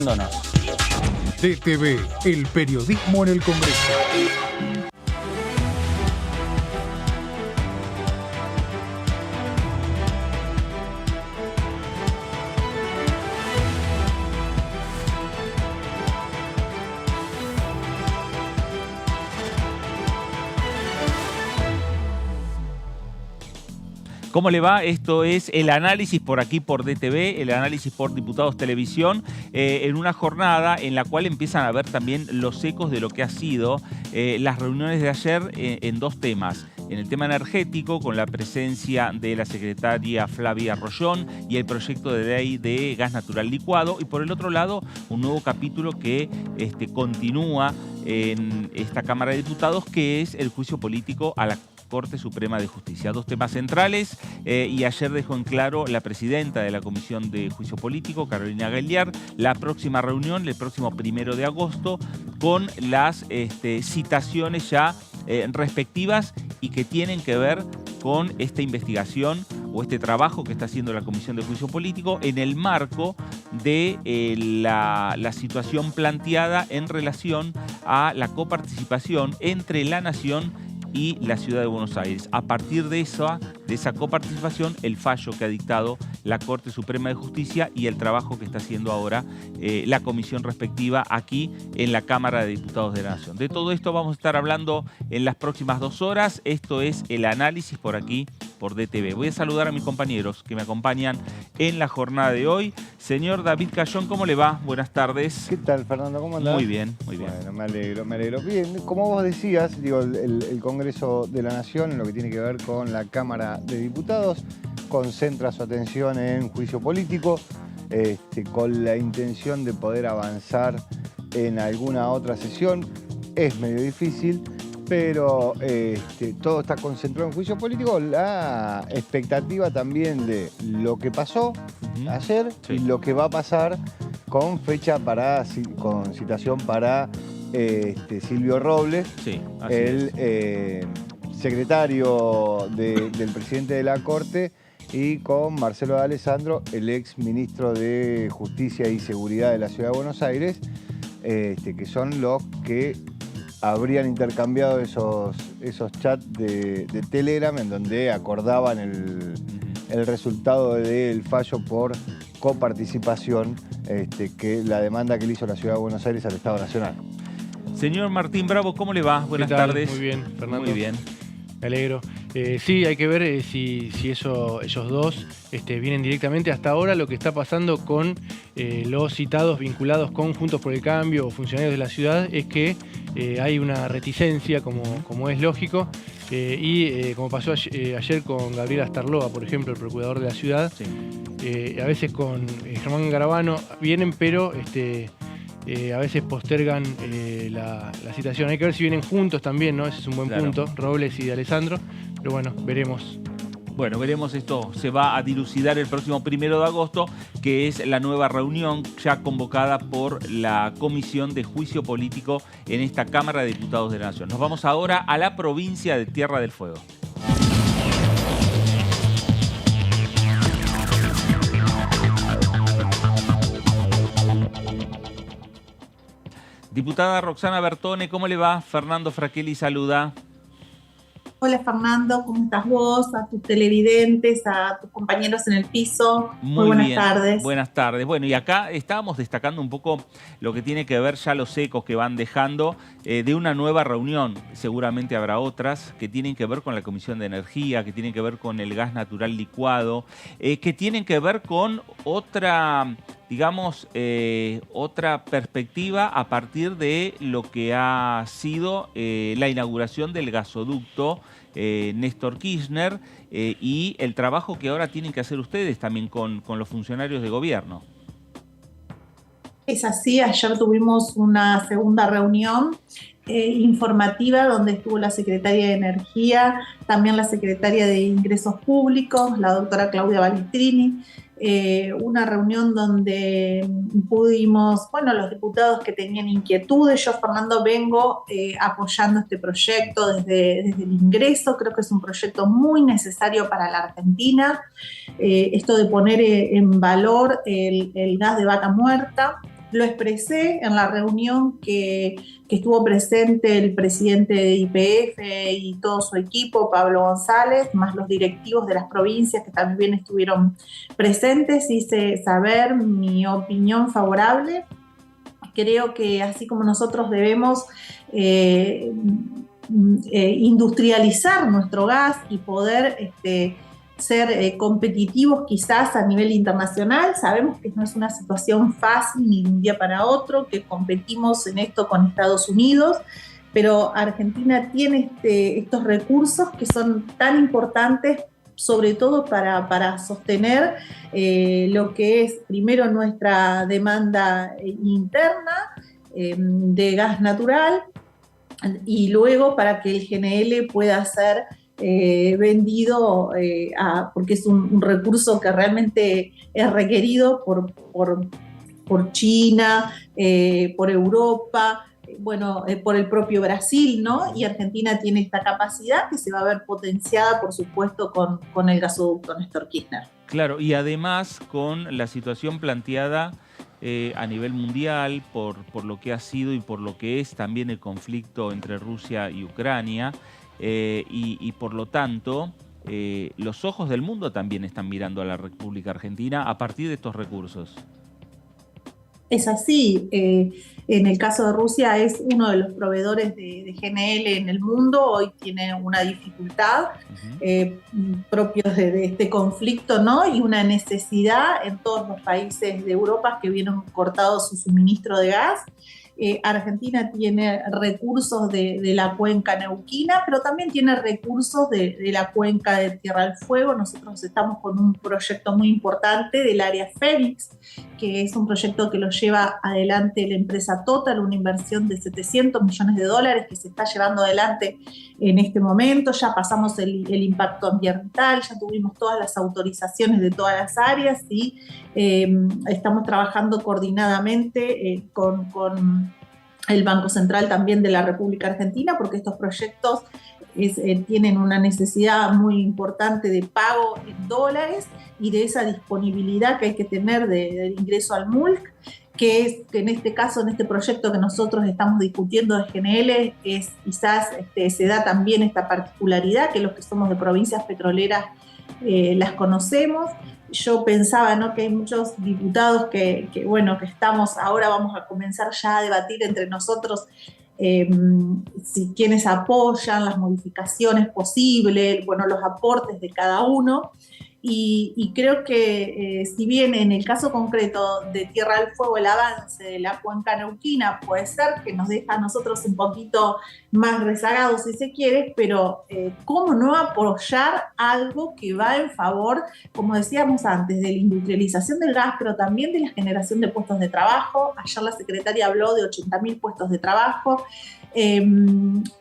DTV, el periodismo en el Congreso. ¿Cómo le va? Esto es el análisis por aquí por DTV, el análisis por Diputados Televisión, en una jornada en la cual empiezan a ver también los ecos de lo que ha sido las reuniones de ayer en dos temas. En el tema energético, con la presencia de la secretaria Flavia Rollón y el proyecto de ley de gas natural licuado. Y por el otro lado, un nuevo capítulo que continúa en esta Cámara de Diputados, que es el juicio político a la Corte Suprema de Justicia. Dos temas centrales y ayer dejó en claro la presidenta de la Comisión de Juicio Político, Carolina Guellier, la próxima reunión, el próximo 1 de agosto, con las citaciones ya respectivas y que tienen que ver con esta investigación o este trabajo que está haciendo la Comisión de Juicio Político en el marco de la situación planteada en relación a la coparticipación entre la Nación y la Ciudad de Buenos Aires. A partir de esa coparticipación, el fallo que ha dictado la Corte Suprema de Justicia y el trabajo que está haciendo ahora la comisión respectiva aquí en la Cámara de Diputados de la Nación. De todo esto vamos a estar hablando en las próximas 2 horas. Esto es el análisis por aquí, por DTV. Voy a saludar a mis compañeros que me acompañan en la jornada de hoy. Señor David Cayón, ¿cómo le va? Buenas tardes. ¿Qué tal, Fernando? ¿Cómo andás? Muy bien, muy bien. Bueno, me alegro. Bien, como vos decías, digo, el Congreso de la Nación, en lo que tiene que ver con la Cámara de Diputados, concentra su atención en juicio político, con la intención de poder avanzar en alguna otra sesión. Es medio difícil, pero todo está concentrado en juicio político. La expectativa también de lo que pasó ayer y lo que va a pasar con fecha con citación para Silvio Robles, el secretario del presidente de la Corte, y con Marcelo D'Alessandro, el ex ministro de Justicia y Seguridad de la Ciudad de Buenos Aires, que son los que habrían intercambiado esos chats de Telegram en donde acordaban el resultado del fallo por coparticipación, que la demanda que le hizo la Ciudad de Buenos Aires al Estado Nacional. Señor Martín Bravo, ¿cómo le va? Buenas tardes. Muy bien, Fernando. Muy bien. Me alegro. Sí, hay que ver si ellos dos vienen directamente. Hasta ahora lo que está pasando con los citados vinculados con Juntos por el Cambio o funcionarios de la ciudad es que hay una reticencia, como es lógico, y como pasó ayer con Gabriel Astarloa, por ejemplo, el procurador de la ciudad. Sí. A veces con Germán Garabano vienen, pero a veces postergan la citación. Hay que ver si vienen juntos también, ¿no? Ese es un buen punto, Robles y D'Alessandro. Pero bueno, veremos. Bueno, veremos, esto se va a dilucidar el próximo 1 de agosto, que es la nueva reunión ya convocada por la Comisión de Juicio Político en esta Cámara de Diputados de la Nación. Nos vamos ahora a la provincia de Tierra del Fuego. Diputada Roxana Bertone, ¿cómo le va? Fernando Fraquelli saluda. Hola Fernando, ¿cómo estás vos? A tus televidentes, a tus compañeros en el piso. Muy buenas tardes. Buenas tardes. Bueno, y acá estábamos destacando un poco lo que tiene que ver ya los ecos que van dejando de una nueva reunión. Seguramente habrá otras que tienen que ver con la Comisión de Energía, que tienen que ver con el gas natural licuado, que tienen que ver con otra, digamos, otra perspectiva a partir de lo que ha sido la inauguración del gasoducto Néstor Kirchner y el trabajo que ahora tienen que hacer ustedes también con los funcionarios de gobierno. Es así, ayer tuvimos una segunda reunión informativa donde estuvo la Secretaria de Energía, también la Secretaria de Ingresos Públicos, la doctora Claudia Balestrini, una reunión donde pudimos, los diputados que tenían inquietudes, yo, Fernando, vengo apoyando este proyecto desde el ingreso. Creo que es un proyecto muy necesario para la Argentina, esto de poner en valor el gas de vaca muerta. Lo expresé en la reunión que estuvo presente el presidente de YPF y todo su equipo, Pablo González, más los directivos de las provincias que también estuvieron presentes. Hice saber mi opinión favorable. Creo que así como nosotros debemos industrializar nuestro gas y poder ser competitivos quizás a nivel internacional. Sabemos que no es una situación fácil ni de un día para otro, que competimos en esto con Estados Unidos, pero Argentina tiene estos recursos que son tan importantes, sobre todo para sostener lo que es primero nuestra demanda interna de gas natural, y luego para que el GNL pueda ser vendido, porque es un recurso que realmente es requerido por China, por Europa, bueno, por el propio Brasil, ¿no? Y Argentina tiene esta capacidad que se va a ver potenciada, por supuesto, con el gasoducto Néstor Kirchner. Claro, y además con la situación planteada a nivel mundial por lo que ha sido y por lo que es también el conflicto entre Rusia y Ucrania, y por lo tanto los ojos del mundo también están mirando a la República Argentina a partir de estos recursos. Es así. En el caso de Rusia es uno de los proveedores de GNL en el mundo. Hoy tiene una dificultad propios de este conflicto, ¿no? Y una necesidad en todos los países de Europa que vieron cortado su suministro de gas. Argentina tiene recursos de la cuenca neuquina, pero también tiene recursos de la cuenca de Tierra del Fuego. Nosotros estamos con un proyecto muy importante del área Fénix, que es un proyecto que lo lleva adelante la empresa Total, una inversión de $700 millones que se está llevando adelante en este momento. Ya pasamos el impacto ambiental, ya tuvimos todas las autorizaciones de todas las áreas y estamos trabajando coordinadamente con el Banco Central también de la República Argentina, porque estos proyectos tienen una necesidad muy importante de pago en dólares y de esa disponibilidad que hay que tener del ingreso al MULC, que en este caso, en este proyecto que nosotros estamos discutiendo de GNL, quizás se da también esta particularidad, que los que somos de provincias petroleras las conocemos. Yo pensaba, ¿no?, que hay muchos diputados que ahora vamos a comenzar ya a debatir entre nosotros si quienes apoyan las modificaciones posibles, los aportes de cada uno. Y creo que si bien en el caso concreto de Tierra del Fuego el avance de la cuenca neuquina puede ser que nos deja a nosotros un poquito más rezagados si se quiere, pero ¿cómo no apoyar algo que va en favor, como decíamos antes, de la industrialización del gas, pero también de la generación de puestos de trabajo? Ayer la secretaria habló de 80.000 puestos de trabajo.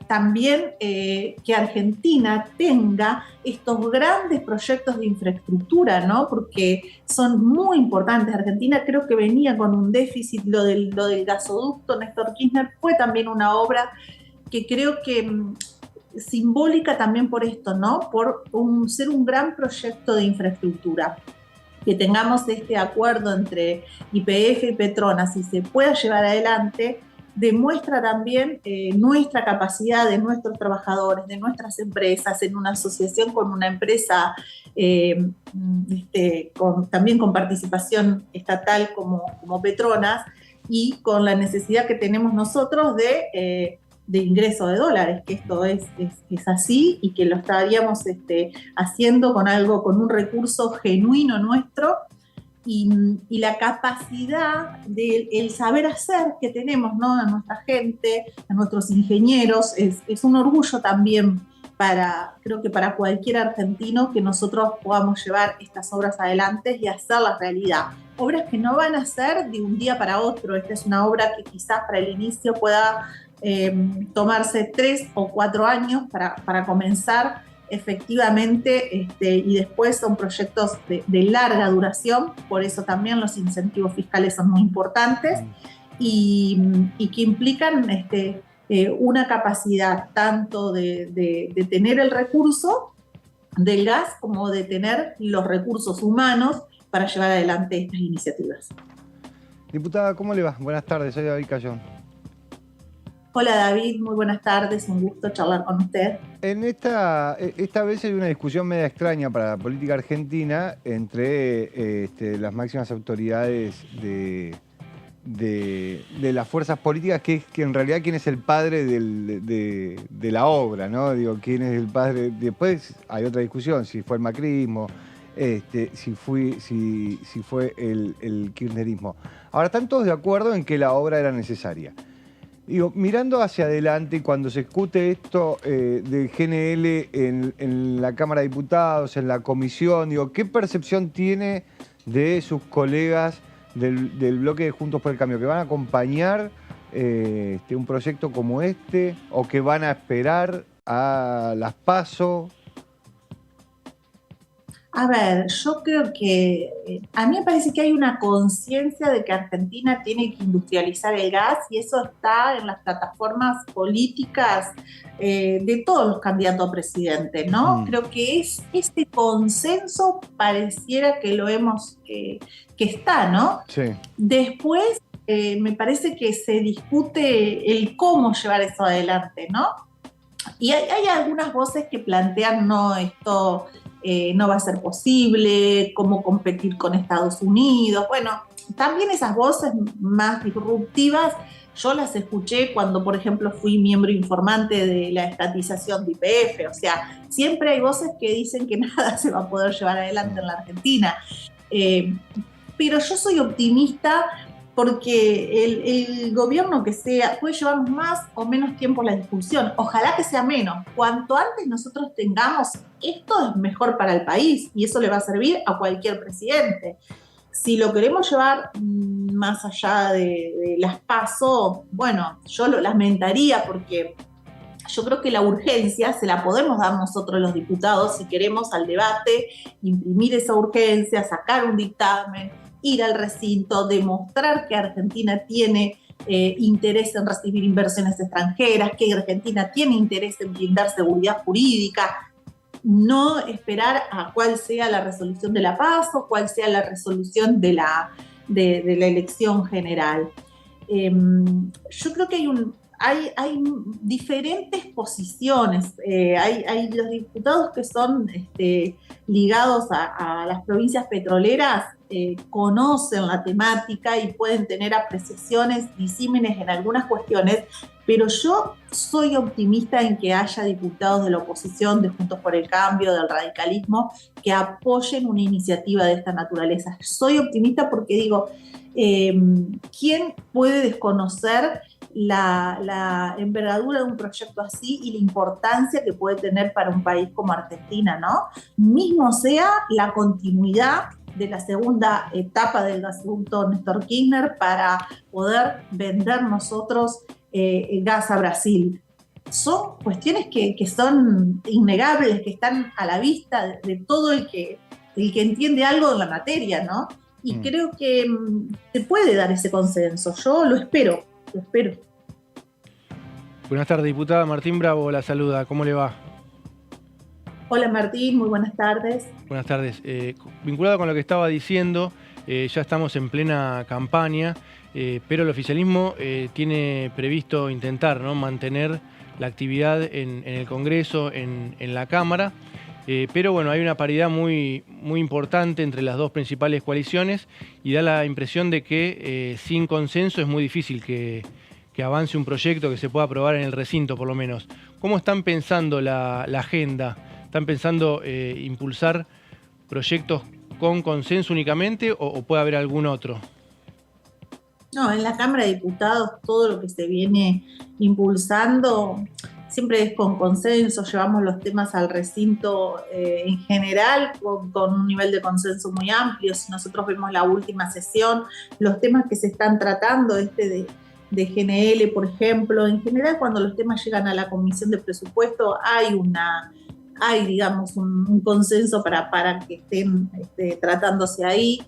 También que Argentina tenga estos grandes proyectos de infraestructura, ¿no? Porque son muy importantes. Argentina creo que venía con un déficit, lo del gasoducto Néstor Kirchner fue también una obra que creo que simbólica también por esto, ¿no? Por ser un gran proyecto de infraestructura. Que tengamos este acuerdo entre YPF y Petronas y se pueda llevar adelante, demuestra también nuestra capacidad de nuestros trabajadores, de nuestras empresas, en una asociación con una empresa también con participación estatal como Petronas, y con la necesidad que tenemos nosotros de ingreso de dólares, que esto es así, y que lo estaríamos haciendo con un recurso genuino nuestro. Y la capacidad del saber hacer que tenemos, ¿no?, a nuestra gente, a nuestros ingenieros, es un orgullo también creo que para cualquier argentino que nosotros podamos llevar estas obras adelante y hacerlas realidad. Obras que no van a ser de un día para otro. Esta es una obra que quizás para el inicio pueda tomarse 3 o 4 años para comenzar efectivamente, y después son proyectos de larga duración, por eso también los incentivos fiscales son muy importantes y que implican una capacidad tanto de tener el recurso del gas como de tener los recursos humanos para llevar adelante estas iniciativas. Diputada, ¿cómo le va? Buenas tardes, soy David Cayón. Hola David, muy buenas tardes, un gusto charlar con usted. En esta vez hay una discusión media extraña para la política argentina entre las máximas autoridades de las fuerzas políticas, que en realidad quién es el padre de la obra, ¿no? Digo, quién es el padre. Después hay otra discusión, si fue el macrismo, si fue el kirchnerismo. Ahora, están todos de acuerdo en que la obra era necesaria. Digo, mirando hacia adelante, cuando se discute esto del GNL en la Cámara de Diputados, en la comisión, digo, ¿qué percepción tiene de sus colegas del bloque de Juntos por el Cambio? ¿Que van a acompañar un proyecto como este o que van a esperar a las PASO? A ver, yo creo que a mí me parece que hay una conciencia de que Argentina tiene que industrializar el gas y eso está en las plataformas políticas de todos los candidatos a presidente, ¿no? Creo que este consenso pareciera que lo hemos, que está, ¿no? Sí. Después me parece que se discute el cómo llevar eso adelante, ¿no? Y hay algunas voces que plantean, no, esto no va a ser posible, cómo competir con Estados Unidos. Bueno, también esas voces más disruptivas, yo las escuché cuando, por ejemplo, fui miembro informante de la estatización de YPF. O sea, siempre hay voces que dicen que nada se va a poder llevar adelante en la Argentina. Pero yo soy optimista porque el gobierno que sea puede llevarnos más o menos tiempo la discusión. Ojalá que sea menos. Cuanto antes nosotros tengamos, esto es mejor para el país y eso le va a servir a cualquier presidente. Si lo queremos llevar más allá de las PASO, bueno, yo lo lamentaría porque yo creo que la urgencia se la podemos dar nosotros los diputados si queremos al debate, imprimir esa urgencia, sacar un dictamen, ir al recinto, demostrar que Argentina tiene interés en recibir inversiones extranjeras, que Argentina tiene interés en brindar seguridad jurídica, no esperar a cuál sea la resolución de la PASO, cuál sea la resolución de la elección general. Yo creo que hay diferentes posiciones. Hay los diputados que son ligados a las provincias petroleras, conocen la temática y pueden tener apreciaciones disímiles en algunas cuestiones, pero yo soy optimista en que haya diputados de la oposición, de Juntos por el Cambio, del radicalismo, que apoyen una iniciativa de esta naturaleza. Soy optimista porque digo, ¿quién puede desconocer la envergadura de un proyecto así y la importancia que puede tener para un país como Argentina, ¿no? Mismo sea la continuidad de la segunda etapa del gasoducto Néstor Kirchner para poder vender nosotros gas a Brasil. Son cuestiones que son innegables, que están a la vista de todo el que entiende algo de la materia, ¿no? Y creo que se puede dar ese consenso. Yo lo espero. Buenas tardes, diputada. Martín Bravo la saluda. ¿Cómo le va? Hola Martín, muy buenas tardes. Buenas tardes. Vinculado con lo que estaba diciendo, ya estamos en plena campaña, pero el oficialismo tiene previsto intentar, ¿no?, mantener la actividad en el Congreso, en la Cámara, pero bueno, hay una paridad muy importante entre las dos principales coaliciones y da la impresión de que sin consenso es muy difícil que avance un proyecto que se pueda aprobar en el recinto, por lo menos. ¿Cómo están pensando la agenda? ¿Están pensando impulsar proyectos con consenso únicamente o puede haber algún otro? No, en la Cámara de Diputados todo lo que se viene impulsando siempre es con consenso, llevamos los temas al recinto en general con un nivel de consenso muy amplio. Si nosotros vemos la última sesión, los temas que se están tratando, de GNL, por ejemplo, en general cuando los temas llegan a la Comisión de Presupuesto hay digamos, un consenso para que estén tratándose ahí.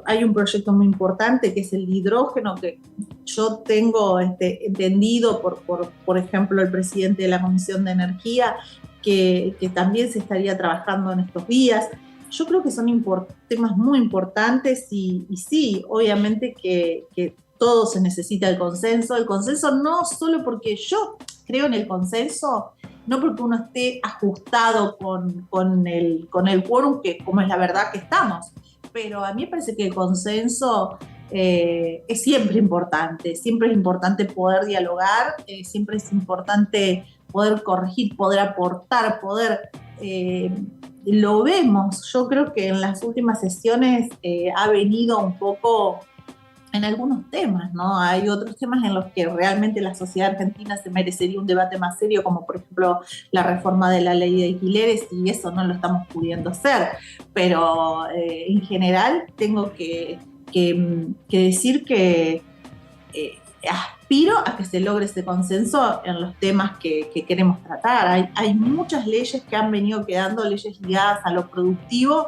Hay un proyecto muy importante que es el de hidrógeno, que yo tengo entendido por ejemplo, el presidente de la Comisión de Energía, que también se estaría trabajando en estos días. yo creo que son temas muy importantes y sí, obviamente que todo se necesita el consenso no solo porque yo creo en el consenso, no porque uno esté ajustado con el quórum, que como es la verdad que estamos, pero a mí me parece que el consenso es siempre es importante poder dialogar, siempre es importante poder corregir, poder aportar, lo vemos, yo creo que en las últimas sesiones ha venido un poco en algunos temas, ¿no? Hay otros temas en los que realmente la sociedad argentina se merecería un debate más serio, como por ejemplo la reforma de la ley de alquileres, y eso no lo estamos pudiendo hacer. Pero en general tengo que decir que aspiro a que se logre ese consenso en los temas que queremos tratar. Hay muchas leyes que han venido quedando, leyes ligadas a lo productivo,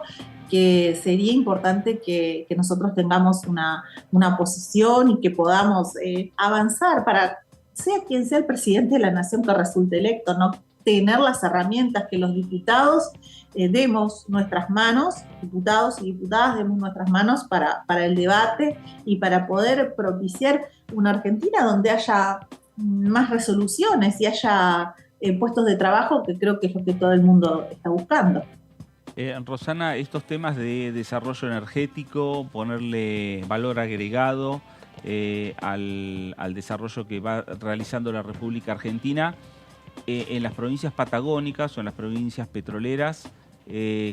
que sería importante que nosotros tengamos una posición y que podamos avanzar para, sea quien sea el presidente de la nación que resulte electo, ¿no? Tener las herramientas que los diputados demos nuestras manos, diputados y diputadas demos nuestras manos para el debate y para poder propiciar una Argentina donde haya más resoluciones y haya puestos de trabajo, que creo que es lo que todo el mundo está buscando. Rosana, estos temas de desarrollo energético, ponerle valor agregado al desarrollo que va realizando la República Argentina, en las provincias patagónicas o en las provincias petroleras,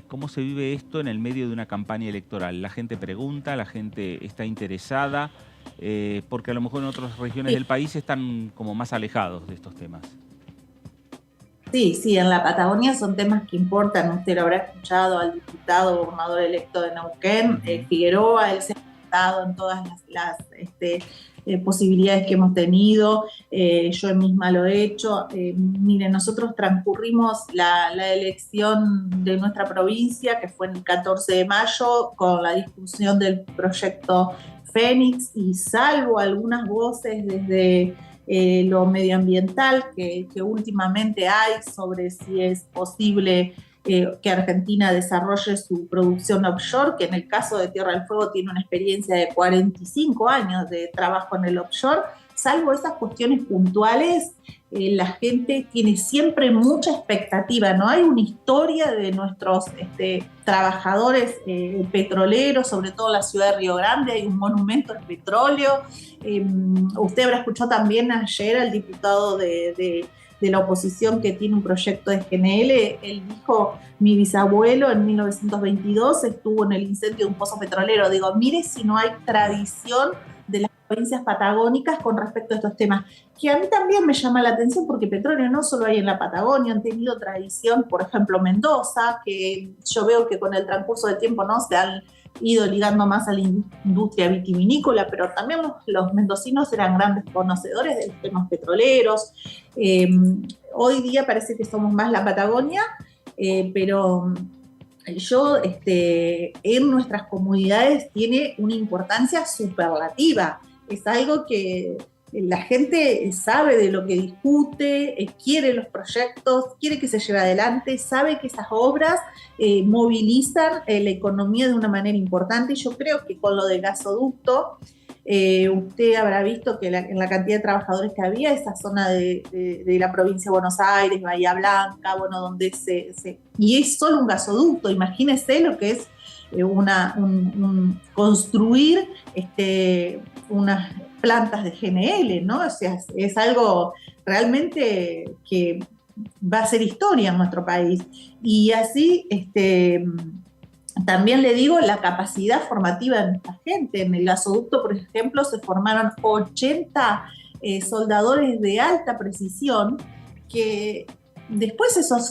¿cómo se vive esto en el medio de una campaña electoral? La gente pregunta, la gente está interesada, porque a lo mejor en otras regiones del país están como más alejados de estos temas. Sí, en la Patagonia son temas que importan. Usted lo habrá escuchado al diputado gobernador electo de Neuquén, Figueroa. Él se ha estado en todas las posibilidades que hemos tenido. Yo misma lo he hecho. Miren, nosotros transcurrimos la elección de nuestra provincia, que fue el 14 de mayo, con la discusión del proyecto Fénix, y salvo algunas voces desde lo medioambiental que últimamente hay sobre si es posible que Argentina desarrolle su producción offshore, que en el caso de Tierra del Fuego tiene una experiencia de 45 años de trabajo en el offshore. Salvo esas cuestiones puntuales, la gente tiene siempre mucha expectativa, ¿no? Hay una historia de nuestros trabajadores petroleros, sobre todo en la ciudad de Río Grande, hay un monumento al petróleo. Usted habrá escuchado también ayer al diputado de la oposición que tiene un proyecto de GNL. Él dijo, mi bisabuelo en 1922 estuvo en el incendio de un pozo petrolero. Digo, mire si no hay tradición de las provincias patagónicas con respecto a estos temas, que a mí también me llama la atención, porque petróleo no solo hay en la Patagonia, han tenido tradición, por ejemplo, Mendoza, que yo veo que con el transcurso del tiempo, ¿no?, se han ido ligando más a la industria vitivinícola, pero también los mendocinos eran grandes conocedores de los temas petroleros. Hoy día parece que somos más la Patagonia, pero en nuestras comunidades tiene una importancia superlativa. Es algo que la gente sabe de lo que discute, quiere los proyectos, quiere que se lleve adelante, sabe que esas obras movilizan la economía de una manera importante, y yo creo que con lo del gasoducto, usted habrá visto que en la cantidad de trabajadores que había, esa zona de la provincia de Buenos Aires, Bahía Blanca, bueno, donde y es solo un gasoducto. Imagínese lo que es construir unas plantas de GNL, ¿no? O sea, es algo realmente que va a ser historia en nuestro país. Y así, también le digo, la capacidad formativa de nuestra gente. En el gasoducto, por ejemplo, se formaron 80 soldadores de alta precisión que después esos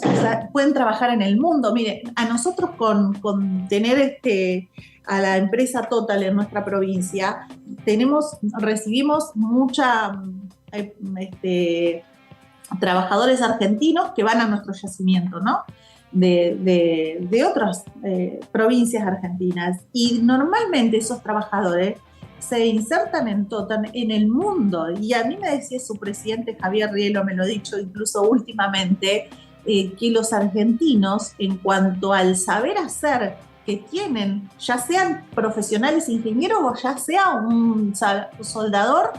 pueden trabajar en el mundo. Mire, a nosotros con tener a la empresa Total en nuestra provincia, recibimos mucha trabajadores argentinos que van a nuestro yacimiento, ¿no?, de otras provincias argentinas, y normalmente esos trabajadores se insertan en el mundo. Y a mí me decía su presidente Javier Rielo, me lo ha dicho incluso últimamente, que los argentinos, en cuanto al saber hacer que tienen, ya sean profesionales ingenieros o ya sea un soldador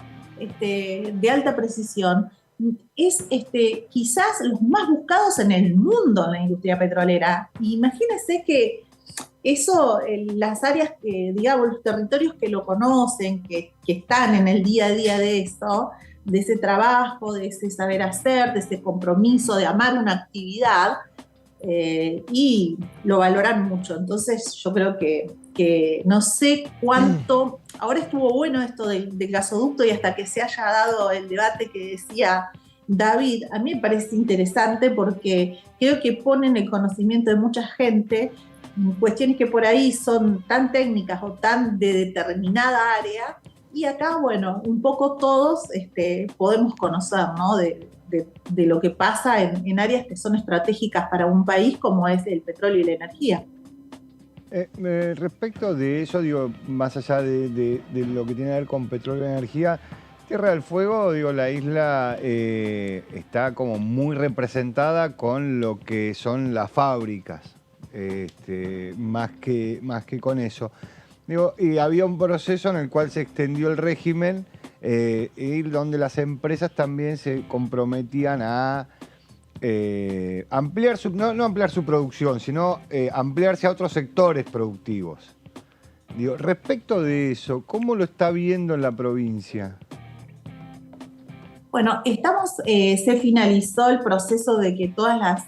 de alta precisión, es quizás los más buscados en el mundo en la industria petrolera. Imagínense que eso, las áreas que, digamos, los territorios que lo conocen, que están en el día a día de eso, de ese trabajo, de ese saber hacer, de ese compromiso, de amar una actividad, y lo valoran mucho. Entonces yo creo que no sé cuánto, ahora estuvo bueno esto del gasoducto y hasta que se haya dado el debate que decía David, a mí me parece interesante porque creo que pone en el conocimiento de mucha gente cuestiones que por ahí son tan técnicas o tan de determinada área, y acá, bueno, un poco todos podemos conocer, ¿no? de lo que pasa en áreas que son estratégicas para un país como es el petróleo y la energía. Respecto de eso, digo, más allá de lo que tiene que ver con petróleo y energía, Tierra del Fuego, digo, la isla está como muy representada con lo que son las fábricas, más que con eso. Digo, y había un proceso en el cual se extendió el régimen y donde las empresas también se comprometían a ampliar no ampliar su producción, sino ampliarse a otros sectores productivos. Digo, respecto de eso, ¿cómo lo está viendo en la provincia? Bueno, se finalizó el proceso de que todas las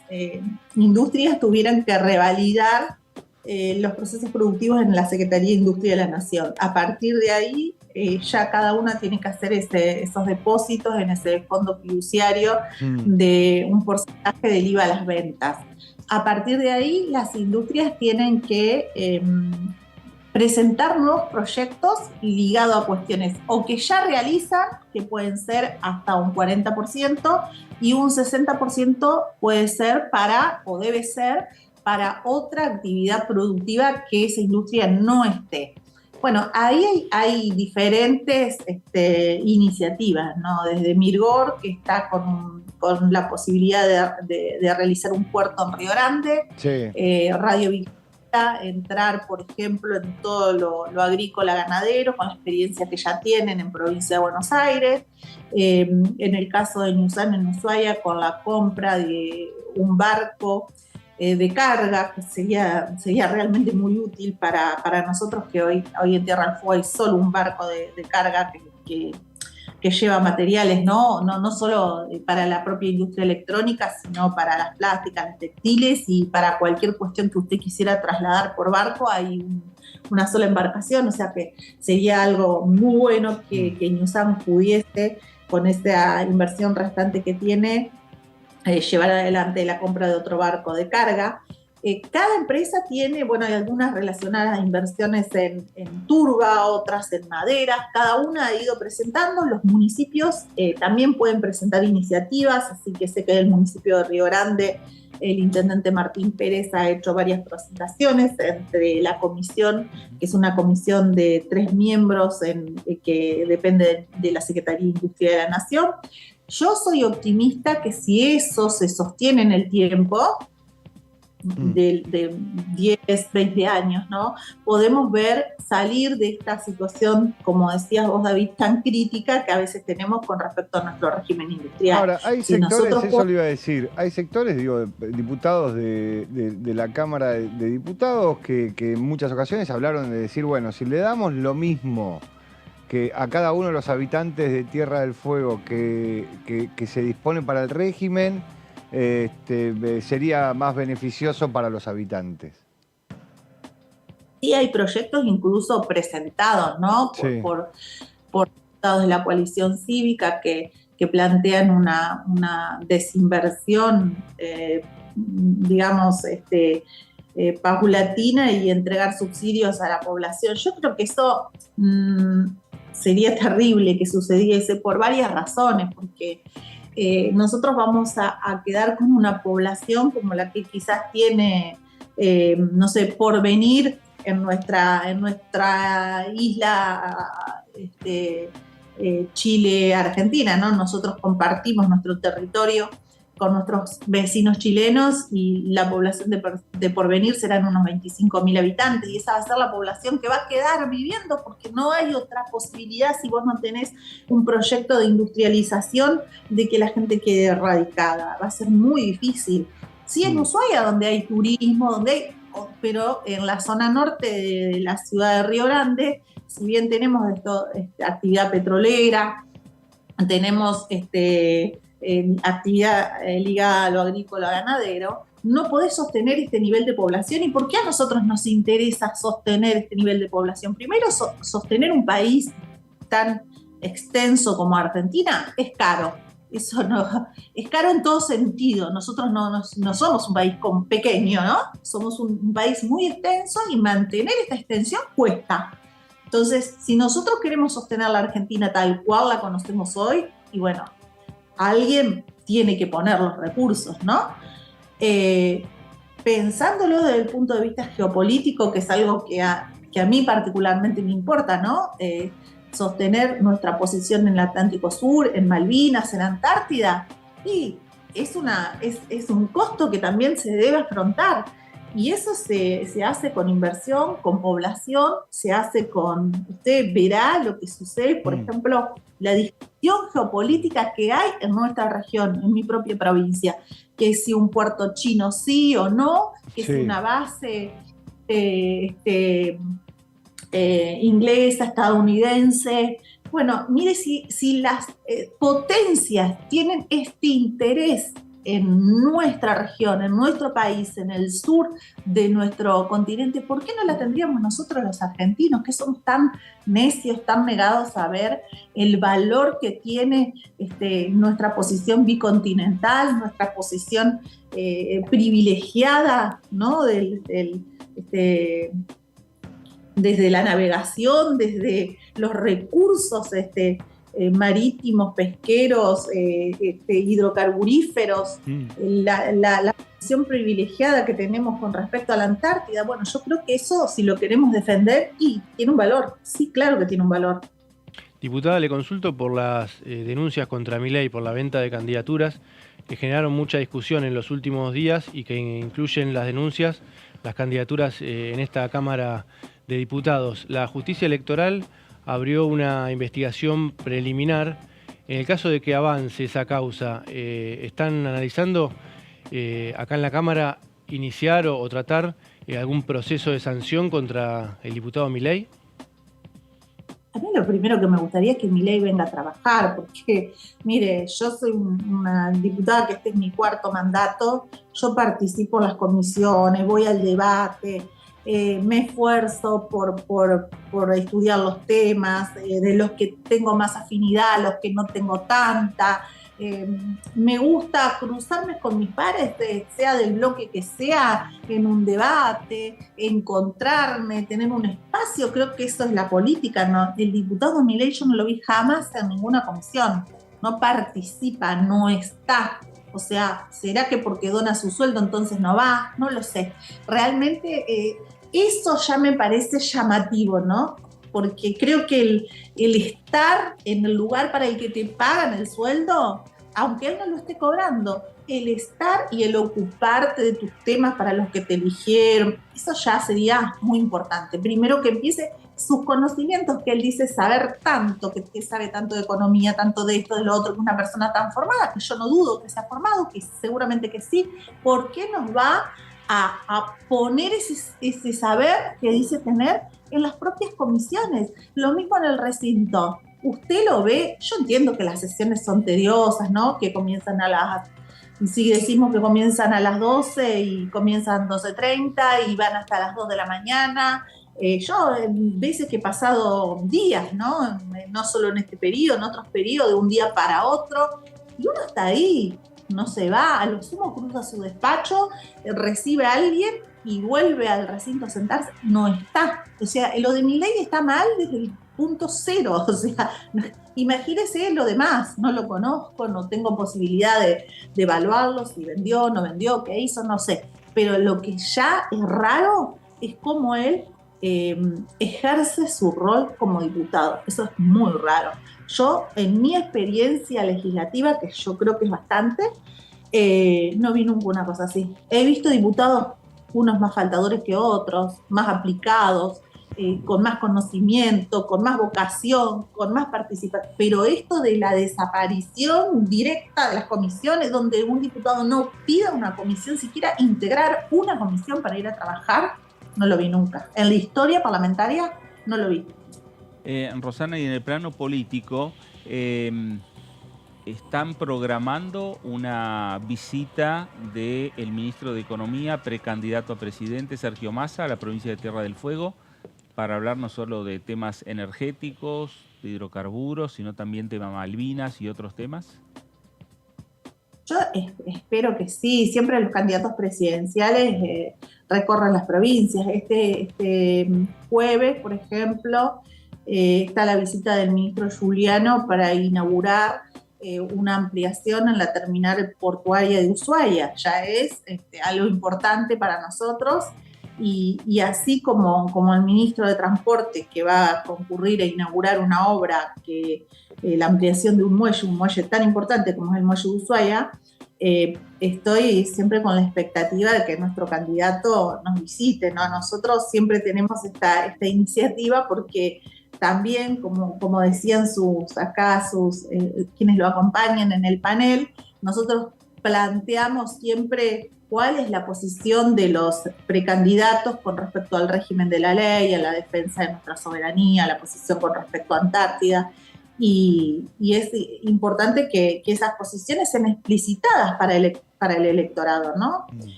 industrias tuvieran que revalidar los procesos productivos en la Secretaría de Industria de la Nación. A partir de ahí, ya cada una tiene que hacer esos depósitos en ese fondo fiduciario de un porcentaje del IVA a las ventas. A partir de ahí, las industrias tienen que presentar nuevos proyectos ligados a cuestiones o que ya realizan, que pueden ser hasta un 40%, y un 60% puede ser o debe ser para otra actividad productiva que esa industria no esté. Bueno, ahí hay diferentes iniciativas, ¿no? Desde Mirgor, que está con la posibilidad de realizar un puerto en Río Grande, sí. Radio Victoria, entrar, por ejemplo, en todo lo agrícola ganadero, con la experiencia que ya tienen en provincia de Buenos Aires. En el caso de Ñuzán, en Ushuaia, con la compra de un barco de carga, que sería realmente muy útil para nosotros, que hoy en Tierra del Fuego hay solo un barco de carga que lleva materiales, no solo para la propia industria electrónica, sino para las plásticas, las textiles, y para cualquier cuestión que usted quisiera trasladar por barco hay una sola embarcación. O sea que sería algo muy bueno que Ñuzán pudiese, con esta inversión restante que tiene, llevar adelante la compra de otro barco de carga. Cada empresa tiene, bueno, hay algunas relacionadas a inversiones en turba, otras en madera. Cada una ha ido presentando. Los municipios también pueden presentar iniciativas, así que sé que el municipio de Río Grande, el intendente Martín Pérez ha hecho varias presentaciones entre la comisión, que es una comisión de 3 miembros que depende de la Secretaría de Industria de la Nación. Yo soy optimista que si eso se sostiene en el tiempo, de 10, 20 años, ¿no? Podemos ver salir de esta situación, como decías vos, David, tan crítica que a veces tenemos con respecto a nuestro régimen industrial. Ahora, hay sectores, eso lo iba a decir, hay sectores, digo, diputados de la Cámara de Diputados que en muchas ocasiones hablaron de decir, bueno, si le damos lo mismo que a cada uno de los habitantes de Tierra del Fuego que se dispone para el régimen, sería más beneficioso para los habitantes. Sí, hay proyectos incluso presentados, ¿no? Sí. Por diputados de la coalición cívica que plantean una desinversión, digamos, paulatina, y entregar subsidios a la población. Yo creo que eso sería terrible que sucediese por varias razones, porque nosotros vamos a quedar con una población como la que quizás tiene, no sé, Porvenir en nuestra isla Chile-Argentina, ¿no? Nosotros compartimos nuestro territorio con nuestros vecinos chilenos, y la población de Porvenir serán unos 25.000 habitantes, y esa va a ser la población que va a quedar viviendo, porque no hay otra posibilidad si vos no tenés un proyecto de industrialización de que la gente quede radicada. Va a ser muy difícil. Sí, en Ushuaia, donde hay turismo, pero en la zona norte de la ciudad de Río Grande, si bien tenemos actividad petrolera, tenemos actividad ligada a lo agrícola ganadero, no podés sostener este nivel de población. ¿Y por qué a nosotros nos interesa sostener este nivel de población? Primero, sostener un país tan extenso como Argentina es caro. Eso no, es caro en todo sentido. Nosotros no somos un país pequeño, ¿no? Somos un país muy extenso, y mantener esta extensión cuesta. Entonces, si nosotros queremos sostener la Argentina tal cual la conocemos hoy, y bueno, alguien tiene que poner los recursos, ¿no? Pensándolo desde el punto de vista geopolítico, que es algo que a mí particularmente me importa, ¿no? Sostener nuestra posición en el Atlántico Sur, en Malvinas, en Antártida, y es un costo que también se debe afrontar. Y eso se hace con inversión, con población, se hace con... Usted verá lo que sucede, por ejemplo, la discusión geopolítica que hay en nuestra región, en mi propia provincia, que si un puerto chino sí o no, que si una base inglesa, estadounidense. Bueno, mire, si las potencias tienen este interés en nuestra región, en nuestro país, en el sur de nuestro continente, ¿por qué no la tendríamos nosotros los argentinos, que somos tan necios, tan negados a ver el valor que tiene nuestra posición bicontinental, nuestra posición privilegiada, ¿no? Desde la navegación, desde los recursos marítimos, pesqueros, hidrocarburíferos, la posición privilegiada que tenemos con respecto a la Antártida? Bueno, yo creo que eso, si lo queremos defender, y tiene un valor. Sí, claro que tiene un valor. Diputada, le consulto por las denuncias contra Milei por la venta de candidaturas, que generaron mucha discusión en los últimos días y que incluyen las denuncias, las candidaturas en esta Cámara de Diputados. La justicia electoral abrió una investigación preliminar. En el caso de que avance esa causa, ¿están analizando acá en la Cámara iniciar o tratar algún proceso de sanción contra el diputado Milei? A mí lo primero que me gustaría es que Milei venga a trabajar, porque, mire, yo soy una diputada que este es mi 4º mandato, yo participo en las comisiones, voy al debate, me esfuerzo por estudiar los temas, de los que tengo más afinidad, los que no tengo tanta. Me gusta cruzarme con mis pares, sea del bloque que sea, en un debate, encontrarme, tener un espacio. Creo que eso es la política, ¿no? El diputado Milei yo no lo vi jamás en ninguna comisión, no participa, no está. O sea, ¿será que porque dona su sueldo entonces no va? No lo sé. Realmente eso ya me parece llamativo, ¿no? Porque creo que el estar en el lugar para el que te pagan el sueldo, aunque él no lo esté cobrando, el estar y el ocuparte de tus temas para los que te eligieron, eso ya sería muy importante. Primero que empiece sus conocimientos, que él dice saber tanto, que sabe tanto de economía, tanto de esto, de lo otro, que una persona tan formada, que yo no dudo que sea formado, que seguramente que sí. ¿Por qué nos va a poner ese saber que dice tener en las propias comisiones? Lo mismo en el recinto. Usted lo ve, yo entiendo que las sesiones son tediosas, ¿no? Que comienzan si decimos que comienzan a las 12 y comienzan 12:30 y van hasta las 2 de la mañana. Yo veces que he pasado días, ¿no? No solo en este periodo, en otros periodos, de un día para otro, y uno está ahí, no se va, a lo sumo cruza su despacho, recibe a alguien y vuelve al recinto a sentarse, no está. O sea, lo de Milei está mal desde el punto cero. O sea, imagínese lo demás, no lo conozco, no tengo posibilidad de evaluarlo, si vendió, no vendió, qué hizo, no sé. Pero lo que ya es raro es cómo él ejerce su rol como diputado. Eso es muy raro. Yo, en mi experiencia legislativa, que yo creo que es bastante, No vi nunca una cosa así. He visto diputados, unos más faltadores que otros, más aplicados, con más conocimiento, con más vocación, con más participación. Pero esto de la desaparición directa de las comisiones, donde un diputado no pida una comisión, siquiera integrar una comisión para ir a trabajar, no lo vi nunca. En la historia parlamentaria no lo vi. Rosana, y en el plano político, están programando una visita del ministro de Economía, precandidato a presidente, Sergio Massa, a la provincia de Tierra del Fuego, para hablar no solo de temas energéticos, de hidrocarburos, sino también tema Malvinas y otros temas. Yo espero que sí. Siempre los candidatos presidenciales recorren las provincias. Este jueves, por ejemplo, está la visita del ministro Giuliano para inaugurar una ampliación en la terminal portuaria de Ushuaia. Ya es algo importante para nosotros, y así como el ministro de Transporte, que va a concurrir a inaugurar una obra, que la ampliación de un muelle tan importante como es el muelle de Ushuaia, estoy siempre con la expectativa de que nuestro candidato nos visite, ¿no? Nosotros siempre tenemos esta iniciativa porque también, como decían quienes lo acompañan en el panel, nosotros planteamos siempre cuál es la posición de los precandidatos con respecto al régimen de la ley, a la defensa de nuestra soberanía, a la posición con respecto a Antártida, y es importante que esas posiciones sean explicitadas para el electorado, ¿no?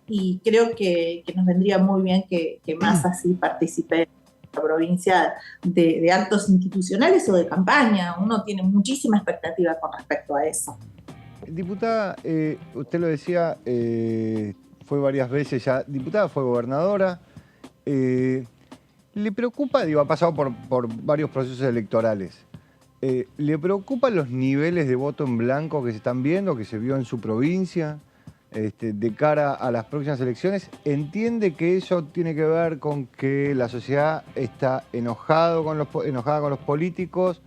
Y creo que nos vendría muy bien que más así participe la provincia de actos institucionales o de campaña. Uno tiene muchísima expectativa con respecto a eso. Diputada, usted lo decía, fue varias veces ya diputada, fue gobernadora. ¿Le preocupa, ha pasado por varios procesos electorales, ¿le preocupan los niveles de voto en blanco que se están viendo, que se vio en su provincia, de cara a las próximas elecciones? ¿Entiende que eso tiene que ver con que la sociedad está enojada con los políticos,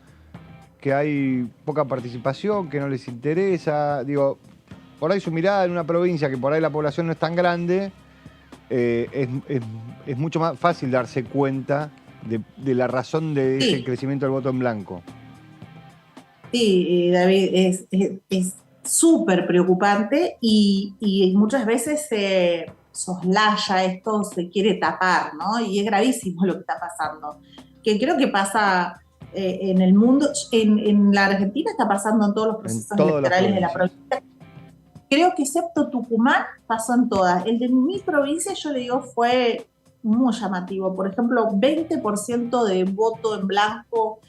que hay poca participación, que no les interesa? Por ahí su mirada en una provincia que por ahí la población no es tan grande, es mucho más fácil darse cuenta de la razón de ese crecimiento del voto en blanco. Sí, David, es súper preocupante, y muchas veces se soslaya esto, se quiere tapar, ¿no? Y es gravísimo lo que está pasando, que creo que pasa en el mundo. En la Argentina está pasando en todos los procesos electorales de la provincia. Creo que excepto Tucumán pasó en todas. El de mi provincia, yo le digo, fue muy llamativo. Por ejemplo, 20% de voto en blanco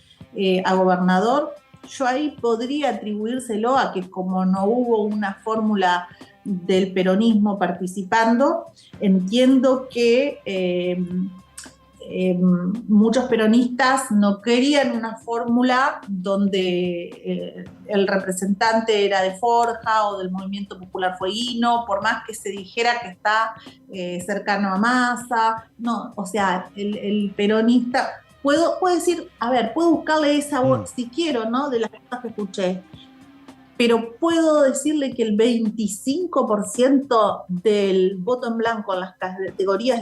a gobernador. Yo ahí podría atribuírselo a que, como no hubo una fórmula del peronismo participando, entiendo que muchos peronistas no querían una fórmula donde el representante era de Forja o del Movimiento Popular Fueguino, por más que se dijera que está cercano a Massa. No, o sea, el peronista... Puedo decir, puedo buscarle esa voz si quiero, ¿no? De las cosas que escuché. Pero puedo decirle que el 25% del voto en blanco en las categorías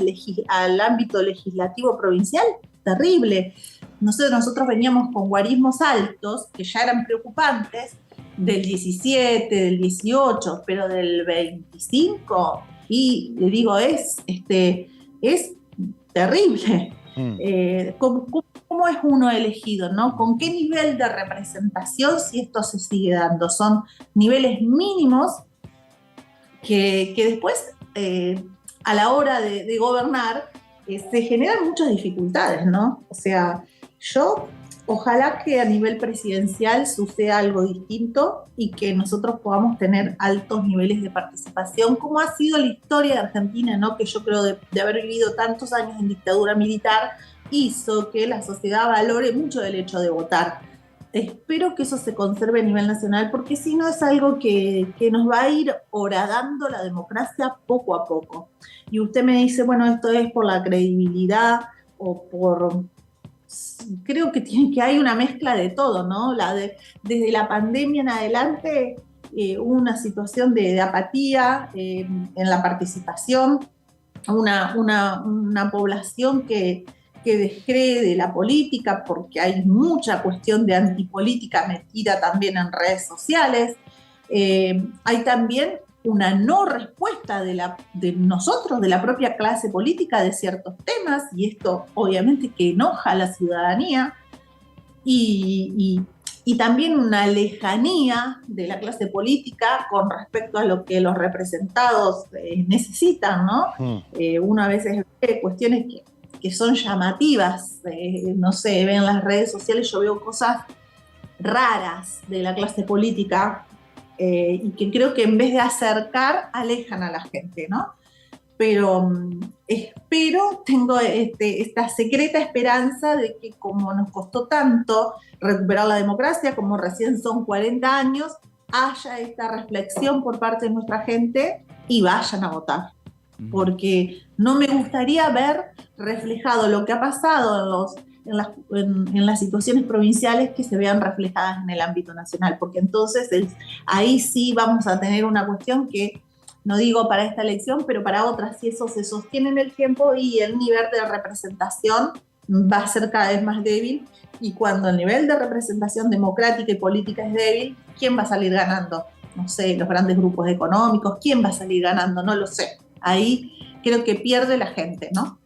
al ámbito legislativo provincial, terrible. Nosotros veníamos con guarismos altos, que ya eran preocupantes, del 17, del 18, pero del 25, y le digo, es terrible. ¿Cómo es uno elegido, ¿no? ¿Con qué nivel de representación, si esto se sigue dando? Son niveles mínimos que después, a la hora de gobernar, se generan muchas dificultades, ¿no? O sea, ojalá que a nivel presidencial suceda algo distinto y que nosotros podamos tener altos niveles de participación, como ha sido la historia de Argentina, ¿no? Que yo creo de haber vivido tantos años en dictadura militar, hizo que la sociedad valore mucho el hecho de votar. Espero que eso se conserve a nivel nacional, porque si no es algo que nos va a ir horadando la democracia poco a poco. Y usted me dice, bueno, esto es por la credibilidad o por... Creo que hay una mezcla de todo, ¿no? Desde la pandemia en adelante, una situación de apatía en la participación, una población que descree de la política porque hay mucha cuestión de antipolítica metida también en redes sociales. Hay también una no respuesta de nosotros, de la propia clase política, de ciertos temas, y esto obviamente que enoja a la ciudadanía, y también una lejanía de la clase política con respecto a lo que los representados necesitan, ¿no? Uno a veces ve cuestiones que son llamativas, no sé, ven las redes sociales, yo veo cosas raras de la clase política, y que creo que en vez de acercar, alejan a la gente, ¿no? Pero espero, tengo esta secreta esperanza de que como nos costó tanto recuperar la democracia, como recién son 40 años, haya esta reflexión por parte de nuestra gente y vayan a votar. Porque no me gustaría ver reflejado lo que ha pasado en las situaciones provinciales que se vean reflejadas en el ámbito nacional, porque entonces ahí sí vamos a tener una cuestión que, no digo para esta elección, pero para otras, si eso se sostiene en el tiempo y el nivel de representación va a ser cada vez más débil, y cuando el nivel de representación democrática y política es débil, ¿quién va a salir ganando? No sé, los grandes grupos económicos, ¿quién va a salir ganando? No lo sé. Ahí creo que pierde la gente, ¿no?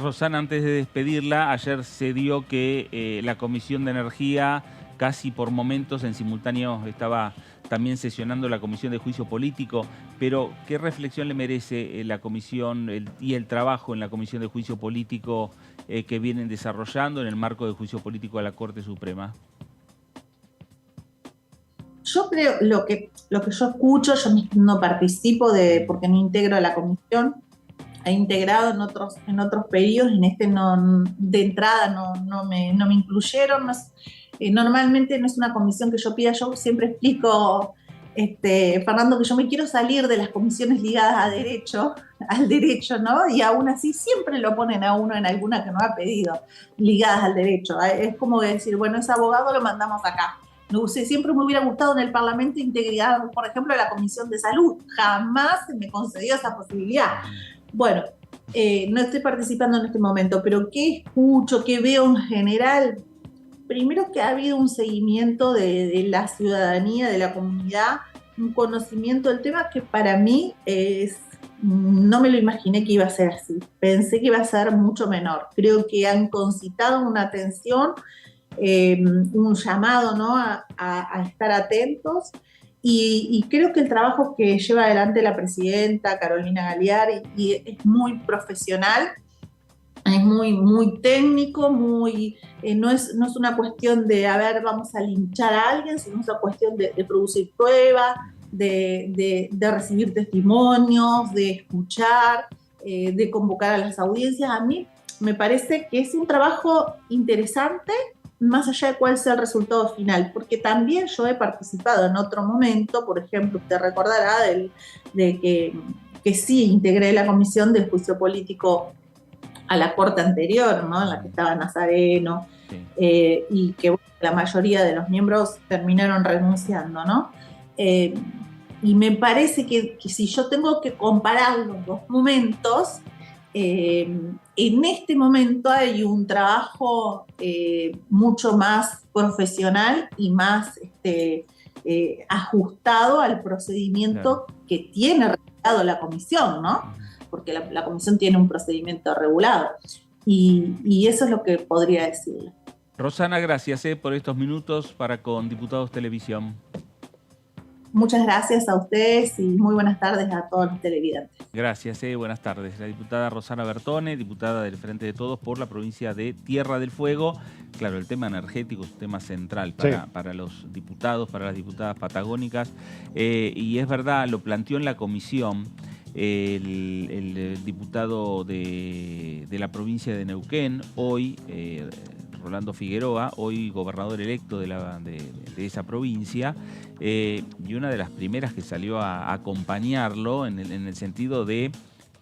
Rosana, antes de despedirla, ayer se dio que la Comisión de Energía, casi por momentos en simultáneo, estaba también sesionando la Comisión de Juicio Político, pero ¿qué reflexión le merece la Comisión y el trabajo en la Comisión de Juicio Político que vienen desarrollando en el marco del juicio político a la Corte Suprema? Yo creo, lo que yo escucho, yo no participo porque no integro a la comisión, he integrado en otros periodos, en este no, de entrada no me incluyeron. Normalmente no es una comisión que yo pida, yo siempre explico, Fernando, que yo me quiero salir de las comisiones ligadas al derecho, ¿no? Y aún así siempre lo ponen a uno en alguna que no ha pedido, ligadas al derecho. Es como decir, bueno, ese abogado lo mandamos acá. No sé, siempre me hubiera gustado en el Parlamento integrar, por ejemplo, la Comisión de Salud. Jamás se me concedió esa posibilidad. Bueno, no estoy participando en este momento, pero ¿qué escucho, qué veo en general? Primero, que ha habido un seguimiento de la ciudadanía, de la comunidad, un conocimiento del tema que para mí no me lo imaginé que iba a ser así. Pensé que iba a ser mucho menor. Creo que han concitado una atención, un llamado, ¿no? a estar atentos, y creo que el trabajo que lleva adelante la presidenta Carolina Galear es muy profesional, es muy técnico, no es una cuestión de, a ver, vamos a linchar a alguien, sino es una cuestión de producir pruebas, de recibir testimonios, de escuchar, de convocar a las audiencias. A mí me parece que es un trabajo interesante, más allá de cuál sea el resultado final, porque también yo he participado en otro momento, por ejemplo, usted recordará de que sí integré la comisión de juicio político a la corte anterior, ¿no? En la que estaba Nazareno, sí. Y que bueno, la mayoría de los miembros terminaron renunciando, ¿no? Y me parece que si yo tengo que comparar los dos momentos, en este momento hay un trabajo mucho más profesional y más ajustado al procedimiento, claro, que tiene regulado la comisión, ¿no? Porque la comisión tiene un procedimiento regulado. Y eso es lo que podría decirle. Rosana, gracias por estos minutos para con Diputados Televisión. Muchas gracias a ustedes y muy buenas tardes a todos los televidentes. Gracias, buenas tardes. La diputada Rosana Bertone, diputada del Frente de Todos por la provincia de Tierra del Fuego. Claro, el tema energético es un tema central para los diputados, para las diputadas patagónicas. Y es verdad, lo planteó en la comisión el diputado de la provincia de Neuquén, hoy Rolando Figueroa, hoy gobernador electo de esa provincia, y una de las primeras que salió a acompañarlo en el sentido de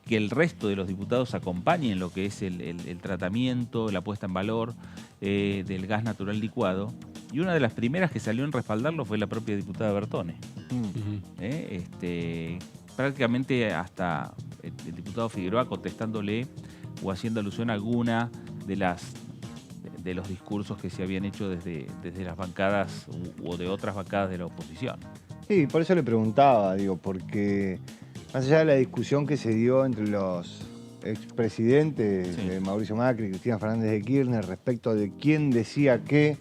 que el resto de los diputados acompañen lo que es el tratamiento, la puesta en valor del gas natural licuado. Y una de las primeras que salió en respaldarlo fue la propia diputada Bertone. Prácticamente hasta el diputado Figueroa contestándole o haciendo alusión a alguna de los discursos que se habían hecho desde las bancadas o de otras bancadas de la oposición. Sí, por eso le preguntaba, digo, porque más allá de la discusión que se dio entre los expresidentes, Mauricio Macri y Cristina Fernández de Kirchner, respecto de quién decía qué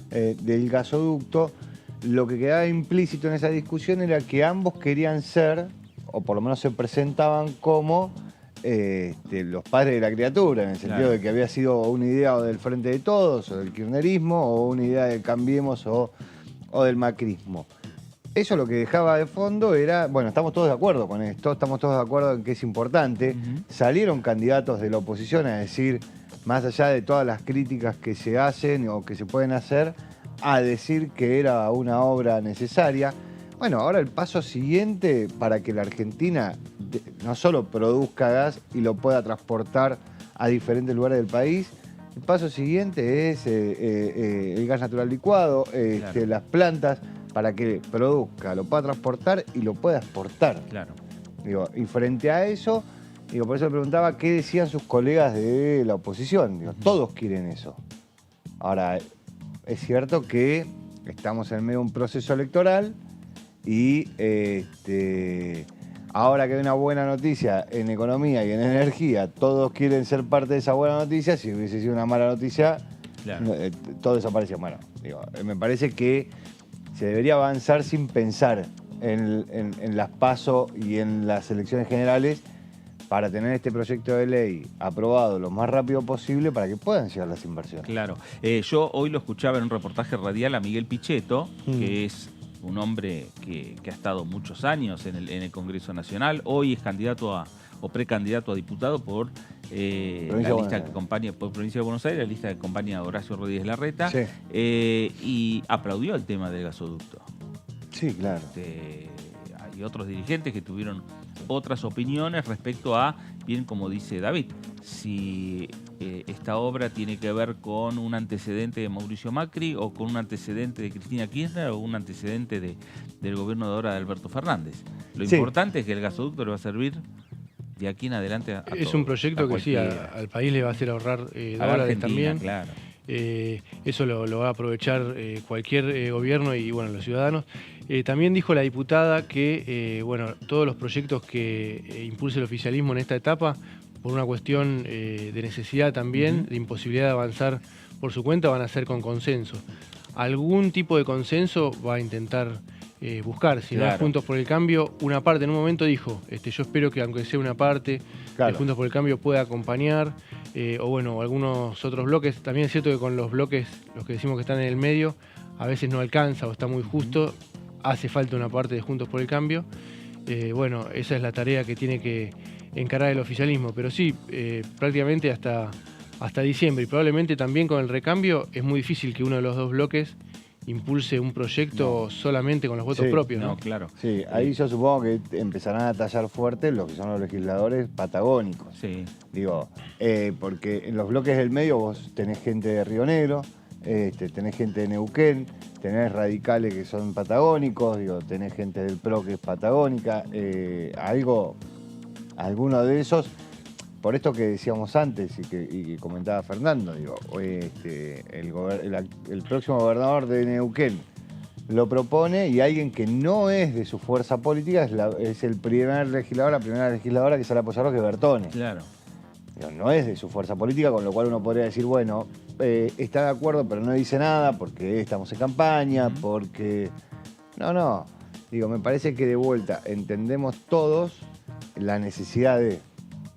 del gasoducto, lo que quedaba implícito en esa discusión era que ambos querían ser, o por lo menos se presentaban como los padres de la criatura, en el sentido de que había sido una idea o del Frente de Todos, o del kirchnerismo, o una idea del Cambiemos o del macrismo. Eso lo que dejaba de fondo era, bueno, estamos todos de acuerdo con esto, estamos todos de acuerdo en que es importante. Salieron candidatos de la oposición a decir, más allá de todas las críticas que se hacen o que se pueden hacer, a decir que era una obra necesaria. Bueno, ahora el paso siguiente para que la Argentina no solo produzca gas y lo pueda transportar a diferentes lugares del país, el paso siguiente es el gas natural licuado, las plantas, para que produzca, lo pueda transportar y lo pueda exportar. Claro. Digo, y frente a eso, digo, por eso le preguntaba qué decían sus colegas de la oposición. Digo, todos quieren eso. Ahora, es cierto que estamos en medio de un proceso electoral y ahora que hay una buena noticia en economía y en energía, todos quieren ser parte de esa buena noticia. Si hubiese sido una mala noticia, todo desaparecía. Bueno, digo, me parece que se debería avanzar sin pensar en las PASO y en las elecciones generales para tener este proyecto de ley aprobado lo más rápido posible para que puedan llegar las inversiones. Claro. Yo hoy lo escuchaba en un reportaje radial a Miguel Pichetto, que es un hombre que ha estado muchos años en el Congreso Nacional. Hoy es candidato o precandidato a diputado por la lista que acompaña, por Provincia de Buenos Aires, la lista que acompaña a Horacio Rodríguez Larreta, y aplaudió el tema del gasoducto. Sí, claro. Hay otros dirigentes que tuvieron otras opiniones respecto a, bien como dice David, si esta obra tiene que ver con un antecedente de Mauricio Macri o con un antecedente de Cristina Kirchner o un antecedente del gobierno de ahora de Alberto Fernández. Lo importante es que el gasoducto le va a servir de aquí en adelante a Es todo, un proyecto que sí, al país le va a hacer ahorrar dólares también. Claro. Eso lo va a aprovechar cualquier gobierno y bueno, los ciudadanos. También dijo la diputada que bueno, todos los proyectos que impulse el oficialismo en esta etapa, por una cuestión de necesidad también, de imposibilidad de avanzar por su cuenta, van a ser con consenso. Algún tipo de consenso va a intentar buscar, si no es Juntos por el Cambio. Una parte en un momento dijo, yo espero que aunque sea una parte, Juntos por el Cambio pueda acompañar, o bueno, algunos otros bloques. También es cierto que con los bloques, los que decimos que están en el medio, a veces no alcanza o está muy justo, hace falta una parte de Juntos por el Cambio. Bueno, esa es la tarea que tiene que encarar el oficialismo, pero sí, prácticamente hasta diciembre, y probablemente también con el recambio, es muy difícil que uno de los dos bloques impulse un proyecto solamente con los votos propios, ¿no? Claro. Sí, ahí yo supongo que empezarán a tallar fuerte los que son los legisladores patagónicos. Sí. Digo, porque en los bloques del medio vos tenés gente de Río Negro, tenés gente de Neuquén, tenés radicales que son patagónicos, digo, tenés gente del PRO que es patagónica, alguno de esos, por esto que decíamos antes y que comentaba Fernando, digo, el próximo gobernador de Neuquén lo propone y alguien que no es de su fuerza política es el primer legislador, la primera legisladora que sale a apoyarlo, que es Bertone. Claro. Digo, no es de su fuerza política, con lo cual uno podría decir, bueno, está de acuerdo, pero no dice nada porque estamos en campaña, porque... No. Digo, me parece que de vuelta entendemos todos la necesidad de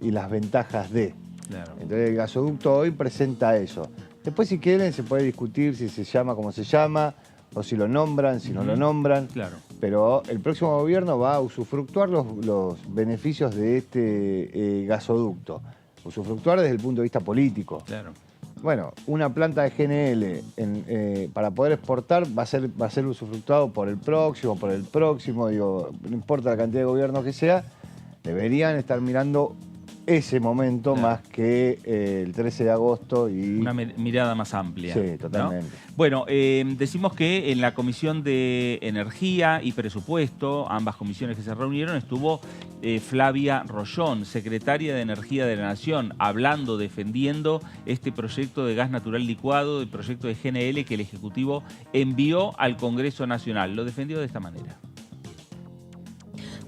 y las ventajas de. Claro. Entonces el gasoducto hoy presenta eso. Después, si quieren, se puede discutir si se llama como se llama, o si lo nombran, si no lo nombran. Claro. Pero el próximo gobierno va a usufructuar los beneficios de este gasoducto. Usufructuar desde el punto de vista político. Claro. Bueno, una planta de GNL para poder exportar va a ser usufructuado por el próximo, digo, no importa la cantidad de gobiernos que sea, deberían estar mirando ese momento más que el 13 de agosto y... Una mirada más amplia. Sí, totalmente. ¿No? Bueno, decimos que en la Comisión de Energía y Presupuesto, ambas comisiones que se reunieron, estuvo Flavia Rollón, secretaria de Energía de la Nación, hablando, defendiendo este proyecto de gas natural licuado, el proyecto de GNL que el Ejecutivo envió al Congreso Nacional. Lo defendió de esta manera.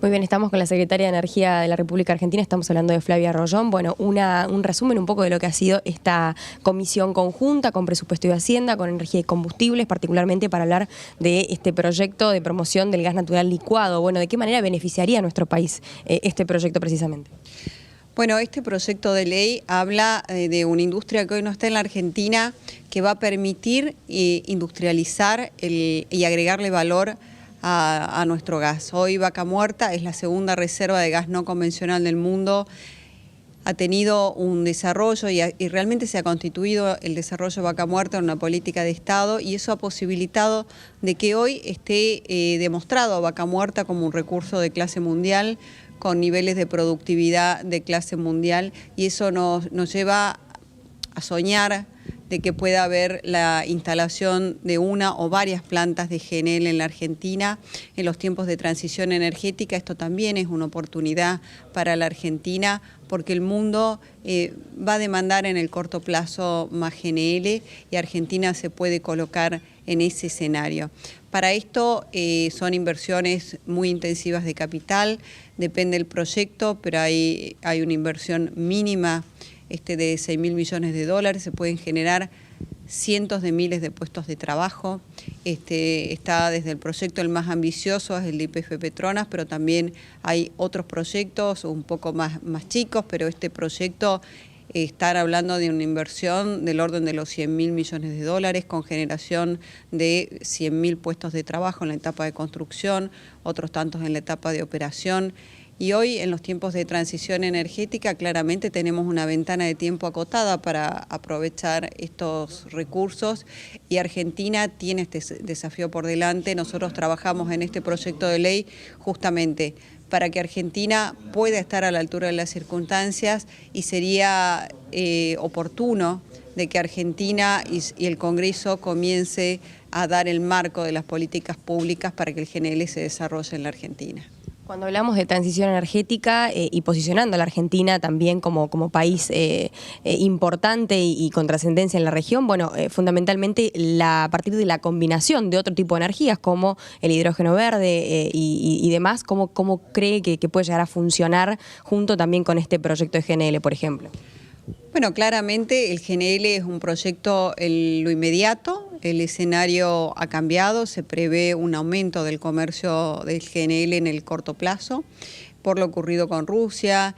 Muy bien, estamos con la Secretaria de Energía de la República Argentina, estamos hablando de Flavia Rollón. Bueno, un resumen un poco de lo que ha sido esta comisión conjunta con Presupuesto y Hacienda, con Energía y Combustibles, particularmente para hablar de este proyecto de promoción del gas natural licuado. Bueno, ¿de qué manera beneficiaría a nuestro país este proyecto precisamente? Bueno, este proyecto de ley habla de una industria que hoy no está en la Argentina, que va a permitir industrializar y agregarle valor a nuestro gas. Hoy Vaca Muerta es la segunda reserva de gas no convencional del mundo. Ha tenido un desarrollo y realmente se ha constituido el desarrollo de Vaca Muerta en una política de Estado, y eso ha posibilitado de que hoy esté demostrado Vaca Muerta como un recurso de clase mundial, con niveles de productividad de clase mundial, y eso nos lleva a soñar de que pueda haber la instalación de una o varias plantas de GNL en la Argentina. En los tiempos de transición energética esto también es una oportunidad para la Argentina, porque el mundo va a demandar en el corto plazo más GNL y Argentina se puede colocar en ese escenario. Para esto son inversiones muy intensivas de capital, depende del proyecto, pero hay una inversión mínima de 6.000 millones de dólares, se pueden generar cientos de miles de puestos de trabajo. Está desde el proyecto el más ambicioso, es el de YPF Petronas, pero también hay otros proyectos un poco más chicos, pero este proyecto estar hablando de una inversión del orden de los 100.000 millones de dólares, con generación de 100.000 puestos de trabajo en la etapa de construcción, otros tantos en la etapa de operación. Y hoy, en los tiempos de transición energética, claramente tenemos una ventana de tiempo acotada para aprovechar estos recursos, y Argentina tiene este desafío por delante. Nosotros trabajamos en este proyecto de ley justamente para que Argentina pueda estar a la altura de las circunstancias, y sería oportuno de que Argentina y el Congreso comience a dar el marco de las políticas públicas para que el GNL se desarrolle en la Argentina. Cuando hablamos de transición energética y posicionando a la Argentina también como país importante y con trascendencia en la región, bueno, fundamentalmente a partir de la combinación de otro tipo de energías como el hidrógeno verde y demás, ¿cómo cree que puede llegar a funcionar junto también con este proyecto de GNL, por ejemplo? Bueno, claramente el GNL es un proyecto en lo inmediato. El escenario ha cambiado, se prevé un aumento del comercio del GNL en el corto plazo, por lo ocurrido con Rusia,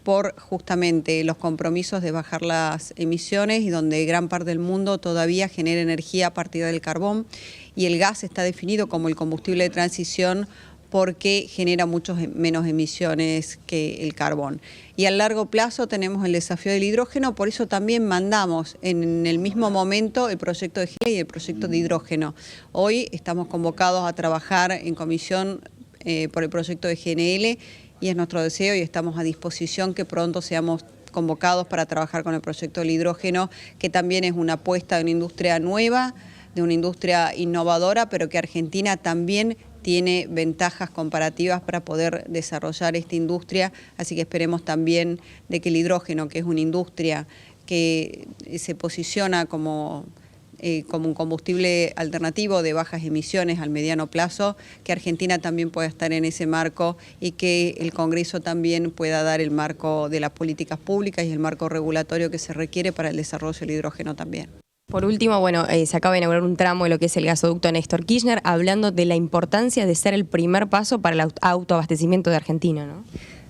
por justamente los compromisos de bajar las emisiones, y donde gran parte del mundo todavía genera energía a partir del carbón, y el gas está definido como el combustible de transición porque genera muchos menos emisiones que el carbón. Y a largo plazo tenemos el desafío del hidrógeno, por eso también mandamos en el mismo momento el proyecto de GNL y el proyecto de hidrógeno. Hoy estamos convocados a trabajar en comisión por el proyecto de GNL, y es nuestro deseo y estamos a disposición que pronto seamos convocados para trabajar con el proyecto del hidrógeno, que también es una apuesta de una industria nueva, de una industria innovadora, pero que Argentina también tiene ventajas comparativas para poder desarrollar esta industria, así que esperemos también de que el hidrógeno, que es una industria que se posiciona como un combustible alternativo de bajas emisiones al mediano plazo, que Argentina también pueda estar en ese marco, y que el Congreso también pueda dar el marco de las políticas públicas y el marco regulatorio que se requiere para el desarrollo del hidrógeno también. Por último, bueno, se acaba de inaugurar un tramo de lo que es el gasoducto Néstor Kirchner, hablando de la importancia de ser el primer paso para el autoabastecimiento de Argentina, ¿no?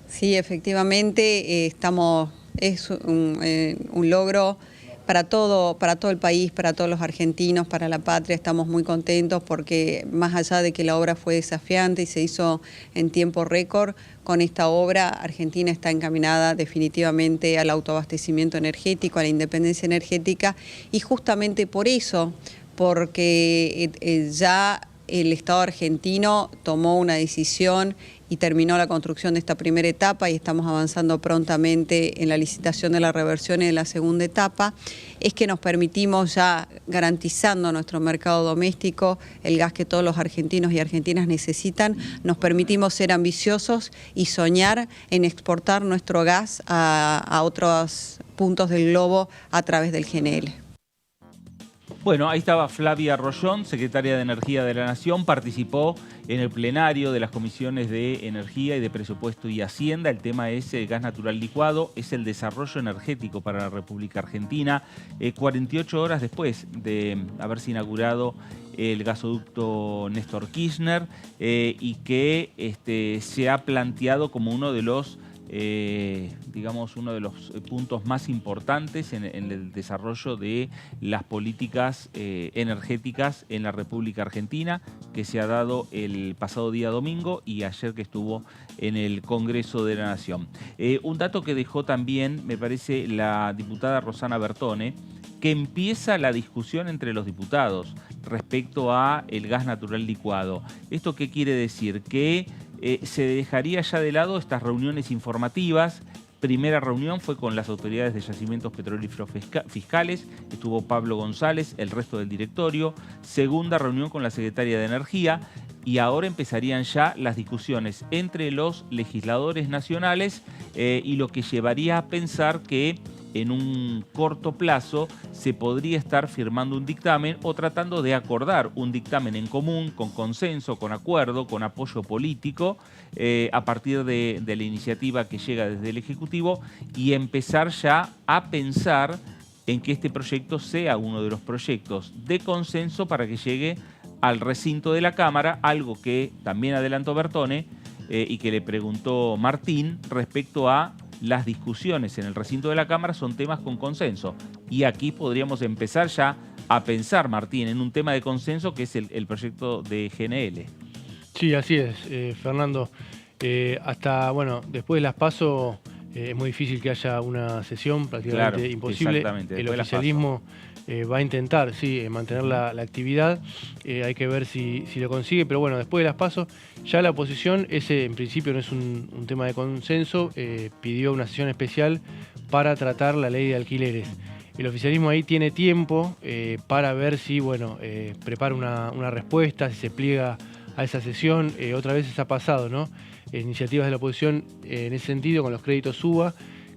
Sí, efectivamente, es un logro para todo el país, para todos los argentinos, para la patria. Estamos muy contentos porque, más allá de que la obra fue desafiante y se hizo en tiempo récord, con esta obra Argentina está encaminada definitivamente al autoabastecimiento energético, a la independencia energética, y justamente por eso, porque ya el Estado argentino tomó una decisión y terminó la construcción de esta primera etapa y estamos avanzando prontamente en la licitación de la reversión y de la segunda etapa, es que nos permitimos ya, garantizando nuestro mercado doméstico, el gas que todos los argentinos y argentinas necesitan, nos permitimos ser ambiciosos y soñar en exportar nuestro gas a otros puntos del globo a través del GNL. Bueno, ahí estaba Flavia Rollón, secretaria de Energía de la Nación, participó en el plenario de las comisiones de Energía y de Presupuesto y Hacienda. El tema es el gas natural licuado, es el desarrollo energético para la República Argentina. 48 horas después de haberse inaugurado el gasoducto Néstor Kirchner y que se ha planteado como uno de los uno de los puntos más importantes en el desarrollo de las políticas energéticas en la República Argentina, que se ha dado el pasado día domingo y ayer que estuvo en el Congreso de la Nación. Un dato que dejó también, me parece, la diputada Rosana Bertone, que empieza la discusión entre los diputados respecto a el gas natural licuado. ¿Esto qué quiere decir? Que se dejaría ya de lado estas reuniones informativas. Primera reunión fue con las autoridades de yacimientos petrolíferos fiscales, estuvo Pablo González, el resto del directorio. Segunda reunión con la secretaria de Energía y ahora empezarían ya las discusiones entre los legisladores nacionales y lo que llevaría a pensar que en un corto plazo se podría estar firmando un dictamen o tratando de acordar un dictamen en común, con consenso, con acuerdo, con apoyo político, a partir de la iniciativa que llega desde el Ejecutivo y empezar ya a pensar en que este proyecto sea uno de los proyectos de consenso para que llegue al recinto de la Cámara, algo que también adelantó Bertone y que le preguntó Martín respecto a las discusiones en el recinto de la Cámara son temas con consenso. Y aquí podríamos empezar ya a pensar, Martín, en un tema de consenso que es el proyecto de GNL. Sí, así es, Fernando. Hasta, después de las PASO es muy difícil que haya una sesión, prácticamente imposible. Exactamente. El oficialismo va a intentar, mantener la actividad. Hay que ver si lo consigue, pero después de las PASO, ya la oposición, ese en principio no es un tema de consenso, pidió una sesión especial para tratar la ley de alquileres. El oficialismo ahí tiene tiempo para ver si, prepara una respuesta, si se pliega a esa sesión. Otra vez ha pasado, ¿no? Iniciativas de la oposición en ese sentido, con los créditos UBA,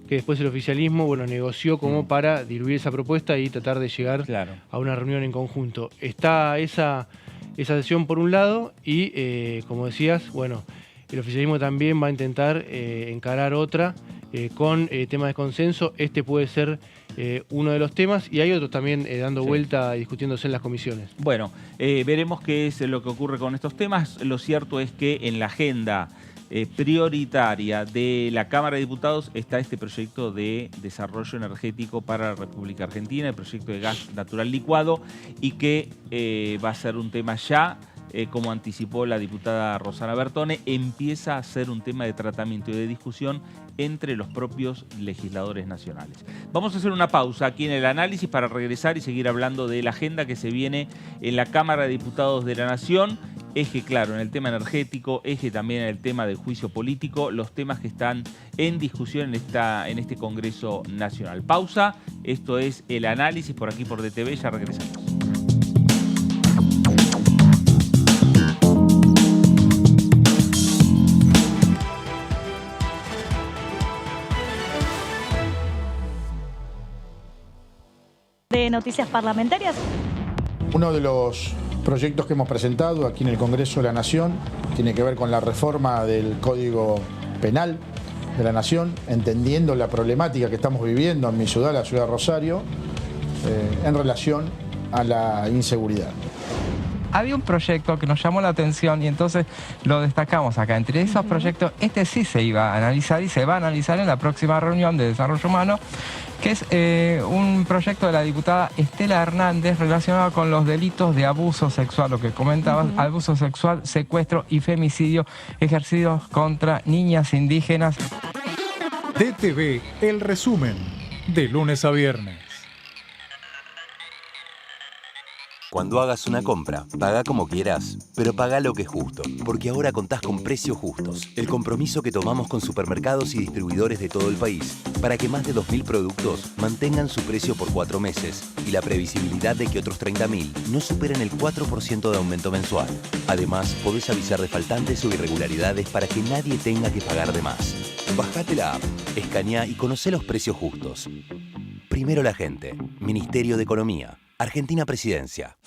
que después el oficialismo negoció como para diluir esa propuesta y tratar de llegar a una reunión en conjunto. Está esa sesión por un lado y, como decías, el oficialismo también va a intentar encarar otra con temas de consenso. Este puede ser uno de los temas y hay otros también dando vuelta y discutiéndose en las comisiones. Veremos qué es lo que ocurre con estos temas. Lo cierto es que en la agenda prioritaria de la Cámara de Diputados está este proyecto de desarrollo energético para la República Argentina, el proyecto de gas natural licuado, y que va a ser un tema ya, como anticipó la diputada Rosana Bertone, empieza a ser un tema de tratamiento y de discusión entre los propios legisladores nacionales. Vamos a hacer una pausa aquí en el análisis para regresar y seguir hablando de la agenda que se viene en la Cámara de Diputados de la Nación. Eje, claro, en el tema energético, eje también en el tema del juicio político, los temas que están en discusión en este Congreso Nacional. Pausa, esto es el análisis por aquí por DTV, ya regresamos. De noticias parlamentarias. Uno de los proyectos que hemos presentado aquí en el Congreso de la Nación tiene que ver con la reforma del Código Penal de la Nación, entendiendo la problemática que estamos viviendo en mi ciudad, la ciudad de Rosario, en relación a la inseguridad. Había un proyecto que nos llamó la atención y entonces lo destacamos acá. Entre esos proyectos, este sí se iba a analizar y se va a analizar en la próxima reunión de Desarrollo Humano, que es un proyecto de la diputada Estela Hernández relacionado con los delitos de abuso sexual, lo que comentabas, abuso sexual, secuestro y femicidio ejercidos contra niñas indígenas. DTV, el resumen, de lunes a viernes. Cuando hagas una compra, paga como quieras, pero paga lo que es justo, porque ahora contás con Precios Justos, el compromiso que tomamos con supermercados y distribuidores de todo el país, para que más de 2.000 productos mantengan su precio por 4 meses y la previsibilidad de que otros 30.000 no superen el 4% de aumento mensual. Además, podés avisar de faltantes o irregularidades para que nadie tenga que pagar de más. Bajate la app, escaneá y conocé los precios justos. Primero la gente. Ministerio de Economía. Argentina Presidencia.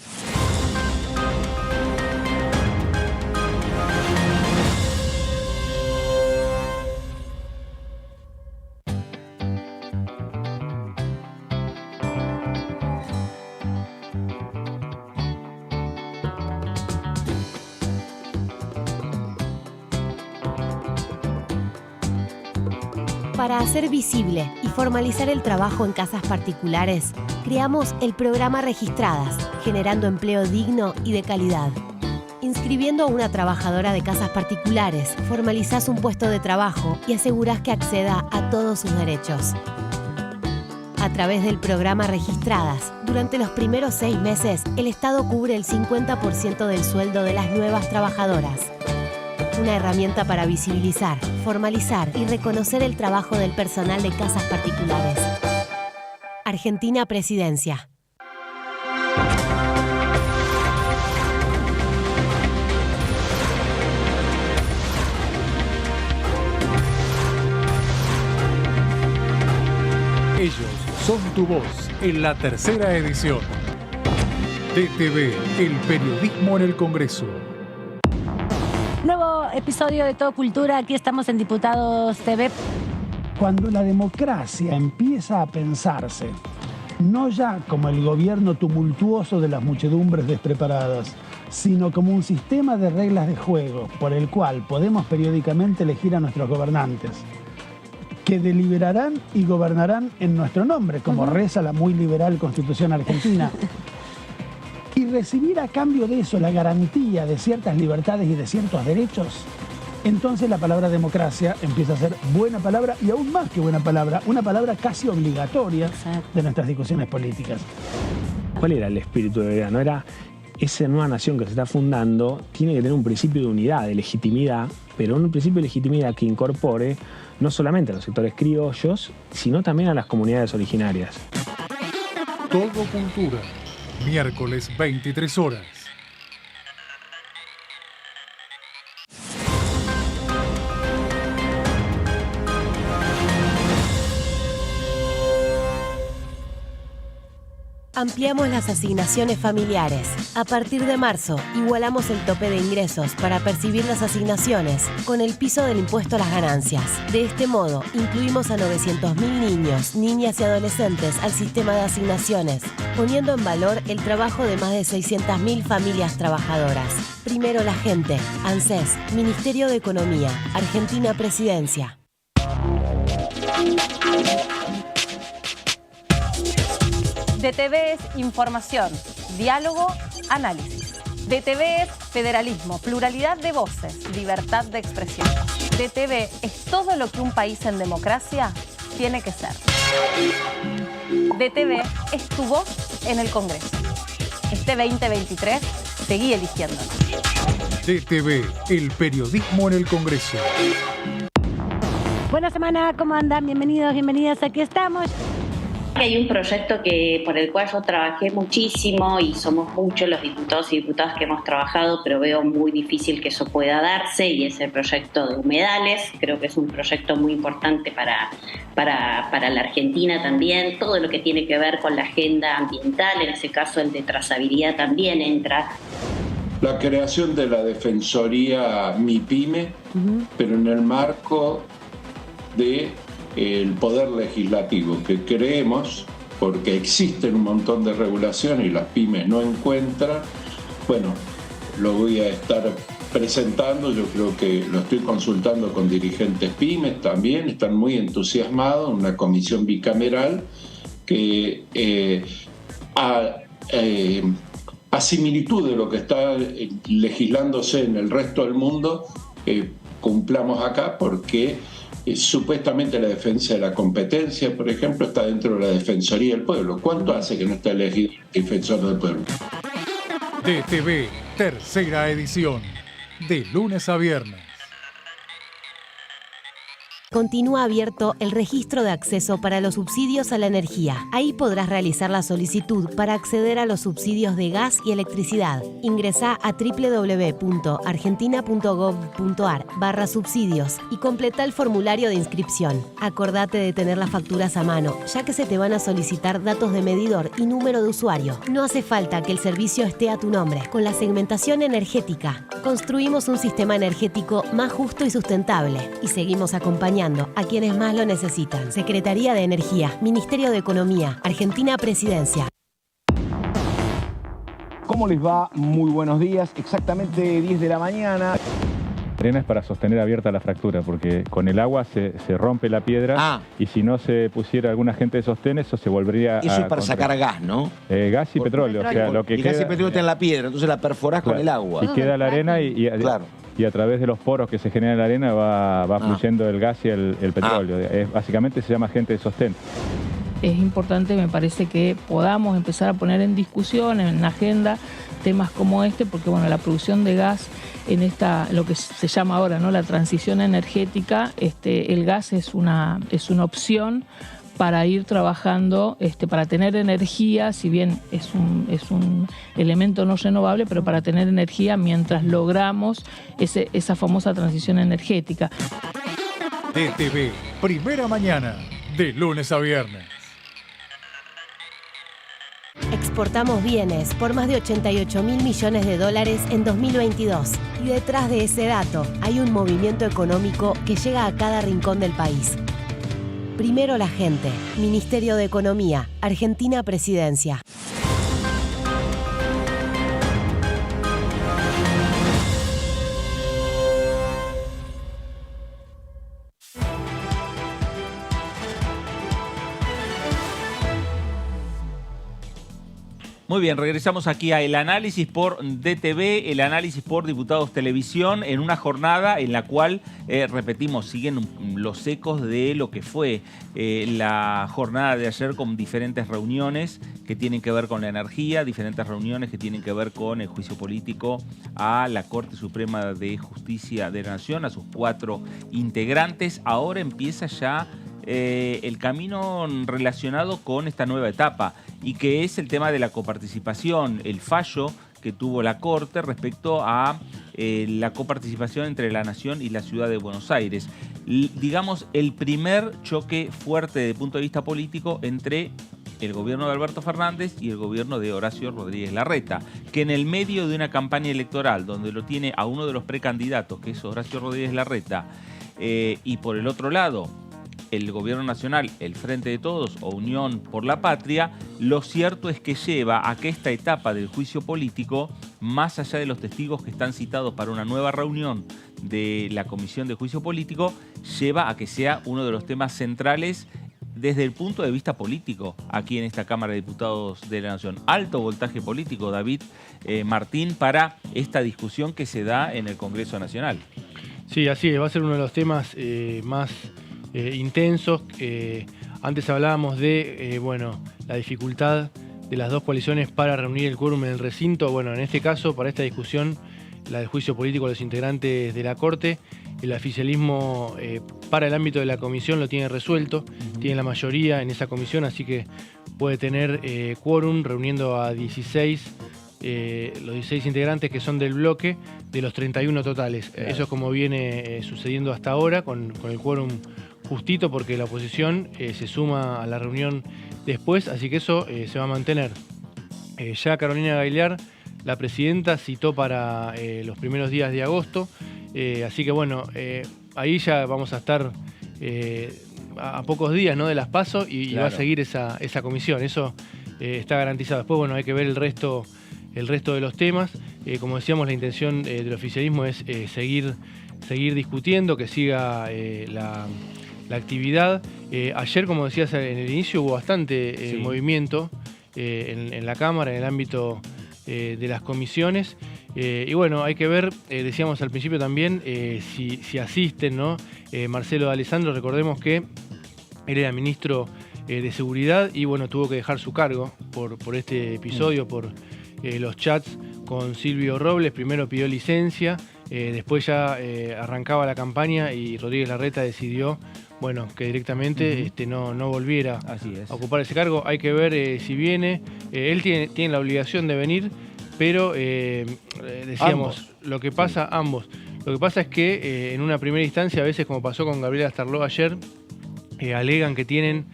Para hacer visible y formalizar el trabajo en casas particulares, creamos el programa Registradas, generando empleo digno y de calidad. Inscribiendo a una trabajadora de casas particulares, formalizás un puesto de trabajo y asegurás que acceda a todos sus derechos. A través del programa Registradas, durante los primeros 6 meses, el Estado cubre el 50% del sueldo de las nuevas trabajadoras. Una herramienta para visibilizar, formalizar y reconocer el trabajo del personal de casas particulares. Argentina Presidencia. Ellos son tu voz en la tercera edición. DTV, el periodismo en el Congreso. Nuevo episodio de Todo Cultura, aquí estamos en Diputados TV. Cuando la democracia empieza a pensarse, no ya como el gobierno tumultuoso de las muchedumbres despreparadas, sino como un sistema de reglas de juego por el cual podemos periódicamente elegir a nuestros gobernantes, que deliberarán y gobernarán en nuestro nombre, como reza la muy liberal Constitución argentina. Y recibir a cambio de eso la garantía de ciertas libertades y de ciertos derechos, entonces la palabra democracia empieza a ser buena palabra y aún más que buena palabra, una palabra casi obligatoria de nuestras discusiones políticas. ¿Cuál era el espíritu de Belgrano? Era esa nueva nación que se está fundando, tiene que tener un principio de unidad, de legitimidad, pero un principio de legitimidad que incorpore no solamente a los sectores criollos, sino también a las comunidades originarias. Todo Cultura. Miércoles 23 horas. Ampliamos las asignaciones familiares. A partir de marzo, igualamos el tope de ingresos para percibir las asignaciones con el piso del impuesto a las ganancias. De este modo, incluimos a 900.000 niños, niñas y adolescentes al sistema de asignaciones, poniendo en valor el trabajo de más de 600.000 familias trabajadoras. Primero la gente. ANSES, Ministerio de Economía, Argentina Presidencia. DTV es información, diálogo, análisis. DTV es federalismo, pluralidad de voces, libertad de expresión. DTV es todo lo que un país en democracia tiene que ser. DTV es tu voz en el Congreso. Este 2023, seguí eligiéndonos. DTV, el periodismo en el Congreso. Buena semana, ¿cómo andan? Bienvenidos, bienvenidas, aquí estamos. Hay un proyecto por el cual yo trabajé muchísimo y somos muchos los diputados y diputadas que hemos trabajado, pero veo muy difícil que eso pueda darse, y es el proyecto de humedales. Creo que es un proyecto muy importante para la Argentina también. Todo lo que tiene que ver con la agenda ambiental, en ese caso el de trazabilidad también entra. La creación de la Defensoría MIPYME, pero en el marco de el poder legislativo, que creemos, porque existen un montón de regulaciones y las pymes no encuentran, bueno, lo voy a estar presentando. Yo creo que lo estoy consultando con dirigentes pymes también, están muy entusiasmados, una comisión bicameral que a similitud de lo que está legislándose en el resto del mundo, cumplamos acá, porque supuestamente la defensa de la competencia, por ejemplo, está dentro de la Defensoría del Pueblo. ¿Cuánto hace que no está elegido el Defensor del Pueblo? DTV, tercera edición, de lunes a viernes. Continúa abierto el registro de acceso para los subsidios a la energía. Ahí podrás realizar la solicitud para acceder a los subsidios de gas y electricidad. Ingresá a www.argentina.gov.ar/subsidios y completa el formulario de inscripción. Acordate de tener las facturas a mano, ya que se te van a solicitar datos de medidor y número de usuario. No hace falta que el servicio esté a tu nombre. Con la segmentación energética, construimos un sistema energético más justo y sustentable y seguimos acompañando a quienes más lo necesitan. Secretaría de Energía, Ministerio de Economía, Argentina Presidencia. ¿Cómo les va? Muy buenos días. Exactamente 10 de la mañana. Arena es para sostener abierta la fractura, porque con el agua se rompe la piedra y si no se pusiera algún agente de sostén, eso se volvería Eso es para sacar gas, ¿no? Gas y petróleo. O sea, lo que queda, gas y petróleo está en la piedra, entonces la perforás con el agua. Y queda la arena y a través de los poros que se generan en la arena va fluyendo el gas y el petróleo. Básicamente se llama agente de sostén. Es importante, me parece, que podamos empezar a poner en discusión, en la agenda, temas como este, porque bueno, la producción de gas en lo que se llama ahora, ¿no?, la transición energética, el gas es una opción para ir trabajando, para tener energía, si bien es un elemento no renovable, pero para tener energía mientras logramos esa famosa transición energética. DTV, primera mañana, de lunes a viernes. Exportamos bienes por más de 88.000 millones de dólares en 2022. Y detrás de ese dato hay un movimiento económico que llega a cada rincón del país. Primero la gente. Ministerio de Economía, Argentina Presidencia. Muy bien, regresamos aquí a El Análisis por DTV, El Análisis por Diputados Televisión, en una jornada en la cual, repetimos, siguen los ecos de lo que fue la jornada de ayer, con diferentes reuniones que tienen que ver con la energía, diferentes reuniones que tienen que ver con el juicio político a la Corte Suprema de Justicia de la Nación, a sus 4 integrantes. Ahora empieza ya el camino relacionado con esta nueva etapa, y que es el tema de la coparticipación, el fallo que tuvo la Corte respecto a la coparticipación entre la Nación y la Ciudad de Buenos Aires. Digamos, el primer choque fuerte desde el punto de vista político entre el gobierno de Alberto Fernández y el gobierno de Horacio Rodríguez Larreta, que en el medio de una campaña electoral donde lo tiene a uno de los precandidatos, que es Horacio Rodríguez Larreta, y por el otro lado el gobierno nacional, el Frente de Todos o Unión por la Patria, lo cierto es que lleva a que esta etapa del juicio político, más allá de los testigos que están citados para una nueva reunión de la Comisión de Juicio Político, lleva a que sea uno de los temas centrales desde el punto de vista político aquí en esta Cámara de Diputados de la Nación. Alto voltaje político, David Martín, para esta discusión que se da en el Congreso Nacional. Sí, así es, va a ser uno de los temas más intensos. Antes hablábamos de la dificultad de las dos coaliciones para reunir el quórum en el recinto. Bueno, en este caso, para esta discusión, la del juicio político de los integrantes de la Corte, el oficialismo para el ámbito de la comisión lo tiene resuelto, tiene la mayoría en esa comisión, así que puede tener quórum reuniendo a 16, los 16 integrantes que son del bloque de los 31 totales. Claro. Eso es como viene sucediendo hasta ahora, con el quórum justito, porque la oposición se suma a la reunión después, así que eso se va a mantener. Ya Carolina Gailear, la presidenta, citó para los primeros días de agosto, así que bueno, ahí ya vamos a estar a pocos días, ¿no?, de las PASO y claro, va a seguir esa comisión, eso está garantizado. Después, bueno, hay que ver el resto de los temas. Como decíamos, la intención del oficialismo es seguir discutiendo, que siga la actividad. Ayer, como decías en el inicio, hubo bastante movimiento en la Cámara, en el ámbito de las comisiones. Y bueno, hay que ver, decíamos al principio también, si asisten, ¿no? Marcelo D'Alessandro, recordemos que él era ministro de Seguridad y bueno, tuvo que dejar su cargo por este episodio, por los chats con Silvio Robles, primero pidió licencia, después ya arrancaba la campaña y Rodríguez Larreta decidió, bueno, que directamente no volviera a ocupar ese cargo. Hay que ver si viene. Él tiene la obligación de venir, pero decíamos, lo que pasa, ambos. Lo que pasa es que en una primera instancia, a veces como pasó con Gabriela Starló ayer, alegan que tienen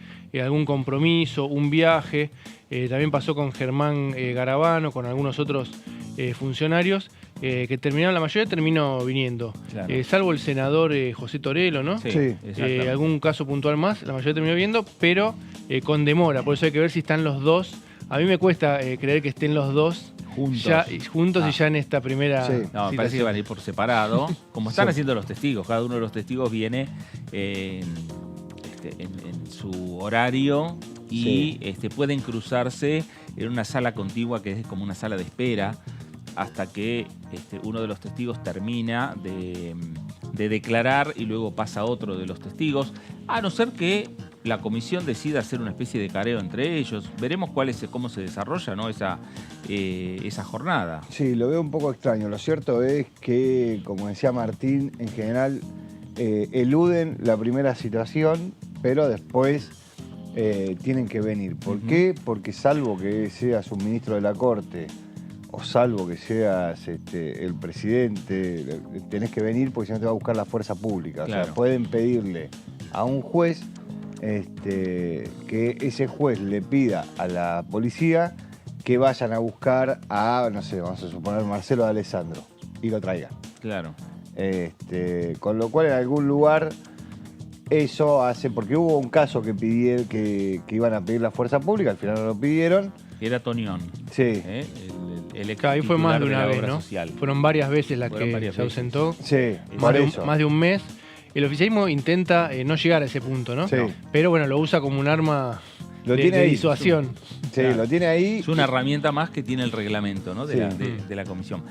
algún compromiso, un viaje. También pasó con Germán Garabano, con algunos otros funcionarios, que terminaron, la mayoría terminó viniendo. Claro. Salvo el senador José Torello, ¿no? Sí. Algún caso puntual más, la mayoría terminó viendo, pero con demora. Por eso hay que ver si están los dos. A mí me cuesta creer que estén los dos juntos y ya en esta primera No, me parece que van a ir por separado, como están haciendo los testigos. Cada uno de los testigos viene en su horario y pueden cruzarse en una sala contigua que es como una sala de espera hasta que uno de los testigos termina de declarar y luego pasa otro de los testigos, a no ser que la comisión decida hacer una especie de careo entre ellos. Veremos cómo se desarrolla, ¿no? esa jornada. Sí, lo veo un poco extraño. Lo cierto es que, como decía Martín, en general eluden la primera situación, pero después tienen que venir. ¿Por qué? Porque salvo que seas un ministro de la Corte o salvo que seas el presidente, tenés que venir porque si no te va a buscar la fuerza pública. Claro. O sea, pueden pedirle a un juez que ese juez le pida a la policía que vayan a buscar a, no sé, vamos a suponer Marcelo de Alessandro y lo traigan. Claro. Con lo cual en algún lugar eso hace, porque hubo un caso que pidieron que iban a pedir la fuerza pública, al final no lo pidieron. Era Tonión. Sí. Ahí fue más de una vez, ¿no? Social. Fueron varias veces las que se ausentó. Sí, más de un mes. El oficialismo intenta no llegar a ese punto, ¿no? Sí. Pero bueno, lo usa como un arma de disuasión. Sí, claro. Lo tiene ahí. Es una herramienta más que tiene el reglamento, ¿no? de la comisión.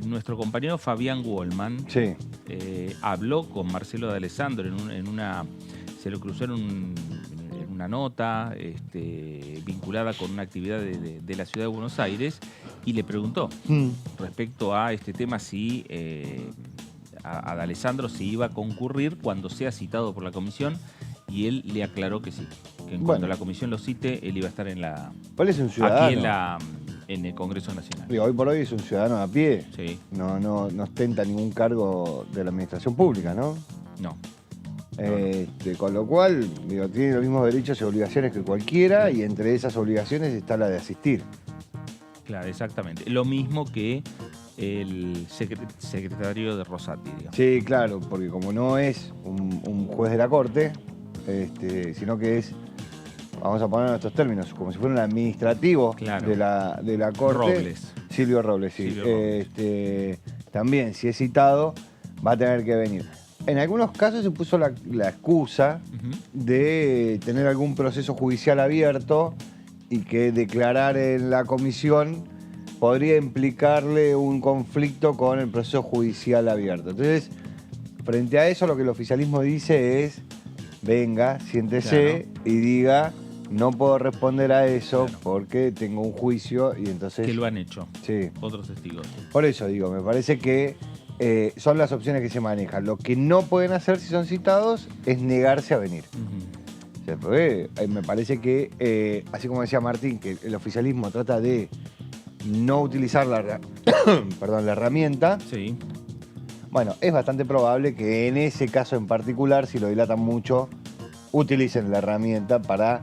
Nuestro compañero Fabián Wallman habló con Marcelo de Alessandro se lo cruzó en una nota vinculada con una actividad de la ciudad de Buenos Aires y le preguntó respecto a este tema si a D'Alessandro se iba a concurrir cuando sea citado por la comisión y él le aclaró que sí, que en cuanto la comisión lo cite, él iba a estar Él es un ciudadano. aquí en el Congreso Nacional. Hoy por hoy es un ciudadano a pie. Sí. No ostenta ningún cargo de la administración pública, ¿no? No. Con lo cual, tiene los mismos derechos y obligaciones que cualquiera y entre esas obligaciones está la de asistir. Claro, exactamente. Lo mismo que el secretario de Rosati, digamos. Sí, claro, porque como no es un juez de la Corte, sino que es, vamos a poner nuestros términos, como si fuera un administrativo de la Corte. Robles. Silvio Robles, sí. Silvio Robles. También, si es citado, va a tener que venir. En algunos casos se puso la excusa de tener algún proceso judicial abierto y que declarar en la comisión podría implicarle un conflicto con el proceso judicial abierto. Entonces, frente a eso, lo que el oficialismo dice es, venga, siéntese y diga, no puedo responder a eso porque tengo un juicio y entonces... Que lo han hecho. Sí. Otros testigos. Por eso digo, me parece que son las opciones que se manejan. Lo que no pueden hacer si son citados es negarse a venir. O sea, porque, me parece que, así como decía Martín, que el oficialismo trata de no utilizar la herramienta. Sí. Bueno, es bastante probable que en ese caso en particular, si lo dilatan mucho, utilicen la herramienta para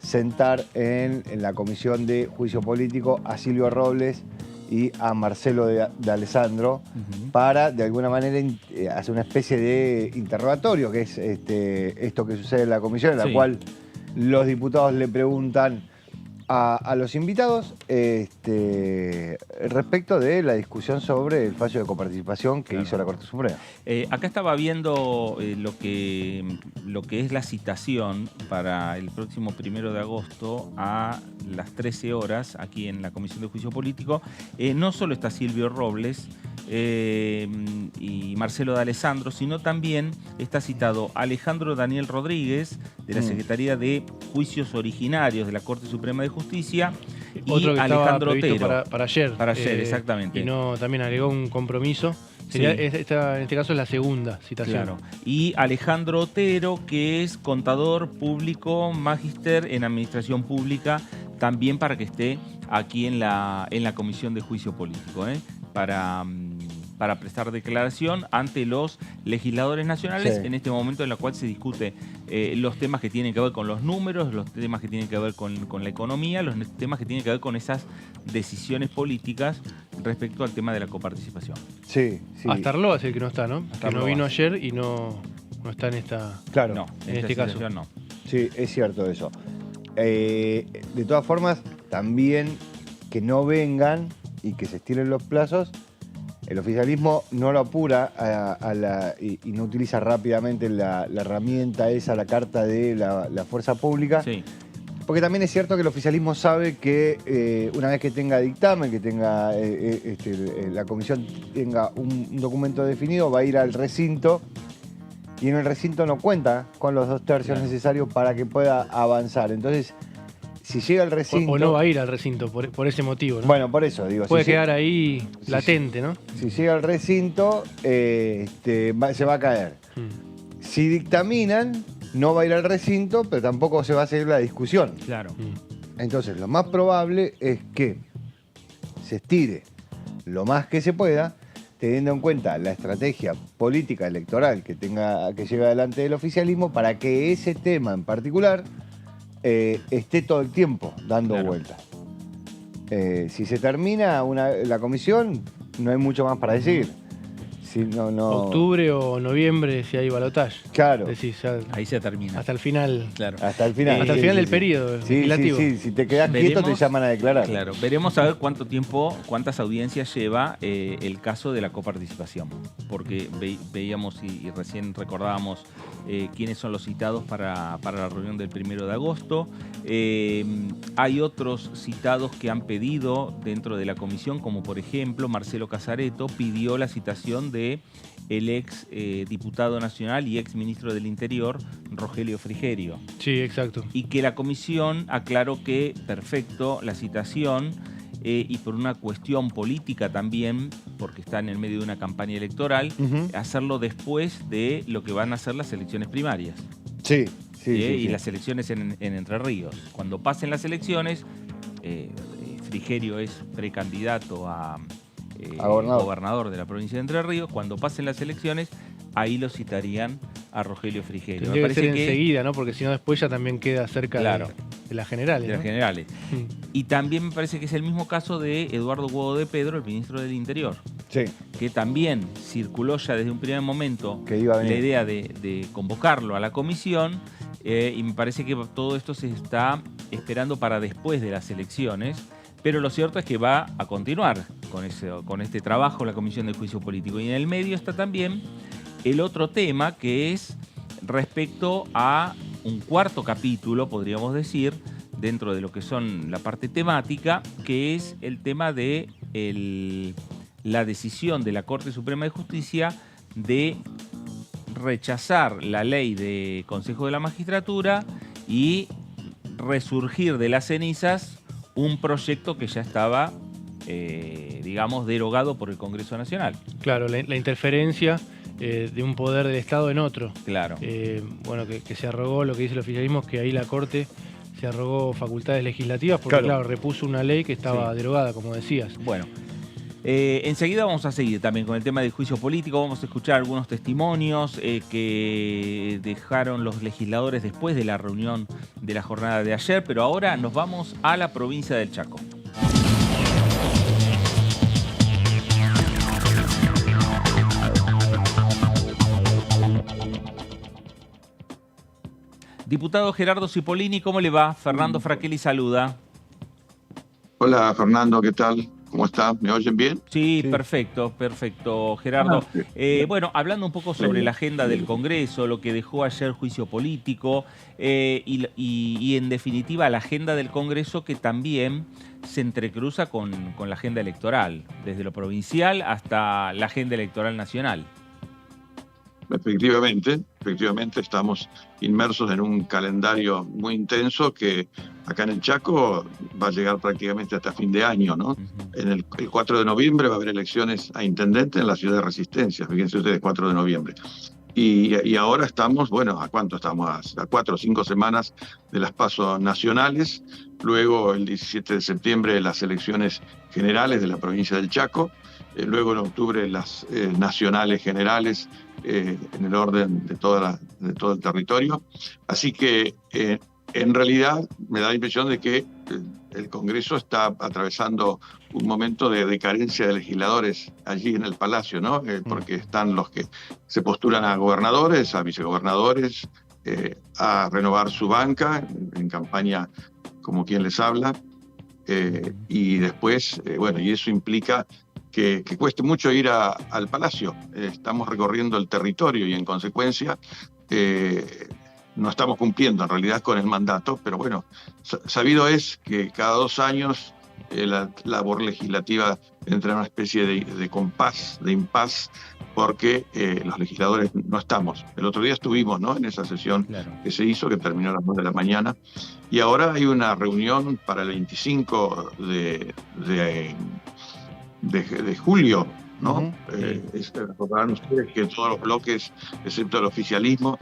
sentar en la comisión de juicio político a Silvio Robles y a Marcelo de Alessandro para, de alguna manera, hacer una especie de interrogatorio, que es esto que sucede en la comisión, en la cual los diputados le preguntan a los invitados respecto de la discusión sobre el fallo de coparticipación que hizo la Corte Suprema. Acá estaba viendo lo que es la citación para el próximo 1 de agosto a las 13 horas aquí en la Comisión de Juicio Político. No solo está Silvio Robles y Marcelo de Alessandro, sino también está citado Alejandro Daniel Rodríguez, de la Secretaría de Juicios Originarios de la Corte Suprema de Justicia, Otro y que Alejandro estaba previsto Otero. para ayer. Para ayer, exactamente. Y no, también agregó un compromiso. Sería, Sí. en este caso es la segunda citación. Claro. Y Alejandro Otero, que es contador público, magíster en administración pública, también para que esté aquí en la Comisión de Juicio Político, para prestar declaración ante los legisladores nacionales, Sí. en este momento en el cual se discute los temas que tienen que ver con los números, los temas que tienen que ver con la economía, los temas que tienen que ver con esas decisiones políticas respecto al tema de la coparticipación. Sí, sí. Hasta Arloa es el que no está, ¿no? Que no Arloa, vino sí. ayer y no está en esta. Claro. No, en este caso. no. Sí, es cierto eso. De todas formas, también que no vengan y que se estiren los plazos, el oficialismo no lo apura y no utiliza rápidamente la herramienta esa, la carta de la fuerza pública. Sí. Porque también es cierto que el oficialismo sabe que una vez que tenga dictamen, que tenga la comisión tenga un documento definido, va a ir al recinto y en el recinto no cuenta con los 2/3 necesarios para que pueda avanzar. Entonces, si llega al recinto... O no va a ir al recinto por ese motivo, ¿no? Bueno, por eso digo. Puede si quedar ahí latente, ¿no? Si llega al recinto, se va a caer. Si dictaminan, no va a ir al recinto, pero tampoco se va a seguir la discusión. Claro. Entonces, lo más probable es que se estire lo más que se pueda, teniendo en cuenta la estrategia política electoral que lleva adelante el oficialismo, para que ese tema en particular esté todo el tiempo dando vueltas. Si se termina la comisión, no hay mucho más para decir. Si no... Octubre o noviembre, si hay balotaje. Claro. Decís, ahí se termina. Hasta el final. Claro. Hasta el final. Hasta el final del periodo legislativo. Sí, si te quedas quieto te llaman a declarar. Claro, veremos a ver cuántas audiencias lleva el caso de la coparticipación, porque veíamos y recién recordábamos quiénes son los citados para la reunión del 1 de agosto. Hay otros citados que han pedido dentro de la comisión, como por ejemplo Marcelo Casareto pidió la citación de el ex diputado nacional y ex ministro del Interior, Rogelio Frigerio. Sí, exacto. Y que la comisión aclaró que, perfecto, la citación, y por una cuestión política también, porque está en el medio de una campaña electoral, hacerlo después de lo que van a ser las elecciones primarias. Sí, y las elecciones en Entre Ríos. Cuando pasen las elecciones, Frigerio es precandidato a gobernador de la provincia de Entre Ríos. Cuando pasen las elecciones, ahí lo citarían a Rogelio Frigerio. Tendría que ser enseguida, ¿no? Porque si no después ya también queda cerca de las generales. De las generales. Y también me parece que es el mismo caso de Eduardo Guado de Pedro, el ministro del Interior. Sí. Que también circuló ya desde un primer momento que iba a venir. La idea de convocarlo a la comisión, y me parece que todo esto se está esperando para después de las elecciones. Pero lo cierto es que va a continuar con este trabajo la Comisión de Juicio Político. Y en el medio está también el otro tema, que es respecto a un cuarto capítulo, podríamos decir, dentro de lo que son la parte temática, que es el tema de la decisión de la Corte Suprema de Justicia de rechazar la ley de Consejo de la Magistratura y resurgir de las cenizas un proyecto que ya estaba, digamos, derogado por el Congreso Nacional. Claro, la interferencia de un poder del Estado en otro. Claro. Bueno, que se arrogó, lo que dice el oficialismo es que ahí la Corte se arrogó facultades legislativas porque, claro, repuso una ley que estaba derogada, como decías. Bueno, enseguida vamos a seguir también con el tema del juicio político. Vamos a escuchar algunos testimonios que dejaron los legisladores después de la reunión de la jornada de ayer, pero ahora nos vamos a la provincia del Chaco. Diputado Gerardo Cipollini, ¿cómo le va? Fernando Fraquelli saluda. Hola Fernando, ¿qué tal? ¿Cómo está? ¿Me oyen bien? Sí, perfecto, Gerardo. Bueno, hablando un poco sobre la agenda del Congreso, lo que dejó ayer juicio político y en definitiva la agenda del Congreso, que también se entrecruza con la agenda electoral, desde lo provincial hasta la agenda electoral nacional. Efectivamente, efectivamente estamos inmersos en un calendario muy intenso que acá en el Chaco va a llegar prácticamente hasta fin de año, ¿no? El 4 de noviembre va a haber elecciones a intendente en la ciudad de Resistencia, fíjense ustedes, 4 de noviembre. Y ahora estamos, bueno, ¿a cuánto estamos? A 4 o 5 semanas de las PASO nacionales, luego el 17 de septiembre las elecciones generales de la provincia del Chaco, luego en octubre las nacionales generales en el orden de todo el territorio. Así que en realidad me da la impresión de que el Congreso está atravesando un momento de decadencia de legisladores allí en el Palacio, ¿no? Porque están los que se postulan a gobernadores, a vicegobernadores, a renovar su banca en campaña como quien les habla, y después, bueno, y eso implica que cueste mucho ir al Palacio. Estamos recorriendo el territorio y en consecuencia no estamos cumpliendo en realidad con el mandato, pero bueno, sabido es que cada 2 años la labor legislativa entra en una especie de compás, de impas, porque los legisladores no estamos. El otro día estuvimos, ¿no?, en esa sesión que se hizo, que terminó a las 9 de la mañana, y ahora hay una reunión para el 25 de julio, ¿no? Recordarán ustedes que todos los bloques, excepto el oficialismo,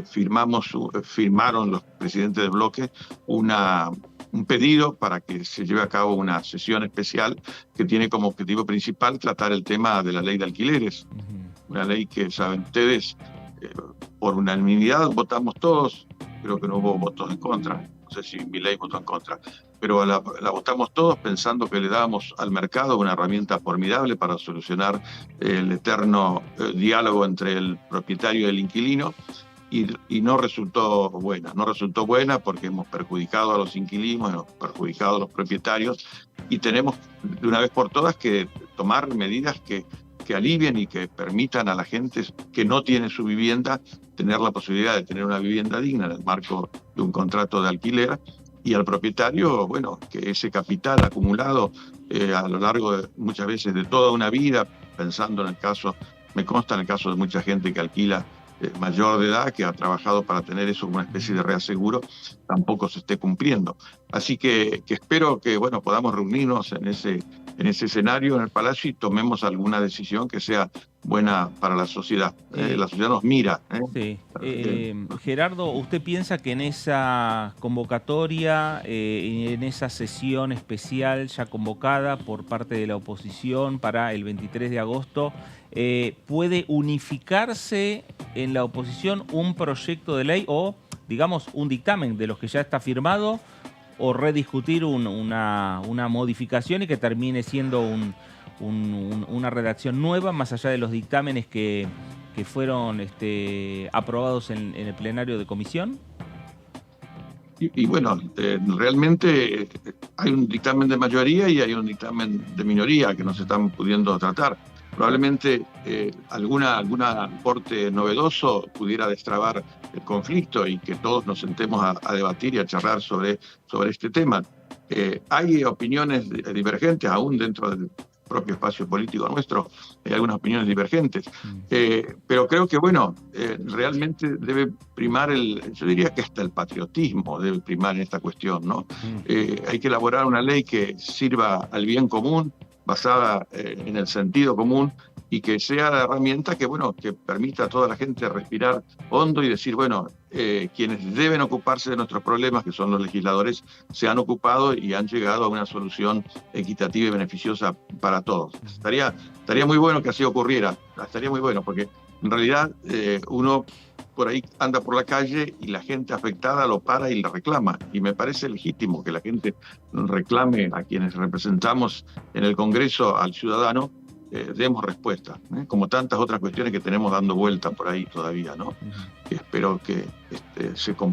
firmaron los presidentes de bloque un pedido para que se lleve a cabo una sesión especial que tiene como objetivo principal tratar el tema de la ley de alquileres. Una ley que, saben ustedes, por unanimidad votamos todos, creo que no hubo votos en contra, no sé si Milei votó en contra, pero la votamos todos pensando que le dábamos al mercado una herramienta formidable para solucionar el eterno diálogo entre el propietario y el inquilino, y no resultó buena. No resultó buena porque hemos perjudicado a los inquilinos, hemos perjudicado a los propietarios, y tenemos de una vez por todas que tomar medidas que alivien y que permitan a la gente que no tiene su vivienda tener la posibilidad de tener una vivienda digna en el marco de un contrato de alquiler, y al propietario, bueno, que ese capital acumulado a lo largo de muchas veces de toda una vida, pensando en el caso, me consta en el caso de mucha gente que alquila mayor de edad, que ha trabajado para tener eso como una especie de reaseguro, tampoco se esté cumpliendo. Así que espero que, bueno, podamos reunirnos en ese escenario en el Palacio y tomemos alguna decisión que sea buena para la sociedad. La sociedad nos mira. Sí. Gerardo, ¿usted piensa que en esa convocatoria, en esa sesión especial ya convocada por parte de la oposición para el 23 de agosto, puede unificarse en la oposición un proyecto de ley o, digamos, un dictamen de los que ya está firmado, o rediscutir una modificación y que termine siendo una redacción nueva más allá de los dictámenes que fueron aprobados en el plenario de comisión? Y bueno, realmente hay un dictamen de mayoría y hay un dictamen de minoría que no se están pudiendo tratar. Probablemente algún aporte novedoso pudiera destrabar el conflicto y que todos nos sentemos a debatir y a charlar sobre este tema. Hay opiniones divergentes, aún dentro del propio espacio político nuestro, hay algunas opiniones divergentes, pero creo que, bueno, realmente debe primar yo diría que hasta el patriotismo debe primar en esta cuestión, ¿no? Hay que elaborar una ley que sirva al bien común, basada en el sentido común, y que sea la herramienta que, bueno, que permita a toda la gente respirar hondo y decir, bueno, quienes deben ocuparse de nuestros problemas, que son los legisladores, se han ocupado y han llegado a una solución equitativa y beneficiosa para todos. Estaría muy bueno que así ocurriera, estaría muy bueno, porque en realidad uno por ahí anda por la calle y la gente afectada lo para y le reclama, y me parece legítimo que la gente reclame a quienes representamos en el Congreso, al ciudadano, demos respuesta, como tantas otras cuestiones que tenemos dando vuelta por ahí todavía, ¿no? Que espero que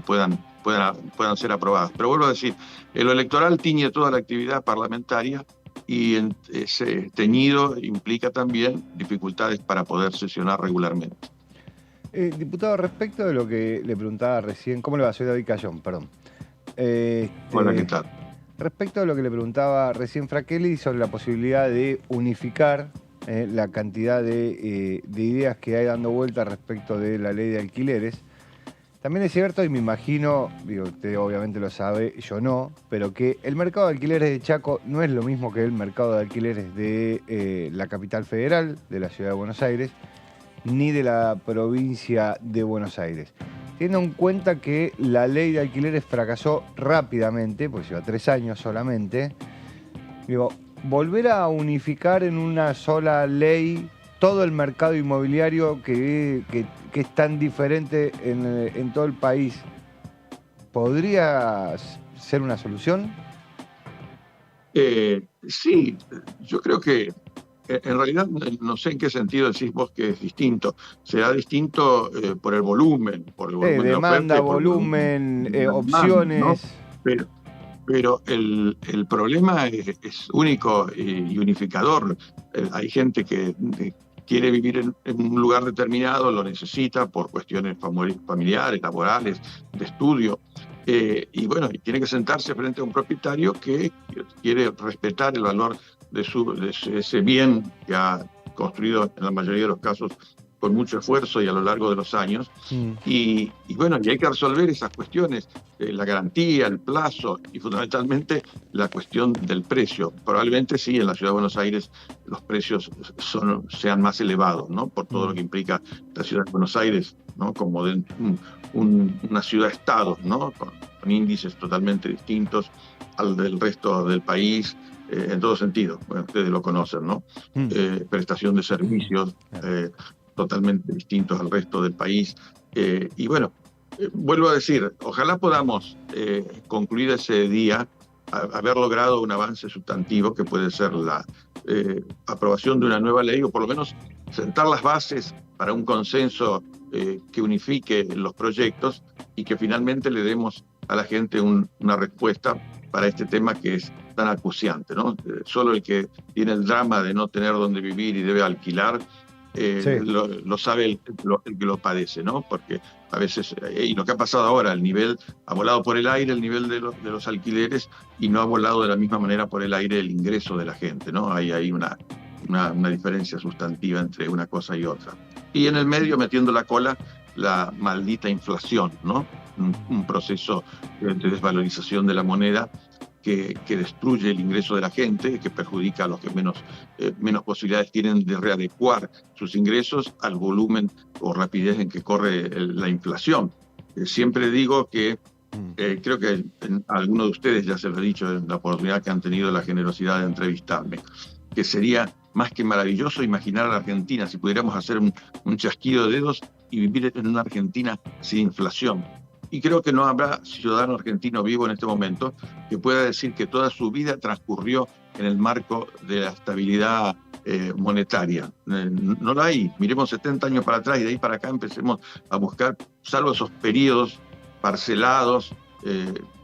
puedan ser aprobadas. Pero vuelvo a decir, lo electoral tiñe toda la actividad parlamentaria, y ese teñido implica también dificultades para poder sesionar regularmente. Diputado, respecto de lo que le preguntaba recién, ¿cómo le va? Soy David Cayón, perdón. Hola, ¿qué tal? Respecto a lo que le preguntaba recién Frakelli sobre la posibilidad de unificar la cantidad de ideas que hay dando vuelta respecto de la ley de alquileres. También es cierto, y me imagino, digo, usted obviamente lo sabe, yo no, pero que el mercado de alquileres de Chaco no es lo mismo que el mercado de alquileres de la capital federal, de la ciudad de Buenos Aires, ni de la provincia de Buenos Aires. Teniendo en cuenta que la ley de alquileres fracasó rápidamente, pues lleva 3 años solamente, digo, volver a unificar en una sola ley todo el mercado inmobiliario que es tan diferente en todo el país, ¿podría ser una solución? Sí, yo creo que en realidad no sé en qué sentido decís vos que es distinto. Será distinto por el volumen, demanda, de oferta, volumen, opciones. ¿No? Pero el problema es único y unificador. Hay gente que quiere vivir en un lugar determinado, lo necesita por cuestiones familiares, laborales, de estudio. Y bueno, tiene que sentarse frente a un propietario que quiere respetar el valor de ese bien que ha construido en la mayoría de los casos con mucho esfuerzo y a lo largo de los años. Y bueno, y hay que resolver esas cuestiones, la garantía, el plazo y fundamentalmente la cuestión del precio. Probablemente sí, en la Ciudad de Buenos Aires los precios sean más elevados, ¿no? Por todo lo que implica la Ciudad de Buenos Aires, ¿no? Como una ciudad-estado, ¿no? Con índices totalmente distintos al del resto del país, en todo sentido. Bueno, ustedes lo conocen, ¿no? Prestación de servicios totalmente distintos al resto del país. Y bueno, vuelvo a decir, ojalá podamos concluir ese día, haber logrado un avance sustantivo que puede ser la aprobación de una nueva ley, o por lo menos sentar las bases para un consenso que unifique los proyectos y que finalmente le demos a la gente una respuesta para este tema que es tan acuciante, ¿no? Solo el que tiene el drama de no tener dónde vivir y debe alquilar, lo sabe el que lo padece, ¿no? Porque a veces, y lo que ha pasado ahora, el nivel ha volado por el aire, el nivel de los alquileres, y no ha volado de la misma manera por el aire el ingreso de la gente, ¿no? Hay ahí una diferencia sustantiva entre una cosa y otra. Y en el medio, metiendo la cola, la maldita inflación, ¿no? Un proceso de desvalorización de la moneda que destruye el ingreso de la gente, que perjudica a los que menos posibilidades tienen de readecuar sus ingresos al volumen o rapidez en que corre la inflación. Siempre digo que, creo que a algunos de ustedes ya se lo he dicho en la oportunidad que han tenido la generosidad de entrevistarme, que sería más que maravilloso imaginar a la Argentina, si pudiéramos hacer un chasquido de dedos y vivir en una Argentina sin inflación. Y creo que no habrá ciudadano argentino vivo en este momento que pueda decir que toda su vida transcurrió en el marco de la estabilidad monetaria. No la hay. Miremos 70 años para atrás y de ahí para acá empecemos a buscar, salvo esos periodos parcelados,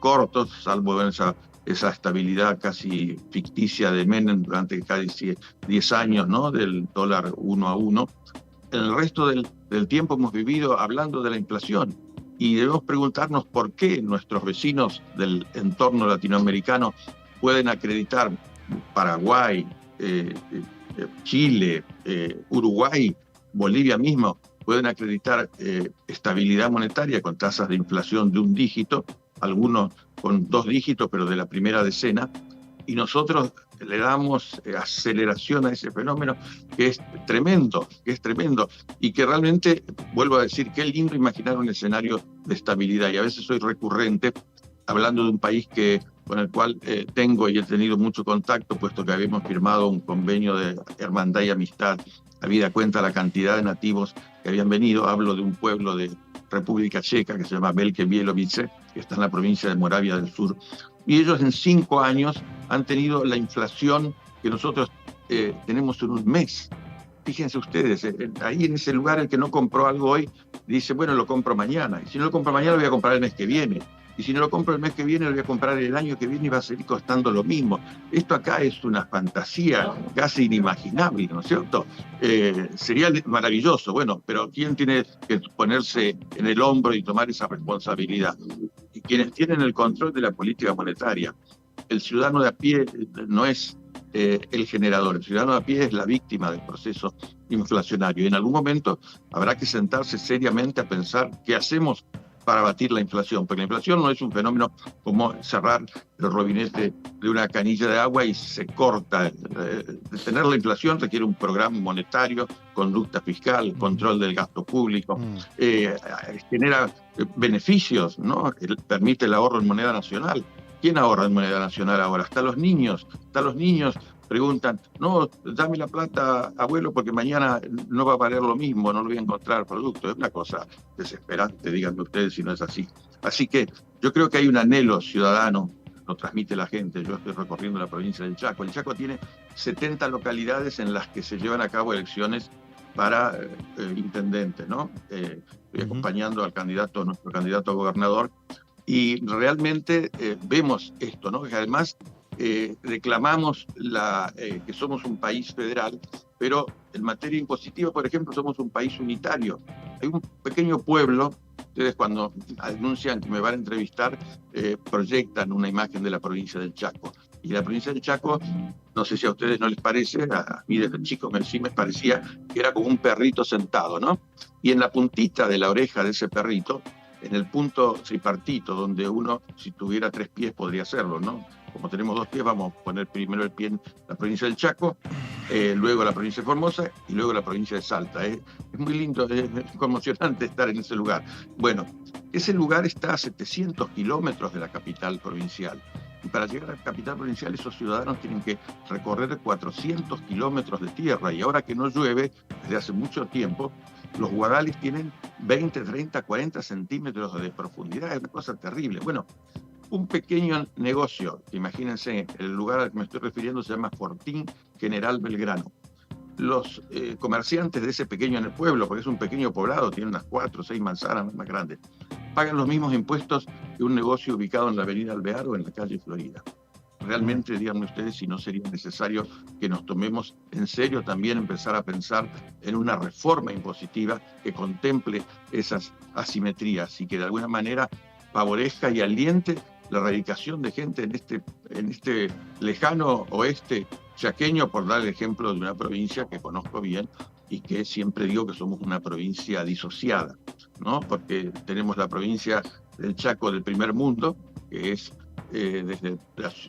cortos, salvo esa estabilidad casi ficticia de Menem durante casi 10 años, ¿no? Del dólar 1 a 1. En el resto del tiempo hemos vivido hablando de la inflación. Y debemos preguntarnos por qué nuestros vecinos del entorno latinoamericano pueden acreditar, Paraguay, Chile, Uruguay, Bolivia mismo, pueden acreditar estabilidad monetaria con tasas de inflación de 1 dígito, algunos con 2 dígitos, pero de la primera decena, y nosotros le damos aceleración a ese fenómeno que es tremendo, y que realmente, vuelvo a decir, qué lindo imaginar un escenario de estabilidad. Y a veces soy recurrente hablando de un país con el cual tengo y he tenido mucho contacto, puesto que habíamos firmado un convenio de hermandad y amistad, habida cuenta la cantidad de nativos que habían venido. Hablo de un pueblo de República Checa que se llama Velké Bílovice, que está en la provincia de Moravia del Sur. Y ellos en 5 años han tenido la inflación que nosotros tenemos en 1 mes. Fíjense ustedes, ahí en ese lugar el que no compró algo hoy dice, bueno, lo compro mañana. Y si no lo compro mañana, lo voy a comprar el mes que viene. Y si no lo compro el mes que viene, lo voy a comprar el año que viene y va a seguir costando lo mismo. Esto acá es una fantasía casi inimaginable, ¿no es cierto? Sería maravilloso, bueno, pero ¿quién tiene que ponerse en el hombro y tomar esa responsabilidad? Y quienes tienen el control de la política monetaria. El ciudadano de a pie no es el generador. El ciudadano a pie es la víctima del proceso inflacionario. Y en algún momento habrá que sentarse seriamente a pensar qué hacemos para abatir la inflación, porque la inflación no es un fenómeno como cerrar el robinete de una canilla de agua y se corta. Detener la inflación requiere un programa monetario, conducta fiscal, control del gasto público, genera beneficios, ¿no? Permite el ahorro en moneda nacional. ¿Quién ahorra en moneda nacional ahora? Hasta los niños. Preguntan, no, dame la plata, abuelo, porque mañana no va a valer lo mismo, no lo voy a encontrar producto. Es una cosa desesperante, díganme ustedes si no es así. Así que yo creo que hay un anhelo ciudadano, lo transmite la gente. Yo estoy recorriendo la provincia del Chaco. El Chaco tiene 70 localidades en las que se llevan a cabo elecciones para intendente, ¿no? Estoy acompañando al candidato, nuestro candidato a gobernador, y realmente vemos esto, ¿no? Que además reclamamos que somos un país federal, pero en materia impositiva, por ejemplo, somos un país unitario. Hay un pequeño pueblo, ustedes cuando anuncian que me van a entrevistar, proyectan una imagen de la provincia del Chaco. Y la provincia del Chaco, no sé si a ustedes no les parece, a mí desde chico sí me parecía que era como un perrito sentado, ¿no? Y en la puntita de la oreja de ese perrito, en el punto tripartito, donde uno, si tuviera 3 pies, podría hacerlo, ¿no? Como tenemos 2 pies, vamos a poner primero el pie en la provincia del Chaco, luego la provincia de Formosa y luego la provincia de Salta. Es muy lindo, es conmocionante estar en ese lugar. Bueno, ese lugar está a 700 kilómetros de la capital provincial. Y para llegar a la capital provincial, esos ciudadanos tienen que recorrer 400 kilómetros de tierra. Y ahora que no llueve, desde hace mucho tiempo, los huadales tienen 20, 30, 40 centímetros de profundidad. Es una cosa terrible. Bueno, un pequeño negocio, imagínense, el lugar al que me estoy refiriendo se llama Fortín General Belgrano. Los comerciantes de ese pequeño pueblo, porque es un pequeño poblado, tiene unas 4 o 6 manzanas más grandes, pagan los mismos impuestos que un negocio ubicado en la avenida Alvear o en la calle Florida. Realmente, díganme ustedes si no sería necesario que nos tomemos en serio también empezar a pensar en una reforma impositiva que contemple esas asimetrías y que de alguna manera favorezca y aliente la radicación de gente en este lejano oeste chaqueño, por dar el ejemplo de una provincia que conozco bien y que siempre digo que somos una provincia disociada, ¿no? Porque tenemos la provincia del Chaco del primer mundo, que es desde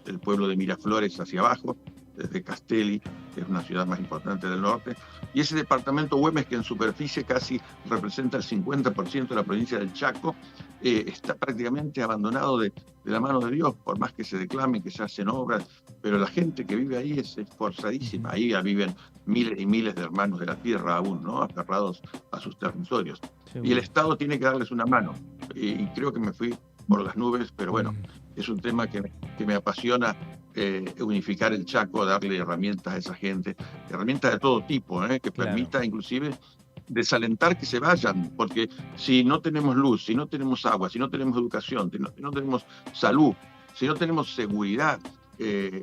el pueblo de Miraflores hacia abajo, desde Castelli, que es una ciudad más importante del norte, y ese departamento Güemes, que en superficie casi representa el 50% de la provincia del Chaco, está prácticamente abandonado de la mano de Dios, por más que se declamen que se hacen obras, pero la gente que vive ahí es esforzadísima. Ahí ya viven miles y miles de hermanos de la tierra aún, ¿no? Aferrados a sus territorios. Y el Estado tiene que darles una mano. Y creo que me fui por las nubes, pero bueno, es un tema que me apasiona, unificar el Chaco, darle herramientas a esa gente, herramientas de todo tipo, que permita inclusive desalentar que se vayan, porque si no tenemos luz, si no tenemos agua, si no tenemos educación, si no tenemos salud, si no tenemos seguridad,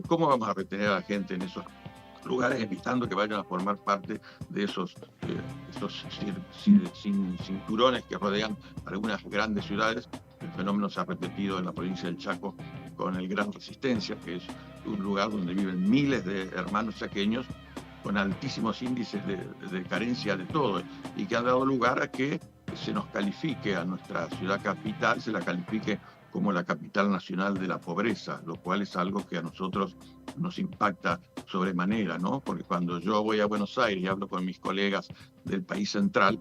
¿cómo vamos a retener a la gente en esos lugares, evitando que vayan a formar parte de esos cinturones que rodean algunas grandes ciudades? El fenómeno se ha repetido en la provincia del Chaco con el Gran Resistencia, que es un lugar donde viven miles de hermanos chaqueños con altísimos índices de carencia de todo, y que ha dado lugar a que se nos califique a nuestra ciudad capital, se la califique como la capital nacional de la pobreza, lo cual es algo que a nosotros nos impacta sobremanera, ¿no? Porque cuando yo voy a Buenos Aires y hablo con mis colegas del país central,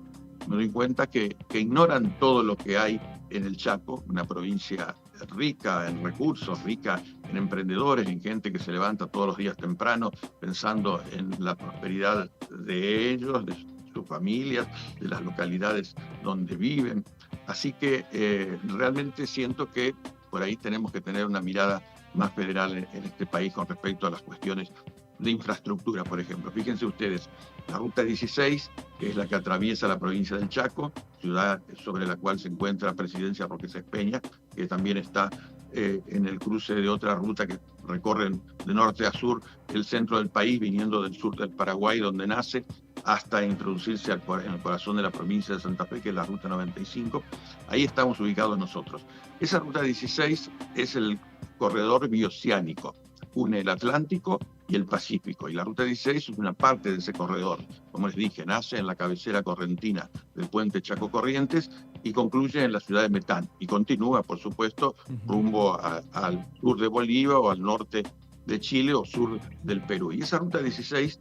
me doy cuenta que ignoran todo lo que hay en el Chaco, una provincia rica en recursos, rica en emprendedores, en gente que se levanta todos los días temprano pensando en la prosperidad de ellos, de sus familias, de las localidades donde viven. Así que realmente siento que por ahí tenemos que tener una mirada más federal en este país con respecto a las cuestiones de infraestructura, por ejemplo. Fíjense ustedes, la Ruta 16, que es la que atraviesa la provincia del Chaco, ciudad sobre la cual se encuentra Presidencia Roque Sáenz Peña, que también está en el cruce de otra ruta que recorren de norte a sur el centro del país, viniendo del sur del Paraguay, donde nace, hasta introducirse en el corazón de la provincia de Santa Fe, que es la Ruta 95. Ahí estamos ubicados nosotros. Esa Ruta 16 es el corredor bioceánico, une el Atlántico y el Pacífico. Y la Ruta 16 es una parte de ese corredor. Como les dije, nace en la cabecera correntina del puente Chaco Corrientes y concluye en la ciudad de Metán. Y continúa, por supuesto, rumbo al sur de Bolivia o al norte de Chile o sur del Perú. Y esa Ruta 16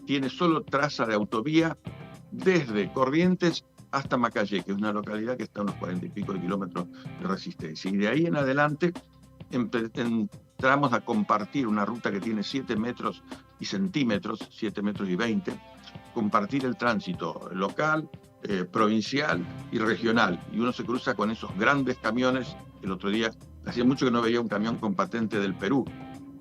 tiene solo traza de autovía desde Corrientes hasta Macayé, que es una localidad que está a unos 40 y pico de kilómetros de Resistencia. Y de ahí en adelante entramos a compartir una ruta que tiene 7 metros y centímetros, 7 metros y 20, compartir el tránsito local, provincial y regional. Y uno se cruza con esos grandes camiones. El otro día, hacía mucho que no veía un camión con patente del Perú.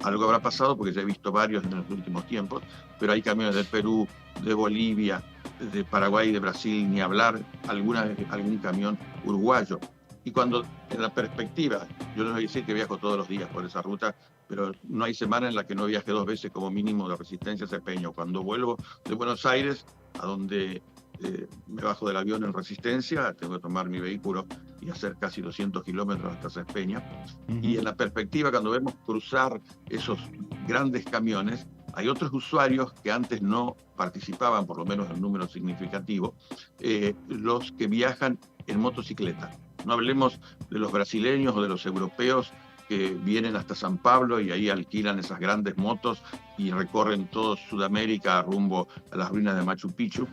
Algo habrá pasado porque ya he visto varios en los últimos tiempos, pero hay camiones del Perú, de Bolivia, de Paraguay, de Brasil, ni hablar, algún camión uruguayo. Y cuando en la perspectiva, yo les voy a decir que viajo todos los días por esa ruta, pero no hay semana en la que no viaje 2 veces como mínimo de Resistencia a Cepeño. Cuando vuelvo de Buenos Aires, a donde me bajo del avión en Resistencia, tengo que tomar mi vehículo y hacer casi 200 kilómetros hasta Cepeña. Y en la perspectiva, cuando vemos cruzar esos grandes camiones, hay otros usuarios que antes no participaban, por lo menos en número significativo, los que viajan en motocicleta. No hablemos de los brasileños o de los europeos que vienen hasta San Pablo y ahí alquilan esas grandes motos y recorren todo Sudamérica rumbo a las ruinas de Machu Picchu.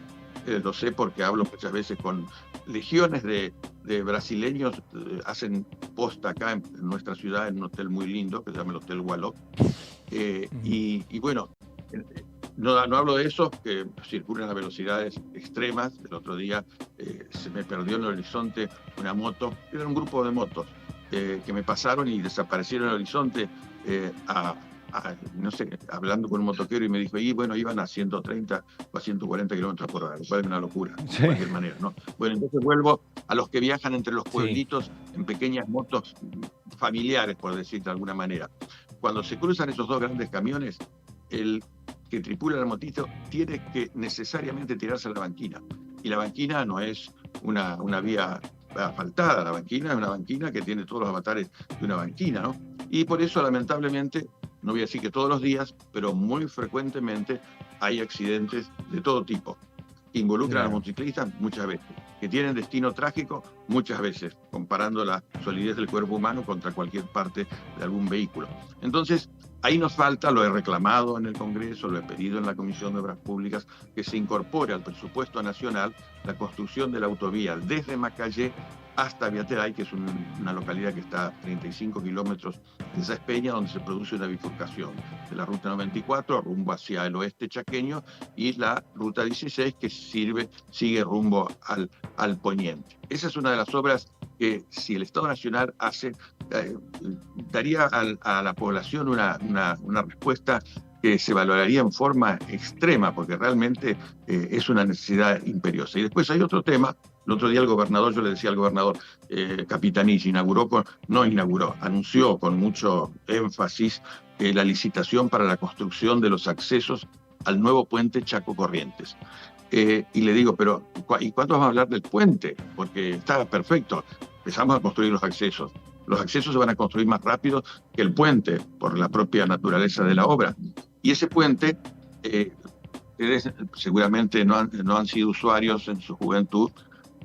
Lo sé porque hablo muchas veces con legiones de brasileños, hacen posta acá en nuestra ciudad en un hotel muy lindo que se llama el Hotel Gualó. Y bueno, no hablo de esos que circulan a velocidades extremas. El otro día se me perdió en el horizonte una moto, era un grupo de motos que me pasaron y desaparecieron en el horizonte no sé, hablando con un motoquero y me dijo, y bueno, iban a 130 o a 140 kilómetros por hora, lo cual es una locura, de cualquier manera, ¿no? Bueno, entonces vuelvo a los que viajan entre los pueblitos en pequeñas motos familiares, por decir de alguna manera. Cuando se cruzan esos 2 grandes camiones, el que tripula la motito tiene que necesariamente tirarse a la banquina. Y la banquina no es una vía asfaltada, la banquina es una banquina que tiene todos los avatares de una banquina, ¿no? Y por eso, lamentablemente, no voy a decir que todos los días, pero muy frecuentemente hay accidentes de todo tipo. Que involucran a los motociclistas muchas veces, que tienen destino trágico muchas veces, comparando la solidez del cuerpo humano contra cualquier parte de algún vehículo. Entonces, ahí nos falta, lo he reclamado en el Congreso, lo he pedido en la Comisión de Obras Públicas, que se incorpore al presupuesto nacional la construcción de la autovía desde Macayé hasta Viateray, que es una localidad que está a 35 kilómetros de Saespeña, donde se produce una bifurcación de la Ruta 94 rumbo hacia el oeste chaqueño y la Ruta 16 que sigue rumbo al poniente. Esa es una de las obras que, si el Estado Nacional hace, daría a la población una respuesta que se valoraría en forma extrema, porque realmente es una necesidad imperiosa. Y después hay otro tema. El otro día yo le decía al gobernador Capitanich, anunció con mucho énfasis la licitación para la construcción de los accesos al nuevo puente Chaco Corrientes. Y le digo, pero ¿y cuándo vamos a hablar del puente? Porque está perfecto, empezamos a construir los accesos. Los accesos se van a construir más rápido que el puente, por la propia naturaleza de la obra. Y ese puente, ustedes seguramente no han sido usuarios en su juventud,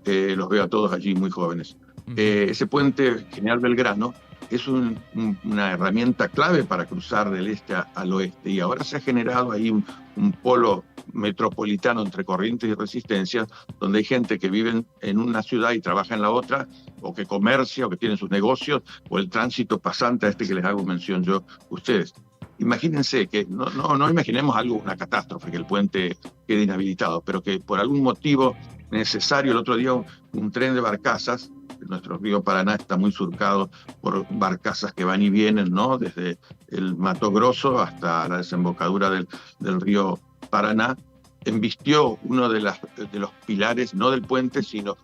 los veo a todos allí muy jóvenes. Ese puente General Belgrano es una herramienta clave para cruzar del este al oeste, y ahora se ha generado ahí un polo metropolitano entre Corrientes y Resistencia, donde hay gente que vive en una ciudad y trabaja en la otra, o que comercia, o que tiene sus negocios, o el tránsito pasante a este que les hago mención yo a ustedes. Imagínense que, no imaginemos una catástrofe, que el puente quede inhabilitado, pero que por algún motivo necesario, el otro día un tren de barcazas, nuestro río Paraná está muy surcado por barcazas que van y vienen, ¿no? Desde el Mato Grosso hasta la desembocadura del río Paraná, embistió uno de los pilares, no del puente, sino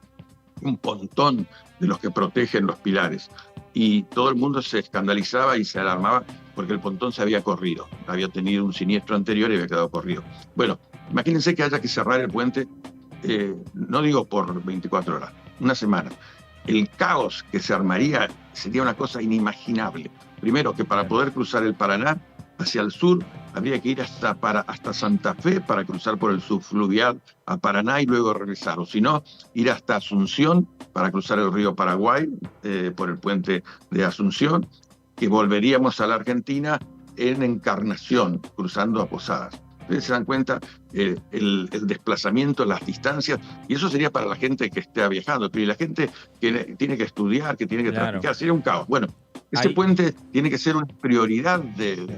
un pontón de los que protegen los pilares. Y todo el mundo se escandalizaba y se alarmaba porque el pontón se había corrido, había tenido un siniestro anterior y había quedado corrido. Bueno, imagínense que haya que cerrar el puente, no digo por 24 horas, una semana. El caos que se armaría sería una cosa inimaginable. Primero, que para poder cruzar el Paraná hacia el sur habría que ir hasta Santa Fe para cruzar por el subfluvial a Paraná y luego regresar, o si no, ir hasta Asunción para cruzar el río Paraguay por el puente de Asunción, que volveríamos a la Argentina en Encarnación, cruzando a Posadas. Ustedes se dan cuenta el desplazamiento, las distancias, y eso sería para la gente que esté viajando, pero la gente que tiene que estudiar, que tiene que traficar, sería un caos. Bueno, ese puente tiene que ser una prioridad del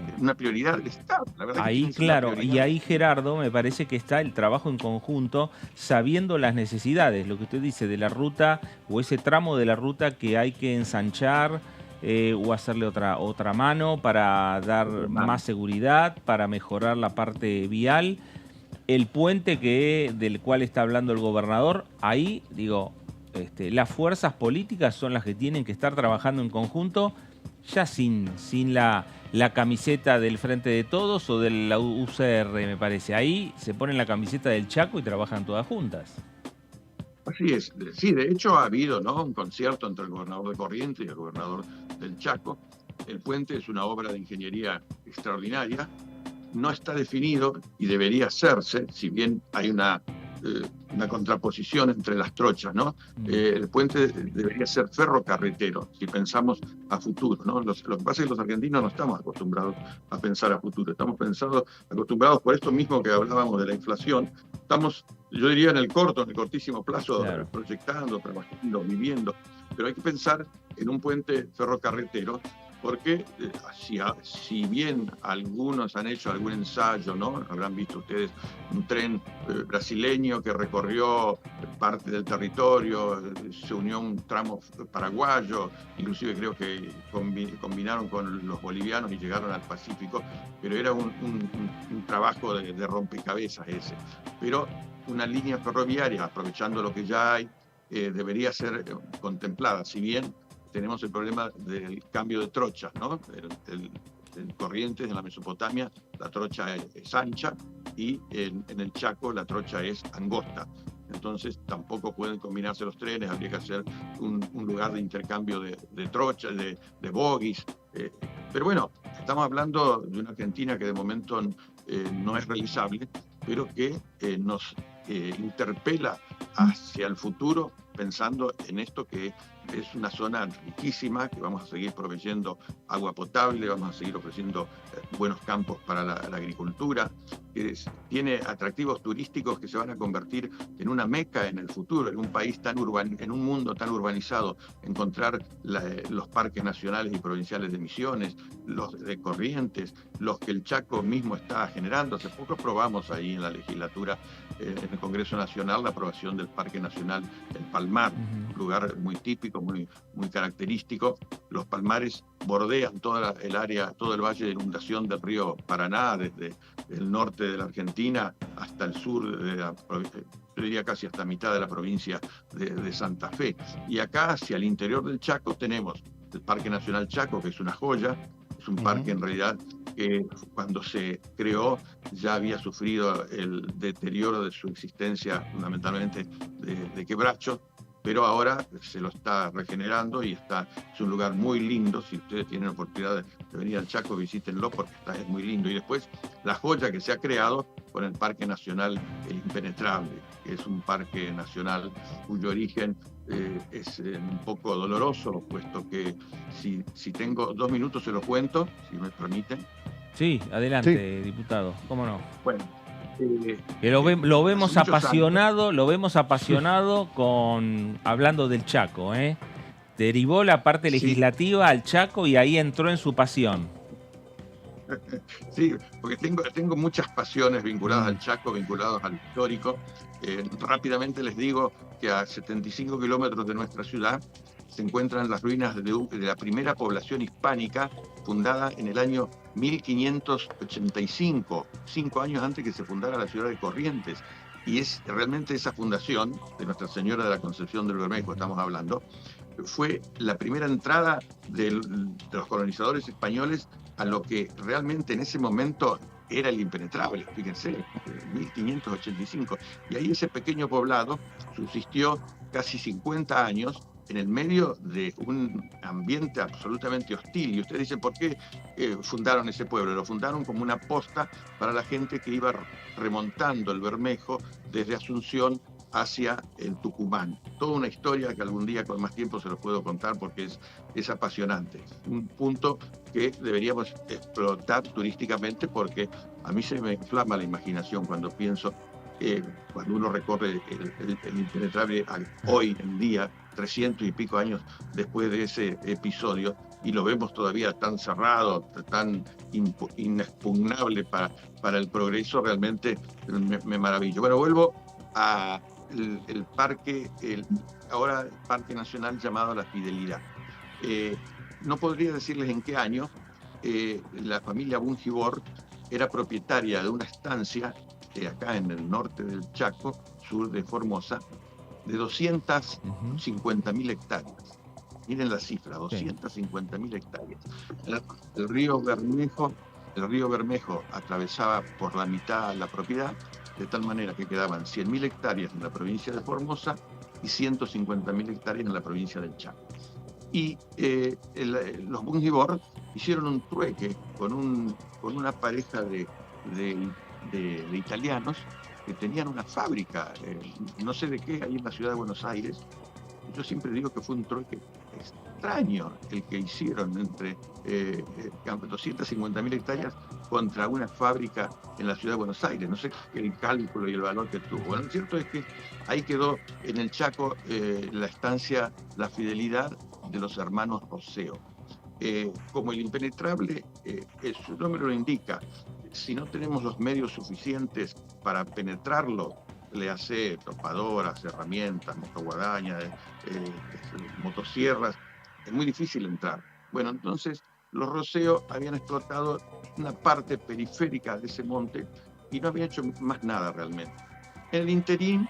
Estado. La verdad ahí, claro, y ahí, Gerardo, me parece que está el trabajo en conjunto, sabiendo las necesidades, lo que usted dice, de la ruta o ese tramo de la ruta que hay que ensanchar, o hacerle otra mano para dar más seguridad, para mejorar la parte vial. El puente del cual está hablando el gobernador, ahí, digo, las fuerzas políticas son las que tienen que estar trabajando en conjunto, ya sin la camiseta del Frente de Todos o de la UCR, me parece. Ahí se ponen la camiseta del Chaco y trabajan todas juntas. Así es. Sí, de hecho ha habido, ¿no?, un concierto entre el gobernador de Corrientes y el gobernador del Chaco. El puente es una obra de ingeniería extraordinaria. No está definido y debería hacerse, si bien hay una contraposición entre las trochas, ¿no? El puente debería ser ferrocarretero, si pensamos a futuro, ¿no? Lo que pasa es que los argentinos no estamos acostumbrados a pensar a futuro, estamos acostumbrados por esto mismo que hablábamos de la inflación, estamos, yo diría, en el cortísimo plazo, claro, proyectando, trabajando, viviendo, pero hay que pensar en un puente ferrocarretero, porque si bien algunos han hecho algún ensayo, ¿no? Habrán visto ustedes un tren brasileño que recorrió parte del territorio, se unió a un tramo paraguayo, inclusive creo que combinaron con los bolivianos y llegaron al Pacífico, pero era un trabajo de rompecabezas ese. Pero una línea ferroviaria, aprovechando lo que ya hay, debería ser contemplada, si bien tenemos el problema del cambio de trochas, ¿no? En Corrientes, en la Mesopotamia, la trocha es ancha y en el Chaco la trocha es angosta. Entonces tampoco pueden combinarse los trenes, habría que hacer un lugar de intercambio de trochas, de bogies. Pero bueno, estamos hablando de una Argentina que de momento no es realizable, pero que nos interpela hacia el futuro, pensando en esto que es una zona riquísima, que vamos a seguir proveyendo agua potable, vamos a seguir ofreciendo buenos campos para la agricultura, que tiene atractivos turísticos que se van a convertir en una meca en el futuro, en un país en un mundo tan urbanizado. Encontrar los parques nacionales y provinciales de Misiones, los de Corrientes, los que el Chaco mismo está generando. Hace poco aprobamos ahí en la legislatura, en el Congreso Nacional, la aprobación del Parque Nacional El Palmar, un lugar muy típico, muy característico. Los palmares bordean toda el área, todo el valle de inundación del río Paraná, desde el norte de la Argentina hasta el sur, yo diría casi hasta mitad de la provincia de Santa Fe. Y acá, hacia el interior del Chaco, tenemos el Parque Nacional Chaco, que es una joya. Es un parque en realidad que cuando se creó ya había sufrido el deterioro de su existencia, fundamentalmente de quebracho, pero ahora se lo está regenerando y es un lugar muy lindo. Si ustedes tienen la oportunidad de venir al Chaco, visítenlo porque es muy lindo. Y después la joya que se ha creado con el Parque Nacional El Impenetrable, que es un parque nacional cuyo origen es un poco doloroso, puesto que si tengo 2 minutos se lo cuento, si me permiten. Sí, adelante, sí, diputado, ¿cómo no? Bueno. Lo vemos apasionado, hablando del Chaco, ¿eh? Derivó la parte legislativa al Chaco y ahí entró en su pasión. Sí, porque tengo muchas pasiones vinculadas al Chaco, vinculadas al histórico. Rápidamente les digo que a 75 kilómetros de nuestra ciudad se encuentran las ruinas de la primera población hispánica fundada en el año 1585, 5 años antes que se fundara la ciudad de Corrientes. Y es realmente esa fundación de Nuestra Señora de la Concepción del Bermejo, estamos hablando, fue la primera entrada de los colonizadores españoles a lo que realmente en ese momento era el impenetrable, fíjense, 1585. Y ahí ese pequeño poblado subsistió casi 50 años en el medio de un ambiente absolutamente hostil. Y ustedes dicen, ¿por qué fundaron ese pueblo? Lo fundaron como una posta para la gente que iba remontando el Bermejo desde Asunción hacia el Tucumán. Toda una historia que algún día con más tiempo se los puedo contar porque es apasionante. Un punto que deberíamos explotar turísticamente porque a mí se me inflama la imaginación cuando pienso cuando uno recorre el impenetrable hoy en día, 300 y pico años después de ese episodio, y lo vemos todavía tan cerrado, tan inexpugnable para el progreso, realmente me maravillo. Bueno, vuelvo a el parque, ahora el Parque Nacional llamado La Fidelidad. No podría decirles en qué año la familia Bungibor era propietaria de una estancia acá en el norte del Chaco, sur de Formosa, de 250.000 hectáreas. Miren la cifra, 250.000 hectáreas. El río Bermejo atravesaba por la mitad la propiedad, de tal manera que quedaban 100.000 hectáreas en la provincia de Formosa y 150.000 hectáreas en la provincia del Chaco. Y los Bungibor hicieron un trueque con una pareja de italianos que tenían una fábrica, no sé de qué, ahí en la ciudad de Buenos Aires. Yo siempre digo que fue un trueque extraño el que hicieron entre 250.000 hectáreas contra una fábrica en la ciudad de Buenos Aires. No sé el cálculo y el valor que tuvo. Bueno, lo cierto es que ahí quedó en el Chaco la estancia La Fidelidad de los hermanos Roseo. Como el impenetrable, su nombre lo indica, si no tenemos los medios suficientes para penetrarlo, le hace topadoras, herramientas, motoguadañas, motosierras, es muy difícil entrar. Bueno, entonces los Roseo habían explotado una parte periférica de ese monte y no habían hecho más nada realmente. En el interín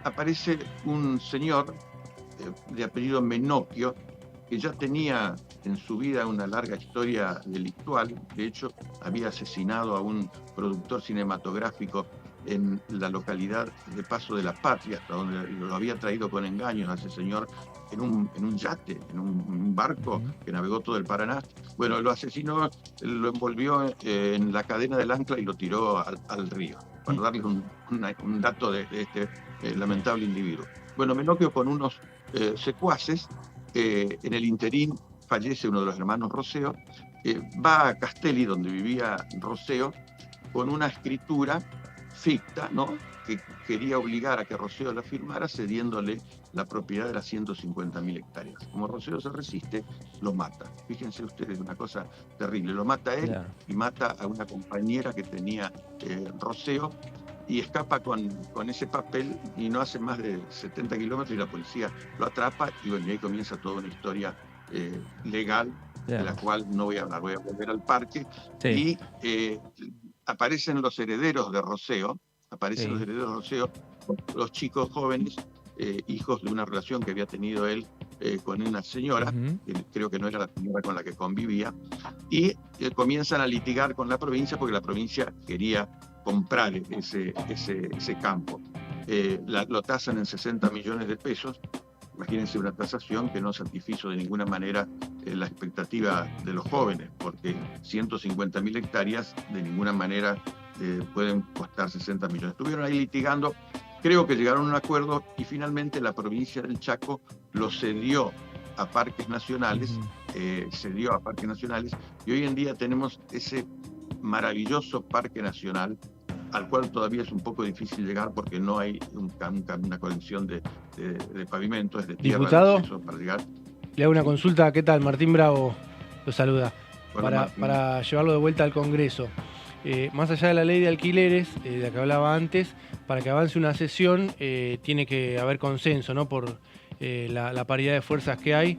aparece un señor de apellido Menocchio, que ya tenía en su vida una larga historia delictual. De hecho, había asesinado a un productor cinematográfico en la localidad de Paso de la Patria, hasta donde lo había traído con engaños a ese señor en un yate, en un barco que navegó todo el Paraná. Bueno, lo asesinó, lo envolvió en la cadena del ancla y lo tiró al río, para darles un dato de este lamentable individuo. Bueno, Menocchio con unos secuaces, en el interín fallece uno de los hermanos Roseo, va a Castelli, donde vivía Roseo, con una escritura ficta, ¿no?, que quería obligar a que Roseo la firmara, cediéndole la propiedad de las 150.000 hectáreas. Como Roseo se resiste, lo mata. Fíjense ustedes, una cosa terrible. Lo mata él, claro, y mata a una compañera que tenía Roseo, y escapa con ese papel y no hace más de 70 kilómetros y la policía lo atrapa, y bueno, y ahí comienza toda una historia legal, de la cual no voy a hablar. Voy a volver al parque. Sí. Y aparecen los herederos de Roseo, los chicos jóvenes, hijos de una relación que había tenido él con una señora, que creo que no era la señora con la que convivía, y comienzan a litigar con la provincia porque la provincia quería comprar ese campo. Lo tasan en 60 millones de pesos. Imagínense una tasación que no satisfizo de ninguna manera la expectativa de los jóvenes, porque 150.000 hectáreas de ninguna manera pueden costar 60 millones. Estuvieron ahí litigando, creo que llegaron a un acuerdo y finalmente la provincia del Chaco lo cedió a parques nacionales, y hoy en día tenemos ese maravilloso parque nacional al cual todavía es un poco difícil llegar porque no hay una conexión de pavimento, es de tierra. Diputado, para llegar. Le hago una consulta. ¿Qué tal? Martín Bravo lo saluda. Bueno, para llevarlo de vuelta al Congreso. Más allá de la ley de alquileres, de la que hablaba antes, para que avance una sesión tiene que haber consenso, ¿no?, por la paridad de fuerzas que hay.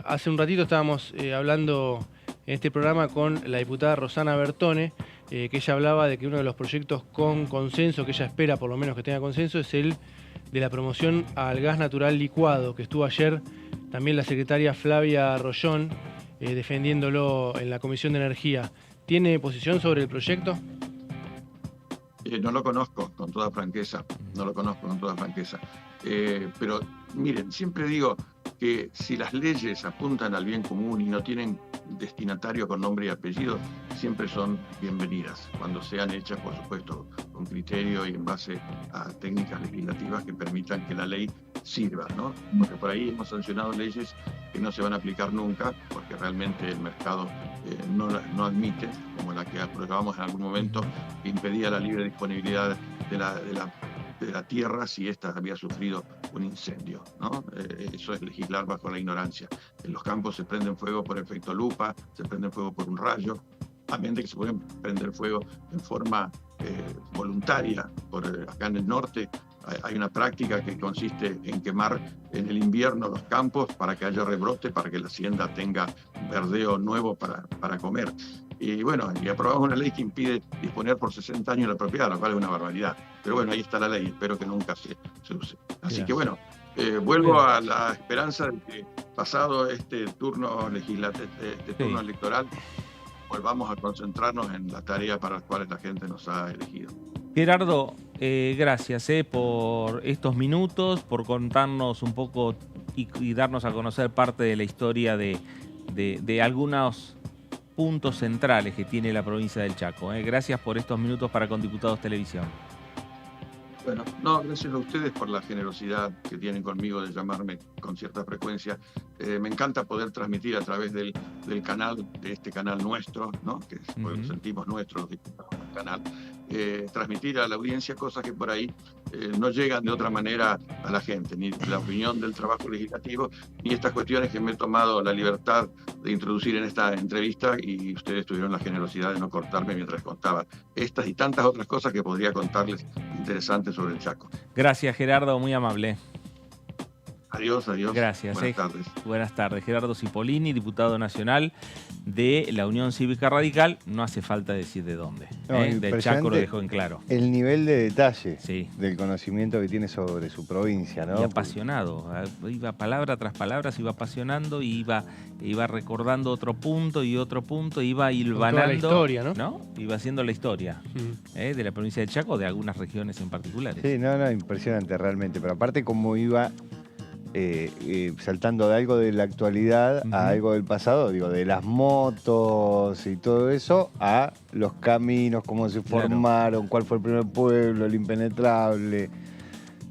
Hace un ratito estábamos hablando en este programa con la diputada Rosana Bertone, que ella hablaba de que uno de los proyectos con consenso, que ella espera por lo menos que tenga consenso, es el de la promoción al gas natural licuado, que estuvo ayer también la secretaria Flavia Rollón defendiéndolo en la Comisión de Energía. ¿Tiene posición sobre el proyecto? No lo conozco, con toda franqueza. Pero miren, siempre digo que si las leyes apuntan al bien común y no tienen destinatario con nombre y apellido, siempre son bienvenidas, cuando sean hechas, por supuesto, con criterio y en base a técnicas legislativas que permitan que la ley sirva, ¿no? Porque por ahí hemos sancionado leyes que no se van a aplicar nunca, porque realmente el mercado no admite, como la que aprobamos en algún momento, que impedía la libre disponibilidad de la tierra si ésta había sufrido un incendio, ¿no? Eso es legislar bajo la ignorancia. En los campos se prenden fuego por efecto lupa, se prenden fuego por un rayo, también de que se pueden prender fuego en forma voluntaria. Acá en el norte hay una práctica que consiste en quemar en el invierno los campos para que haya rebrote, para que la hacienda tenga verdeo nuevo para comer. Y bueno, y aprobamos una ley que impide disponer por 60 años la propiedad, lo cual es una barbaridad. Pero bueno, ahí está la ley, espero que nunca se use. Así que bueno, vuelvo a la esperanza de que pasado este turno turno electoral, volvamos a concentrarnos en la tarea para las cuales la gente nos ha elegido. Gerardo, gracias por estos minutos, por contarnos un poco y darnos a conocer parte de la historia de algunos puntos centrales que tiene la provincia del Chaco. Gracias por estos minutos para Con Diputados Televisión. Bueno, no, gracias a ustedes por la generosidad que tienen conmigo de llamarme con cierta frecuencia. Me encanta poder transmitir a través del canal, de este canal nuestro, ¿no? Que lo sentimos nuestro, los diputados del canal, transmitir a la audiencia cosas que por ahí no llegan de otra manera a la gente, ni la opinión del trabajo legislativo, ni estas cuestiones que me he tomado la libertad de introducir en esta entrevista, y ustedes tuvieron la generosidad de no cortarme mientras contaba estas y tantas otras cosas que podría contarles interesantes sobre el Chaco. Gracias, Gerardo, muy amable. Adiós, adiós. Gracias. Buenas tardes. Buenas tardes. Gerardo Cipollini, diputado nacional de la Unión Cívica Radical. No hace falta decir de dónde. Del Chaco lo dejó en claro. El nivel de detalle del conocimiento que tiene sobre su provincia, ¿no? Y apasionado. Iba palabra tras palabra, se iba apasionando y iba recordando otro punto y otro punto, iba hilvanando. Toda la historia, ¿no? Iba haciendo la historia de la provincia del Chaco, de algunas regiones en particular. Sí, impresionante realmente. Pero aparte cómo iba saltando de algo de la actualidad a algo del pasado, digo, de las motos y todo eso, a los caminos, cómo se formaron, cuál fue el primer pueblo, el impenetrable.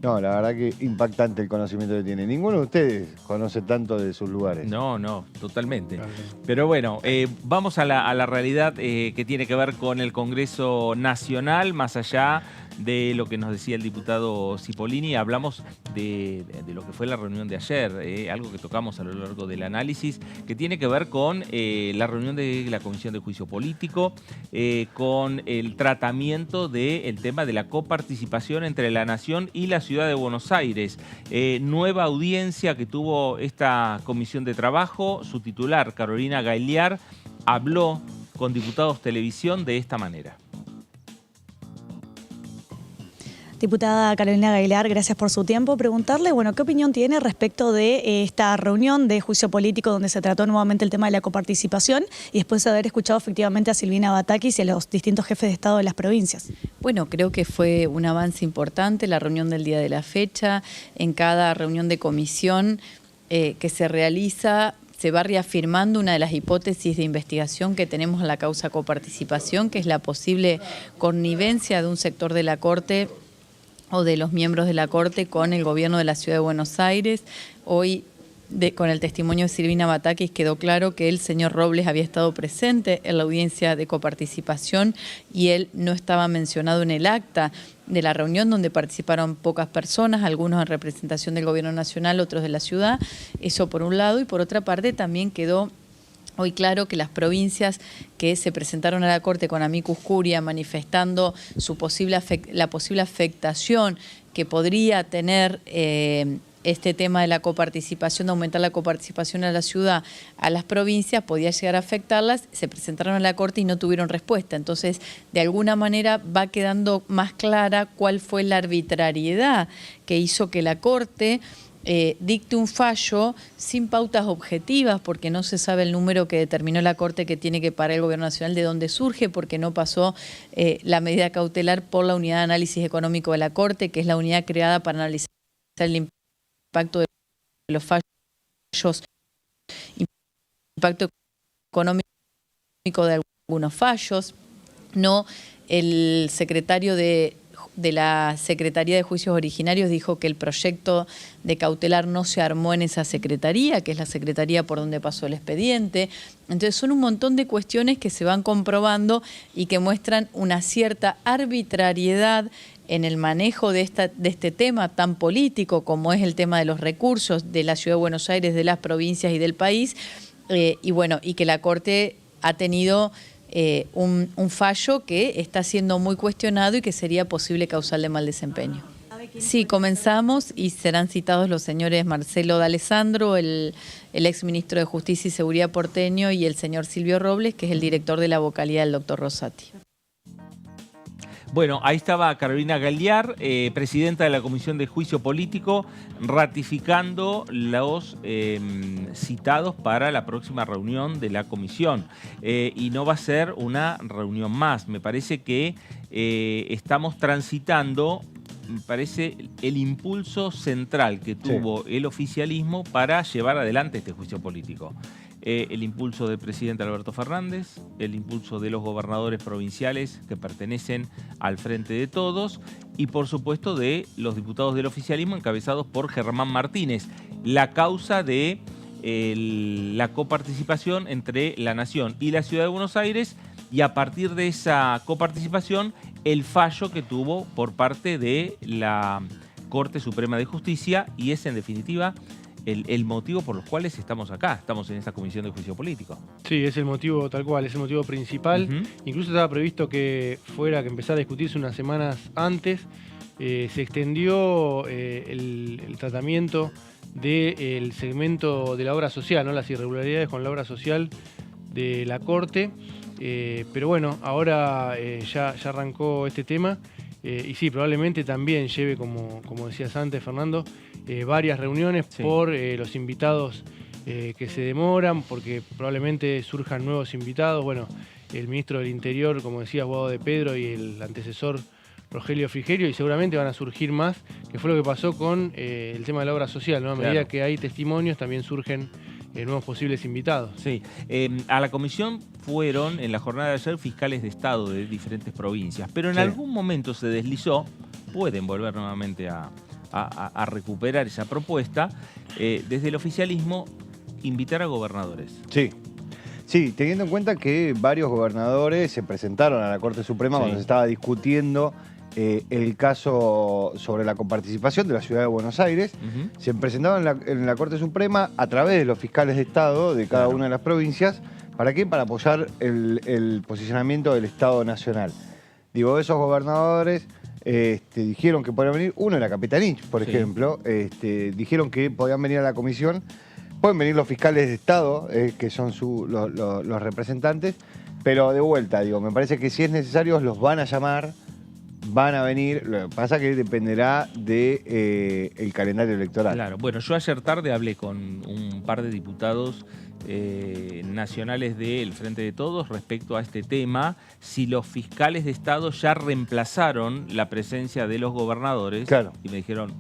No, la verdad que impactante el conocimiento que tiene. Ninguno de ustedes conoce tanto de sus lugares. No, totalmente. Pero bueno, vamos a la realidad que tiene que ver con el Congreso Nacional, más allá de lo que nos decía el diputado Cipollini. Hablamos de lo que fue la reunión de ayer, algo que tocamos a lo largo del análisis, que tiene que ver con la reunión de la Comisión de Juicio Político, con el tratamiento del tema de la coparticipación entre la Nación y la Ciudad de Buenos Aires. Nueva audiencia que tuvo esta comisión de trabajo. Su titular, Carolina Gailiar, habló con Diputados Televisión de esta manera. Diputada Carolina Gailiar, gracias por su tiempo. Preguntarle, ¿qué opinión tiene respecto de esta reunión de juicio político donde se trató nuevamente el tema de la coparticipación y después de haber escuchado efectivamente a Silvina Batakis y a los distintos jefes de Estado de las provincias? Bueno, creo que fue un avance importante la reunión del día de la fecha. En cada reunión de comisión que se realiza, se va reafirmando una de las hipótesis de investigación que tenemos en la causa coparticipación, que es la posible connivencia de un sector de la Corte o de los miembros de la Corte con el gobierno de la Ciudad de Buenos Aires. Hoy, con el testimonio de Silvina Batakis, quedó claro que el señor Robles había estado presente en la audiencia de coparticipación y él no estaba mencionado en el acta de la reunión, donde participaron pocas personas, algunos en representación del gobierno nacional, otros de la ciudad. Eso por un lado, y por otra parte también quedó hoy claro que las provincias que se presentaron a la Corte con amicus curia manifestando la posible afectación que podría tener este tema de la coparticipación, de aumentar la coparticipación a la ciudad, a las provincias, podía llegar a afectarlas, se presentaron a la Corte y no tuvieron respuesta. Entonces, de alguna manera va quedando más clara cuál fue la arbitrariedad que hizo que la Corte dicte un fallo sin pautas objetivas, porque no se sabe el número que determinó la Corte que tiene que pagar el Gobierno Nacional, de dónde surge, porque no pasó la medida cautelar por la Unidad de Análisis Económico de la Corte, que es la unidad creada para analizar el impacto de los fallos impacto económico de algunos fallos. No, el secretario de la Secretaría de Juicios Originarios dijo que el proyecto de cautelar no se armó en esa secretaría, que es la secretaría por donde pasó el expediente. Entonces son un montón de cuestiones que se van comprobando y que muestran una cierta arbitrariedad en el manejo de este tema tan político como es el tema de los recursos de la Ciudad de Buenos Aires, de las provincias y del país, y que la Corte ha tenido un fallo que está siendo muy cuestionado y que sería posible causal de mal desempeño. Sí, comenzamos y serán citados los señores Marcelo D'Alessandro, el exministro de Justicia y Seguridad porteño, y el señor Silvio Robles, que es el director de la vocalía del doctor Rosati. Bueno, ahí estaba Carolina Galliar, presidenta de la Comisión de Juicio Político, ratificando los citados para la próxima reunión de la comisión. Y no va a ser una reunión más. Me parece que estamos transitando, me parece, el impulso central que tuvo el oficialismo para llevar adelante este juicio político. El impulso del presidente Alberto Fernández, el impulso de los gobernadores provinciales que pertenecen al Frente de Todos y, por supuesto, de los diputados del oficialismo encabezados por Germán Martínez. La causa de la coparticipación entre la Nación y la Ciudad de Buenos Aires, y a partir de esa coparticipación el fallo que tuvo por parte de la Corte Suprema de Justicia, y es en definitiva el motivo por los cuales estamos acá, estamos en esta comisión de juicio político. Sí, es el motivo tal cual, es el motivo principal. Incluso estaba previsto que empezara a discutirse unas semanas antes. Se extendió el tratamiento del segmento de la obra social, ¿no? Las irregularidades con la obra social de la Corte. Pero bueno, ahora ya arrancó este tema. Y sí, probablemente también lleve, como decías antes, Fernando, varias reuniones por los invitados que se demoran, porque probablemente surjan nuevos invitados. Bueno, el ministro del Interior, como decías, Guado de Pedro, y el antecesor Rogelio Frigerio, y seguramente van a surgir más, que fue lo que pasó con el tema de la obra social, ¿no? A medida que hay testimonios, también surgen nuevos posibles invitados. Sí, a la comisión fueron en la jornada de ayer fiscales de Estado de diferentes provincias, pero en algún momento se deslizó, pueden volver nuevamente a recuperar esa propuesta, desde el oficialismo, invitar a gobernadores. Sí, teniendo en cuenta que varios gobernadores se presentaron a la Corte Suprema cuando se estaba discutiendo el caso sobre la coparticipación de la Ciudad de Buenos Aires. Se presentaron en la Corte Suprema a través de los fiscales de Estado de cada una de las provincias. ¿Para qué? Para apoyar el posicionamiento del Estado Nacional. Digo, esos gobernadores dijeron que podían venir. Uno era Capitanich, por ejemplo. Dijeron que podían venir a la comisión. Pueden venir los fiscales de Estado, que son los representantes. Pero de vuelta, digo, me parece que si es necesario los van a llamar, van a venir. Lo que pasa es que dependerá del calendario electoral. Claro, bueno, yo ayer tarde hablé con un par de diputados nacionales del Frente de Todos respecto a este tema, si los fiscales de Estado ya reemplazaron la presencia de los gobernadores, y me dijeron,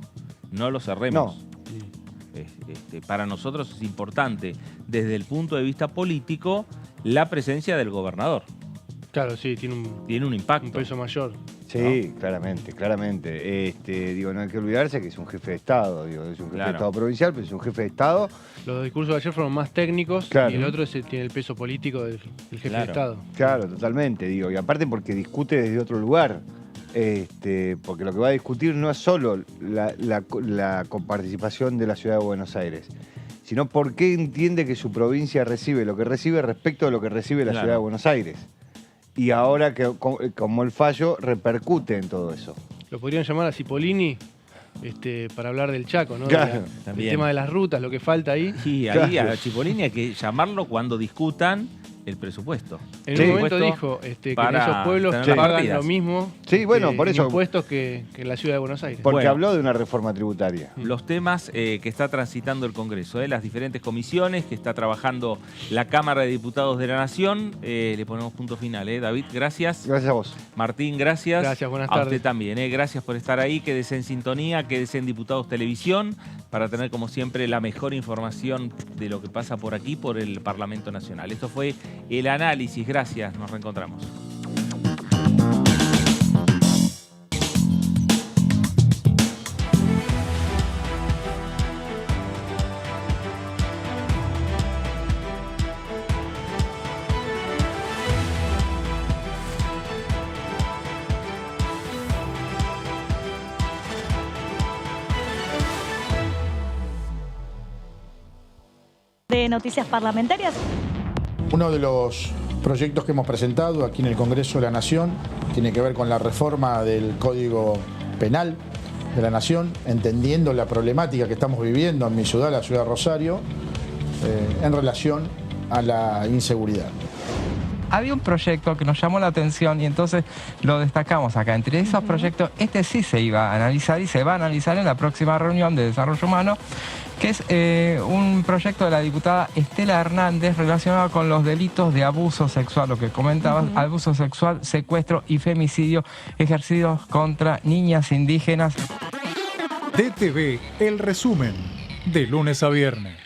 no lo cerremos. No. Para nosotros es importante, desde el punto de vista político, la presencia del gobernador. Claro, sí, tiene un impacto. Un peso mayor. Sí, claramente. Digo, no hay que olvidarse que es un jefe de Estado, digo, es un jefe de Estado provincial, pero es un jefe de Estado. Los discursos de ayer fueron más técnicos y el otro tiene el peso político del jefe de Estado. Claro, totalmente, digo, y aparte porque discute desde otro lugar. Porque lo que va a discutir no es solo la coparticipación de la Ciudad de Buenos Aires, sino por qué entiende que su provincia recibe lo que recibe respecto a lo que recibe la Ciudad de Buenos Aires. Y ahora que como el fallo repercute en todo eso. Lo podrían llamar a Cipollini para hablar del Chaco, ¿no? Claro, el tema de las rutas, lo que falta ahí. Sí, ahí a Cipollini hay que llamarlo cuando discutan el presupuesto. En un momento dijo que en esos pueblos pagan lo mismo por eso, impuestos que en la Ciudad de Buenos Aires. Porque habló de una reforma tributaria. Los temas que está transitando el Congreso, las diferentes comisiones que está trabajando la Cámara de Diputados de la Nación. Le ponemos punto final. David, gracias. Gracias a vos. Martín, gracias. Gracias, buenas tardes. A usted también. Gracias por estar ahí. Quédese en sintonía, quédese en Diputados Televisión. para tener como siempre la mejor información de lo que pasa por aquí, por el Parlamento Nacional. Esto fue El Análisis. Gracias, nos reencontramos. De noticias parlamentarias. Uno de los proyectos que hemos presentado aquí en el Congreso de la Nación tiene que ver con la reforma del Código Penal de la Nación, entendiendo la problemática que estamos viviendo en mi ciudad, la ciudad de Rosario, en relación a la inseguridad. Había un proyecto que nos llamó la atención y entonces lo destacamos acá. Entre esos proyectos, este sí se iba a analizar y se va a analizar en la próxima reunión de Desarrollo Humano, que es un proyecto de la diputada Estela Hernández relacionado con los delitos de abuso sexual, lo que comentabas, abuso sexual, secuestro y femicidio ejercidos contra niñas indígenas. DTV, el resumen, de lunes a viernes.